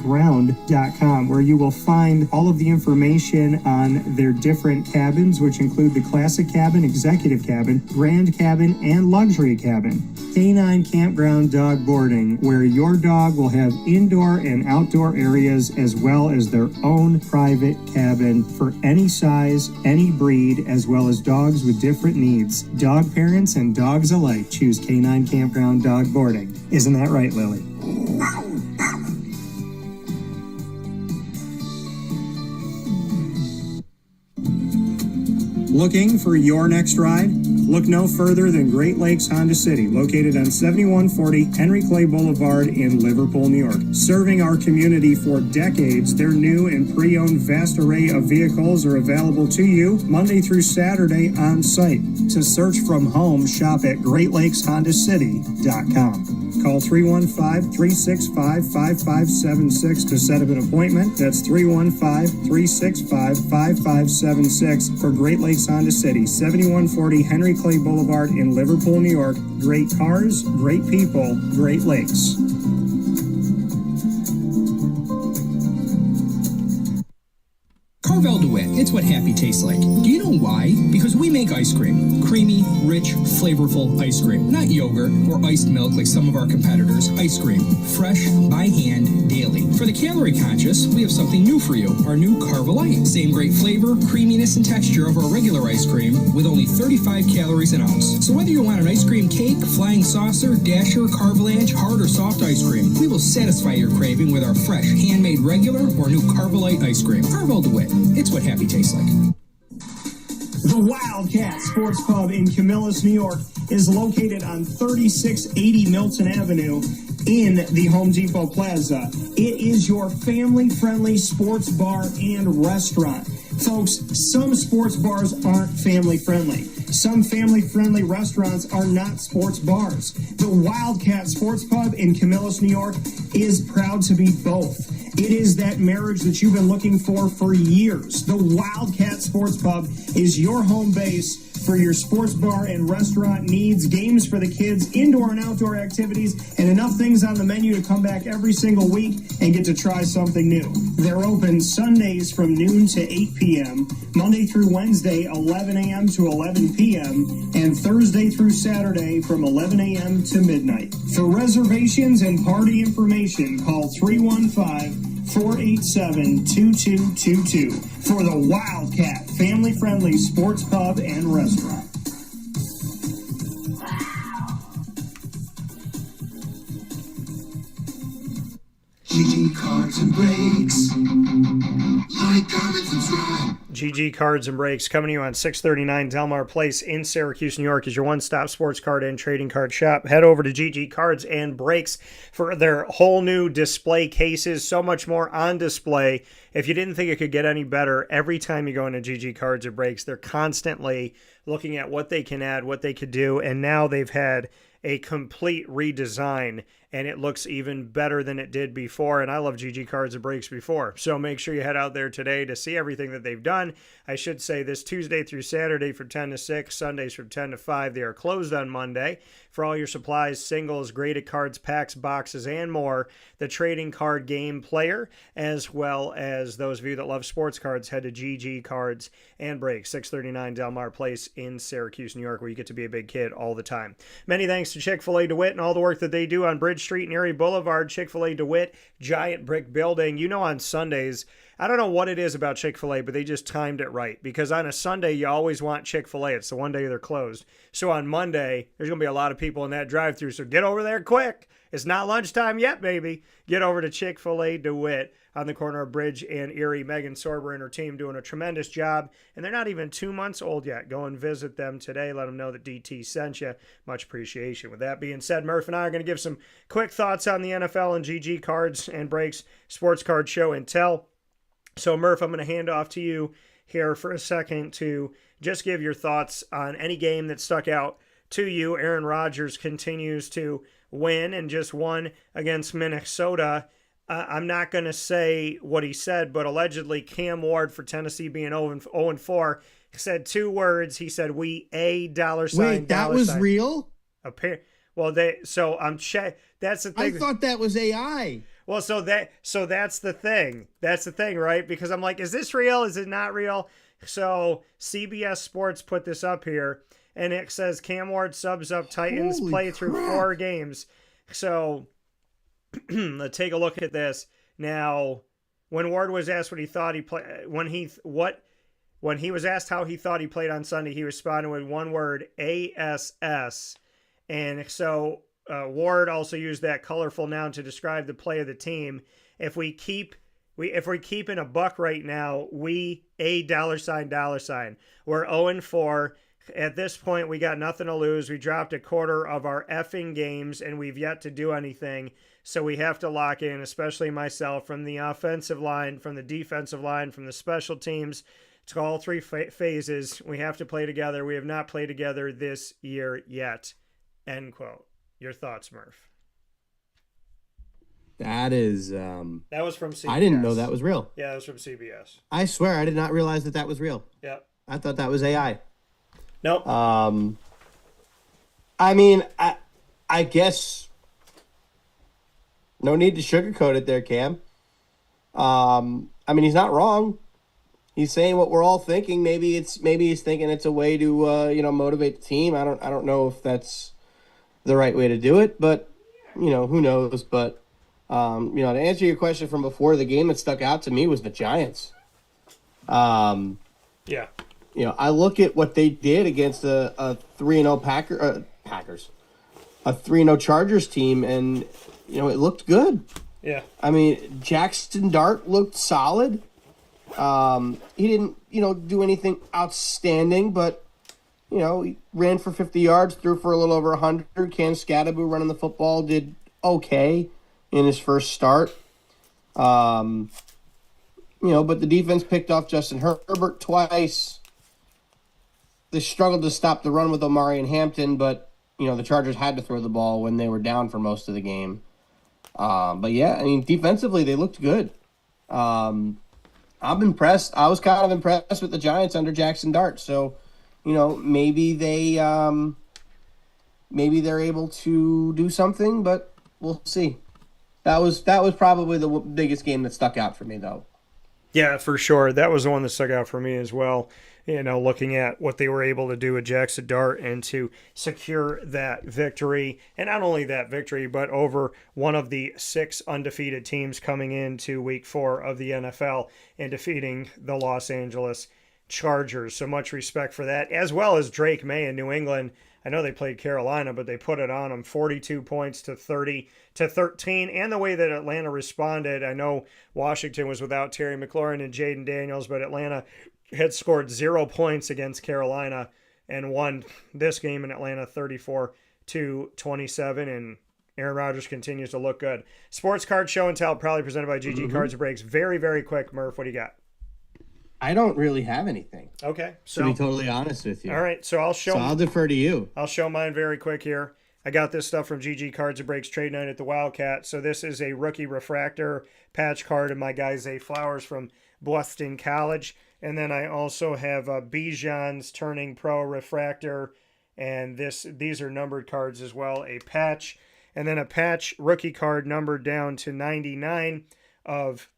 Speaker 4: ground.com, where you will find all of the information on their different cabins, which include the classic cabin, executive cabin, grand cabin, and luxury cabin. K9 Campground Dog Boarding, where your dog will have indoor and outdoor areas as well as their own private cabin for any size, any breed, as well as dogs with different needs. Dog parents and dogs alike choose K9 Campground Dog Boarding. Isn't that right, Lily? Looking for your next ride? Look no further than Great Lakes Honda City, located on 7140 Henry Clay Boulevard in Liverpool, New York. Serving our community for decades, their new and pre-owned vast array of vehicles are available to you Monday through Saturday on site. To search from home, shop at GreatLakesHondaCity.com. Call 315-365-5576 to set up an appointment. That's 315-365-5576 for Great Lakes Honda City, 7140 Henry Clay Boulevard in Liverpool, New York. Great cars, great people, Great Lakes.
Speaker 12: Carvel DeWitt, it's what happy tastes like. Do you know why? Because we make ice cream. Creamy, rich, flavorful ice cream. Not yogurt or iced milk like some of our competitors. Ice cream. Fresh, by hand, daily. For the calorie conscious, we have something new for you. Our new Carbolite. Same great flavor, creaminess, and texture of our regular ice cream with only 35 calories an ounce. So whether you want an ice cream cake, flying saucer, dasher, carvalanche, hard or soft ice cream, we will satisfy your craving with our fresh, handmade regular or new Carbolite ice cream. Carvel DeWitt. It's what happy tastes like.
Speaker 4: The Wildcat Sports Pub in Camillus, New York is located on 3680 Milton Avenue in the Home Depot Plaza. It is your family-friendly sports bar and restaurant. Folks, some sports bars aren't family-friendly. Some family-friendly restaurants are not sports bars. The Wildcat Sports Pub in Camillus, New York is proud to be both. It is that marriage that you've been looking for years. The Wildcat Sports Pub is your home base for your sports bar and restaurant needs, games for the kids, indoor and outdoor activities, and enough things on the menu to come back every single week and get to try something new. They're open Sundays from noon to 8 p.m., Monday through Wednesday, 11 a.m. to 11 p.m., and Thursday through Saturday from 11 a.m. to midnight. For reservations and party information, call 315-487-2222 for the Wildcat family-friendly sports pub and restaurant.
Speaker 13: GG Cards and Breaks. Like, comment, subscribe.
Speaker 1: GG Cards and Breaks coming to you on 639 Delmar Place in Syracuse, New York is your one-stop sports card and trading card shop. Head over to GG Cards and Breaks for their whole new display cases. So much more on display. If you didn't think it could get any better, every time you go into GG Cards and Breaks, they're constantly looking at what they can add, what they could do, and now they've had a complete redesign, and it looks even better than it did before. And I love GG Cards and Breaks before. So make sure you head out there today to see everything that they've done. I should say this Tuesday through Saturday from 10 to 6, Sundays from 10 to 5. They are closed on Monday. For all your supplies, singles, graded cards, packs, boxes, and more, the trading card game player, as well as those of you that love sports cards, head to GG Cards and Breaks, 639 Delmar Place in Syracuse, New York, where you get to be a big kid all the time. Many thanks to Chick-fil-A DeWitt and all the work that they do on Bridge Street and Erie Boulevard. Chick-fil-A DeWitt, giant brick building. You know, on Sundays, I don't know what it is about Chick-fil-A, but they just timed it right. Because on a Sunday, you always want Chick-fil-A. It's the one day they're closed. So on Monday, there's going to be a lot of people in that drive-thru. So get over there quick. It's not lunchtime yet, baby. Get over to Chick-fil-A DeWitt on the corner of Bridge and Erie. Megan Sorber and her team doing a tremendous job. And they're not even 2 months old yet. Go and visit them today. Let them know that DT sent you. Much appreciation. With that being said, Murph and I are going to give some quick thoughts on the NFL and GG Cards and Breaks Sports Card Show and Tell. So, Murph, I'm going to hand off to you here for a second to just give your thoughts on any game that stuck out to you. Aaron Rodgers continues to win and just won against Minnesota. I'm not going to say what he said, but allegedly Cam Ward for Tennessee being 0-4 said two words. He said, "We a dollar sign."
Speaker 3: Wait, that was
Speaker 1: sign.
Speaker 3: real?
Speaker 1: Well, so I'm that's the thing.
Speaker 3: I thought that was AI.
Speaker 1: Well, so that's the thing. That's the thing, right? Because I'm like, is this real? Is it not real? So CBS Sports put this up here, and it says Cam Ward subs up Titans play through 4 games. So let's take a look at this. Now, when Ward was asked what he thought he played, when he was asked how he thought he played on Sunday, he responded with one word, ASS. And so Ward also used that colorful noun to describe the play of the team. If we keep in a buck right now, we a dollar sign. We're 0-4. At this point, we got nothing to lose. We dropped a quarter of our effing games, and we've yet to do anything. So we have to lock in, especially myself, from the offensive line, from the defensive line, from the special teams, to all 3 phases. We have to play together. We have not played together this year yet. End quote. Your thoughts, Murph?
Speaker 3: That is...
Speaker 1: that was from CBS.
Speaker 3: I didn't know that was real.
Speaker 1: Yeah, that was from CBS.
Speaker 3: I swear, I did not realize that was real.
Speaker 1: Yep.
Speaker 3: I thought that was AI.
Speaker 1: Nope.
Speaker 3: I mean, I guess no need to sugarcoat it there, Cam. I mean, he's not wrong. He's saying what we're all thinking. Maybe he's thinking it's a way to motivate the team. I don't know if that's the right way to do it, but who knows? But to answer your question from before, the game that stuck out to me was the Giants.
Speaker 1: Yeah.
Speaker 3: I look at what they did against a 3-0 Packers, a 3-0 Chargers team, and it looked good.
Speaker 1: Yeah.
Speaker 3: I mean, Jackson Dart looked solid. He didn't, do anything outstanding, but, he ran for 50 yards, threw for a little over 100. Cam Scadaboo running the football did okay in his first start. But the defense picked off Justin Herbert twice. They struggled to stop the run with Omari and Hampton, but, the Chargers had to throw the ball when they were down for most of the game. But yeah, I mean, defensively, they looked good. I'm impressed. I was kind of impressed with the Giants under Jackson Dart. So, maybe they're able to do something, but we'll see. That was probably the biggest game that stuck out for me, though.
Speaker 1: Yeah, for sure. That was the one that stuck out for me as well. Looking at what they were able to do with Jackson Dart and to secure that victory. And not only that victory, but over one of the 6 undefeated teams coming into week 4 of the NFL and defeating the Los Angeles Chargers. So much respect for that, as well as Drake May in New England. I know they played Carolina, but they put it on them 42 points to 30-13. And the way that Atlanta responded, I know Washington was without Terry McLaurin and Jaden Daniels, but Atlanta had scored 0 points against Carolina and won this game in Atlanta 34-27. And Aaron Rodgers continues to look good. Sports Card Show and Tell, probably presented by GG Cards and Breaks. Very, very quick, Murph. What do you got?
Speaker 3: I don't really have anything.
Speaker 1: Okay.
Speaker 3: To be totally honest with you.
Speaker 1: All right. So
Speaker 3: I'll defer to you.
Speaker 1: I'll show mine very quick here. I got this stuff from GG Cards and Breaks trade night at the Wildcat. So this is a rookie refractor patch card of my guy Zay Flowers from Boston College. And then I also have Bijan's Turning Pro refractor. And these are numbered cards as well. A patch. And then a patch rookie card numbered down to 99 of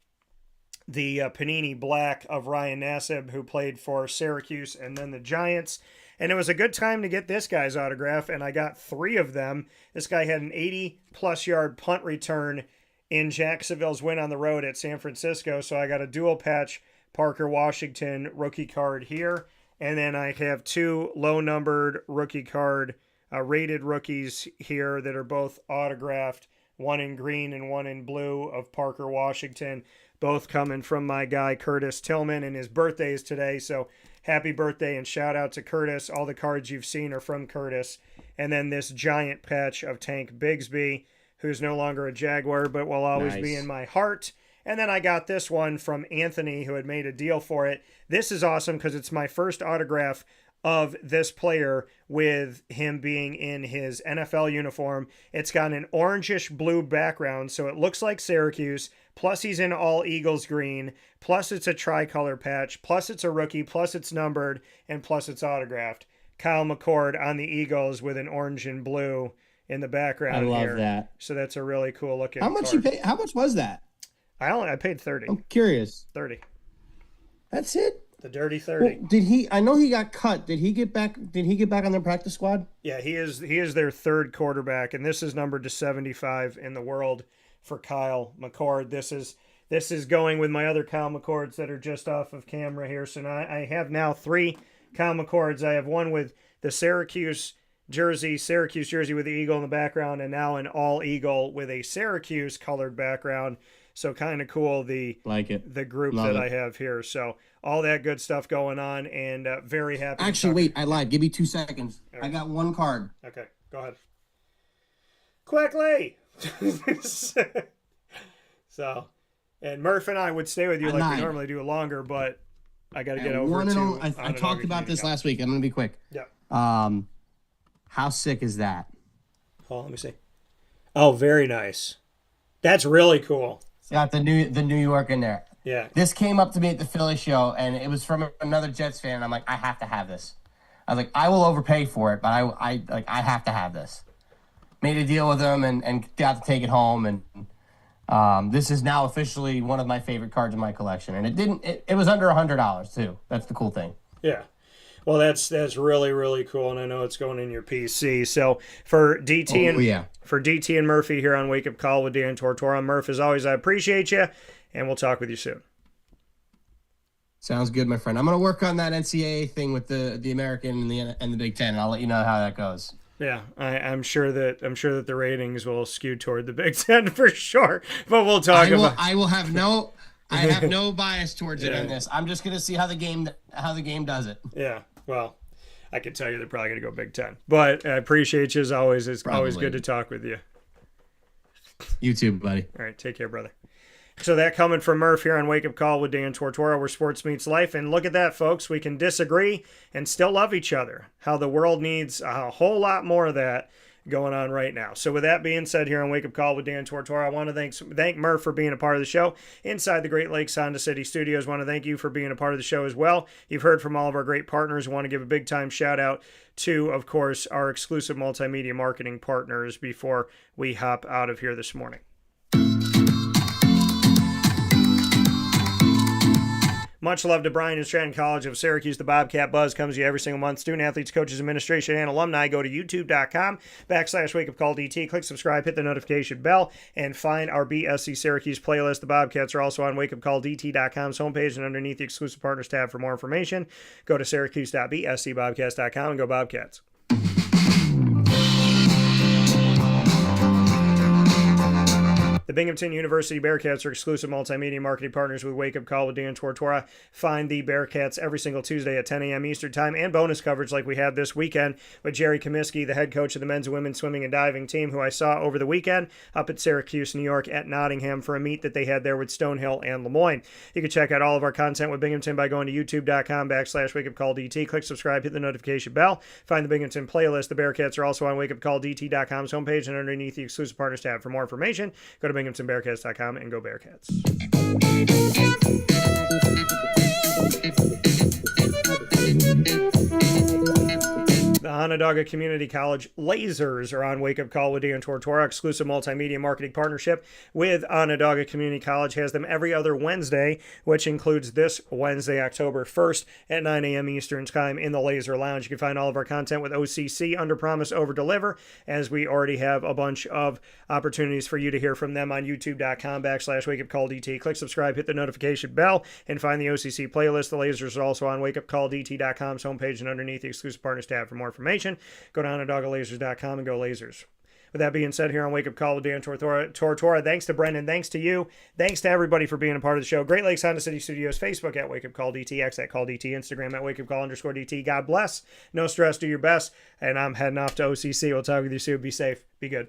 Speaker 1: the Panini Black of Ryan Nassib, who played for Syracuse and then the Giants. And it was a good time to get this guy's autograph, and I got 3 of them. This guy had an 80-plus yard punt return in Jacksonville's win on the road at San Francisco, so I got a dual patch Parker Washington rookie card here. And then I have 2 low-numbered rookie card rated rookies here that are both autographed, one in green and one in blue of Parker Washington, both coming from my guy Curtis Tillman, and his birthday is today, so happy birthday and shout out to Curtis. All the cards you've seen are from Curtis. And then this giant patch of Tank Bigsby, who's no longer a Jaguar, but will always be in my heart. And then I got this one from Anthony, who had made a deal for it. This is awesome because it's my first autograph of this player with him being in his NFL uniform. It's got an orangish blue background, so it looks like Syracuse, plus he's in all Eagles green, plus it's a tricolor patch, plus it's a rookie, plus it's numbered, and plus it's autographed. Kyle McCord on the Eagles with an orange and blue in the background.
Speaker 3: I love
Speaker 1: here.
Speaker 3: that.
Speaker 1: So that's a really cool looking
Speaker 3: How much
Speaker 1: card.
Speaker 3: you pay? How much was that?
Speaker 1: I paid 30.
Speaker 3: I'm curious.
Speaker 1: 30.
Speaker 3: That's it.
Speaker 1: The dirty 30.
Speaker 3: Well, did he? I know he got cut. Did he get back? Did he get back on their practice squad?
Speaker 1: Yeah, he is their third quarterback, and this is numbered to 75 in the world for Kyle McCord. This is going with my other Kyle McCords that are just off of camera here. So now I have now 3 Kyle McCords. I have one with the Syracuse jersey with the eagle in the background, and now an all eagle with a Syracuse colored background. So kind of cool, the group
Speaker 3: Love
Speaker 1: that
Speaker 3: it.
Speaker 1: I have here. So all that good stuff going on, and very happy.
Speaker 3: Actually, wait, I lied. Give me 2 seconds. I got 1 card.
Speaker 1: Okay, go ahead. Quickly! So, and Murph and I would stay with you like we normally do longer, but I got to get over to
Speaker 3: I talked about this last week. I'm going to be quick.
Speaker 1: Yeah.
Speaker 3: How sick is that?
Speaker 1: Oh, let me see. Oh, very nice. That's really cool.
Speaker 3: It's got the New York in there.
Speaker 1: Yeah.
Speaker 3: This came up to me at the Philly show, and it was from another Jets fan. And I'm like, I have to have this. I was like, I will overpay for it, but I have to have this. Made a deal with them and got to take it home, and This is now officially one of my favorite cards in my collection, and it was under $100 too. That's the cool thing.
Speaker 1: Yeah. Well, that's really, really cool, and I know it's going in your PC. So for DT and Murphy here on Wake Up Call with Dan Tortora, Murph, as always, I appreciate you, and we'll talk with you soon.
Speaker 3: Sounds good, my friend. I'm gonna work on that NCAA thing with the American and the Big Ten, and I'll let you know how that goes.
Speaker 1: Yeah, I'm sure that the ratings will skew toward the Big Ten for sure. But we'll talk about.
Speaker 3: I have no bias towards it in this. I'm just gonna see how the game does it.
Speaker 1: Yeah. Well, I can tell you they're probably gonna go Big Ten. But I appreciate you as always. It's always good to talk with you.
Speaker 3: You too, buddy.
Speaker 1: All right, take care, brother. So that coming from Murph here on Wake Up Call with Dan Tortora, where sports meets life. And look at that, folks. We can disagree and still love each other. How the world needs a whole lot more of that going on right now. So with that being said here on Wake Up Call with Dan Tortora, I want to thank Murph for being a part of the show inside the Great Lakes Honda City Studios. I want to thank you for being a part of the show as well. You've heard from all of our great partners. I want to give a big time shout out to, of course, our exclusive multimedia marketing partners before we hop out of here this morning. Much love to Brian and Stratton College of Syracuse. The Bobcat Buzz comes to you every single month. Student athletes, coaches, administration, and alumni. Go to youtube.com/wakeupcalldt. Click subscribe, hit the notification bell, and find our BSC Syracuse playlist. The Bobcats are also on wakeupcalldt.com's homepage and underneath the exclusive partners tab for more information. Go to syracuse.bscbobcats.com and go Bobcats. The Binghamton University Bearcats are exclusive multimedia marketing partners with Wake Up Call with Dan Tortora. Find the Bearcats every single Tuesday at 10 a.m. Eastern Time, and bonus coverage like we had this weekend with Jerry Comiskey, the head coach of the men's and women's swimming and diving team, who I saw over the weekend up at Syracuse, New York at Nottingham for a meet that they had there with Stonehill and Lemoyne. You can check out all of our content with Binghamton by going to youtube.com/wakeupcalldt. Click subscribe, hit the notification bell. Find the Binghamton playlist. The Bearcats are also on wakeupcalldt.com's homepage and underneath the exclusive partners tab for more information. Go to BinghamtonBearcats.com and go Bearcats. The Onondaga Community College Lasers are on Wake Up Call with Dan Tortora. Exclusive multimedia marketing partnership with Onondaga Community College has them every other Wednesday, which includes this Wednesday, October 1st at 9 a.m. Eastern Time in the Laser Lounge. You can find all of our content with OCC, Under Promise, Over Deliver, as we already have a bunch of opportunities for you to hear from them on youtube.com/wakeupcalldt. Click subscribe, hit the notification bell, and find the OCC playlist. The Lasers are also on wakeupcalldt.com's homepage and underneath the exclusive partners tab for more information. Go to onondagalazers.com and go Lasers. With that being said, here on Wake Up Call with Dan Tortora, thanks to Brendan, thanks to you, thanks to everybody for being a part of the show. Great Lakes Honda City Studios, Facebook at Wake Up Call DT, X at Call DT, Instagram at Wake Up Call _DT. God bless. No stress. Do your best. And I'm heading off to OCC. We'll talk with you soon. Be safe. Be good.